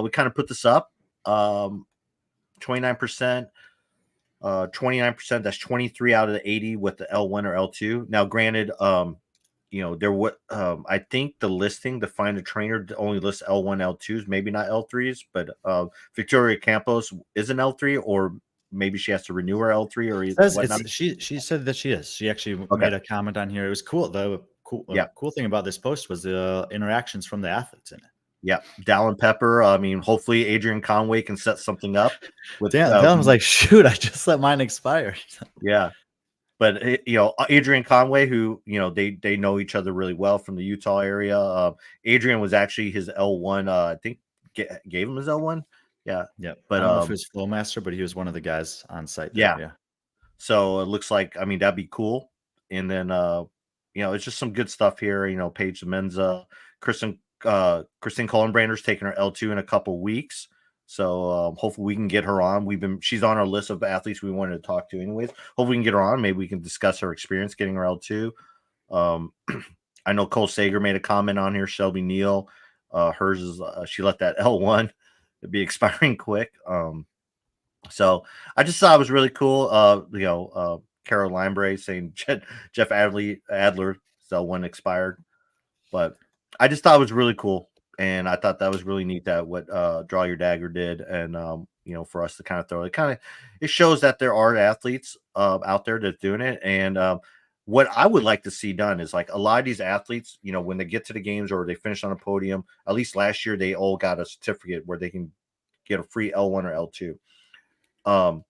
we kind of put this up. 29%, 29%. That's 23 out of the 80 with the L1 or L2. Now, granted, I think the listing to find a trainer only lists L1, L2s, maybe not L3s, but Victoria Campos is an L3, or maybe she has to renew her L3 or whatnot. She said that she is. She actually made a comment on here. It was cool. The cool thing about this post was the interactions from the athletes in it. Yeah, Dallin Pepper. I mean, hopefully Adrian Conway can set something up. With Dallin was like, "Shoot, I just let mine expire." Yeah, but Adrian Conway, who they know each other really well from the Utah area. Adrian was actually his L1. I think gave him his L1. Yeah. But I don't know if it was Flowmaster, but he was one of the guys on site there. Yeah. So it looks like, I mean, that'd be cool. And then it's just some good stuff here. Paige Menza, Kristen Cullenbrander's taking her L2 in a couple weeks. So hopefully we can get her on. She's on our list of athletes we wanted to talk to anyways. Hopefully we can get her on. Maybe we can discuss her experience getting her L2. I know Cole Sager made a comment on here. Shelby Neal, hers is she let that L1 be expiring quick. So I just thought it was really cool. Carol Limebray saying Jeff Adler L1 expired, but I just thought it was really cool. And I thought that was really neat that what Draw Your Dagger did. And for us to kind of throw it. It shows that there are athletes out there that's doing it. And what I would like to see done is like a lot of these athletes, when they get to the games or they finish on a podium, at least last year, they all got a certificate where they can get a free L1 or L2.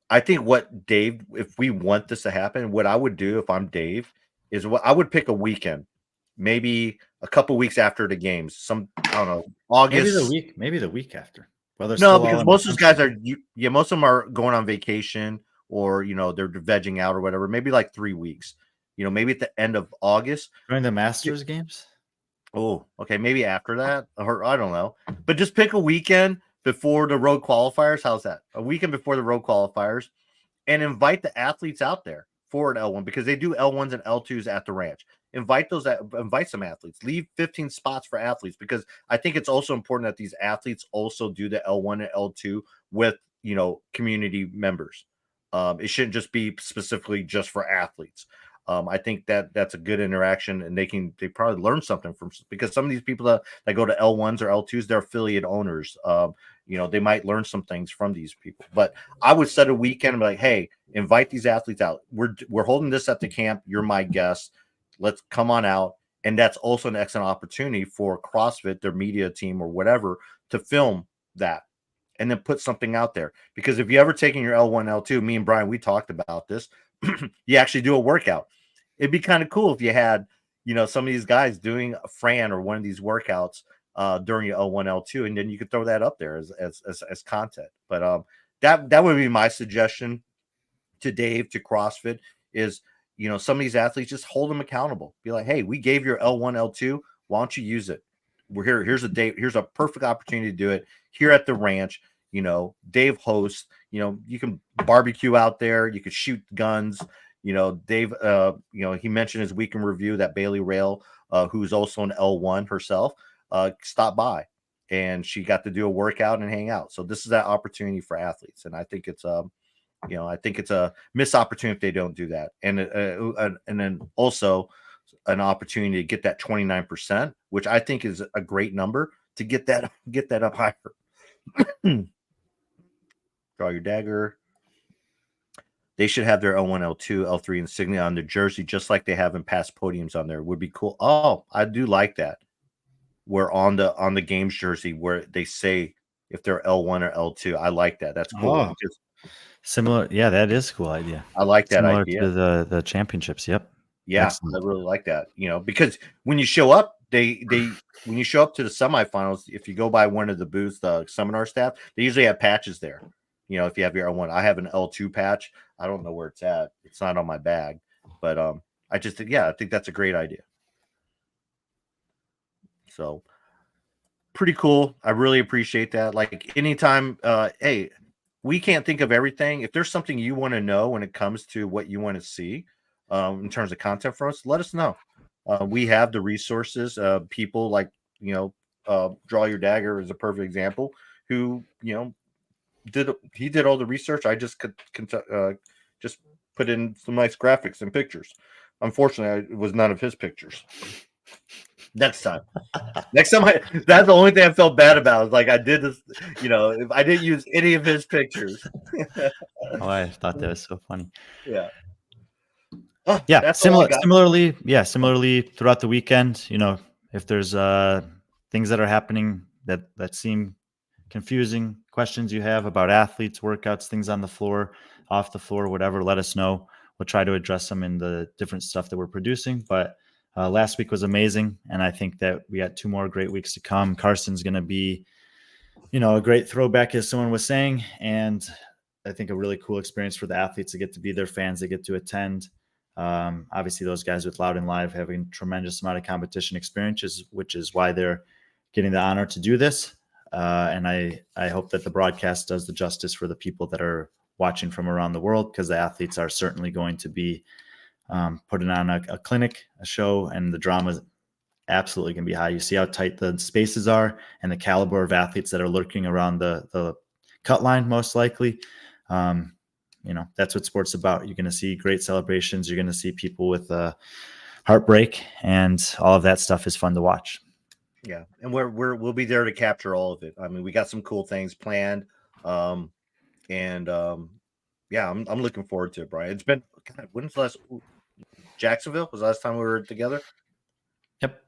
I think what Dave, if we want this to happen, what I would do if I'm Dave is I would pick a weekend, maybe a couple weeks after the games. I don't know, August. Maybe the week after. Well, they're No, still because all most of those guys most of them are going on vacation or they're vegging out or whatever. Maybe like 3 weeks. Maybe at the end of August during the Masters games. Oh, okay, maybe after that, or I don't know, but just pick a weekend before the road qualifiers. How's that? A weekend before the road qualifiers, and invite the athletes out there for an L1 because they do L1s and L2s at the ranch. Invite some athletes. Leave 15 spots for athletes because I think it's also important that these athletes also do the L1 and L2 with community members. It shouldn't just be specifically just for athletes. I think that's a good interaction, and they probably learn something from, because some of these people that go to L1s or L2s, they're affiliate owners. They might learn some things from these people. But I would set a weekend and be like, hey, invite these athletes out. We're holding this at the camp. You're my guest. Let's come on out. And that's also an excellent opportunity for CrossFit, their media team or whatever, to film that and then put something out there. Because if you ever taking your L1, L2, me and Brian, we talked about this. You actually do a workout. It'd be kind of cool if you had, some of these guys doing a Fran or one of these workouts during your L1, L2, and then you could throw that up there as content. But that would be my suggestion to Dave, to CrossFit, is some of these athletes, just hold them accountable. Be like, hey, we gave your L1, L2. Why don't you use it? We're here. Here's a date. Here's a perfect opportunity to do it here at the ranch. Dave hosts. You can barbecue out there. You could shoot guns. Dave. He mentioned his weekend review that Bailey Rail, who's also an L1 herself, stopped by, and she got to do a workout and hang out. So this is that opportunity for athletes, and I think it's a missed opportunity if they don't do that. And then also an opportunity to get that 29%, which I think is a great number to get that up higher. Draw your dagger. They should have their L1, L2, L3 insignia on their jersey, just like they have in past podiums on there. Would be cool. Oh, I do like that. We're on the games jersey where they say if they're L1 or L2. I like that. That's cool. Oh, similar. Yeah, that is a cool idea. I like that similar idea. To the championships. Yep. Yeah, excellent. I really like that. Because when you show up, when you show up to the semifinals, if you go by one of the booths, the seminar staff, they usually have patches there. If you have your L1, I have an L2 patch. I don't know where it's at. It's not on my bag, but I think that's a great idea. So pretty cool. I really appreciate that. Like anytime, hey, we can't think of everything. If there's something you want to know when it comes to what you want to see in terms of content for us, let us know. We have the resources. People like Draw Your Dagger is a perfect example. Who did all the research. I just could just put in some nice graphics and pictures. Unfortunately, it was none of his pictures. Next time, that's the only thing I felt bad about. Is like I did this, if I didn't use any of his pictures. Oh, I thought that was so funny. Yeah. Oh, yeah. Similarly throughout the weekend, if there's things that are happening that seem confusing, questions you have about athletes, workouts, things on the floor, off the floor, whatever, let us know. We'll try to address them in the different stuff that we're producing. But last week was amazing, and I think that we got 2 more great weeks to come. Carson's going to be, a great throwback, as someone was saying, and I think a really cool experience for the athletes to get to be their fans, they get to attend. Obviously, those guys with Loud and Live having a tremendous amount of competition experiences, which is why they're getting the honor to do this. And I hope that the broadcast does the justice for the people that are watching from around the world, because the athletes are certainly going to be putting on a clinic, a show, and the drama is absolutely going to be high. You see how tight the spaces are and the caliber of athletes that are lurking around the cut line, most likely. That's what sports about. You're going to see great celebrations. You're going to see people with heartbreak, and all of that stuff is fun to watch. Yeah, and we'll be there to capture all of it. I mean, we got some cool things planned. And yeah, I'm looking forward to it, Brian. It's been, God, when's the last Jacksonville was the last time we were together? Yep.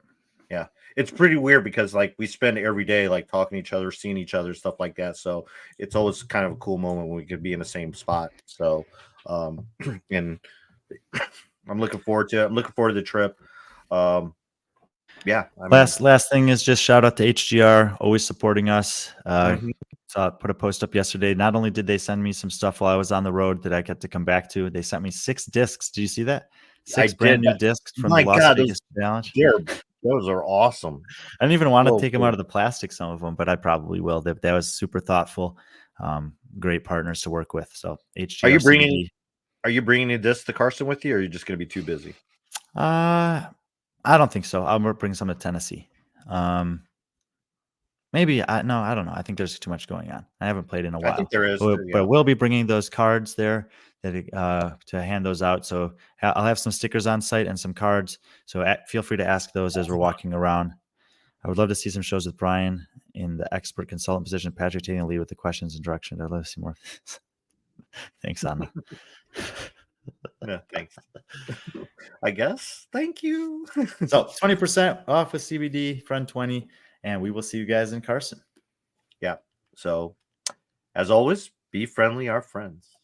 Yeah, it's pretty weird because like we spend every day like talking to each other, seeing each other, stuff like that. So it's always kind of a cool moment when we could be in the same spot. So, and I'm looking forward to it. I'm looking forward to the trip. Um, yeah, I mean, Last thing is just shout out to HGR, always supporting us. mhm. Put a post up yesterday. Not only did they send me some stuff while I was on the road that I get to come back to, they sent me 6 discs. Do you see that? I 6 did brand new that. discs from the My Las God, Vegas Challenge. those are awesome. I didn't even want to So take them cool. out of the plastic, some of them, but I probably will. That was super thoughtful. Great partners to work with. So Are HGR you bringing CBD. Are you bringing this to Carson with you, or are you just going to be too busy? I don't think so. I'm gonna bring some to Tennessee. Maybe I no, I don't know. I think there's too much going on. I haven't played in a I think while, there is but, too. Yeah. but we'll be bringing those cards there to hand those out. So I'll have some stickers on site and some cards. So feel free to ask those as we're walking around. I would love to see some shows with Brian in the expert consultant position. Patrick taking the lead with the questions and direction. I'd love to see more. Thanks, Anna. Yeah. Thanks. I guess. Thank you. So 20% off with CBD, Friend 20, and we will see you guys in Carson. Yeah. So, as always, be friendly, our friends.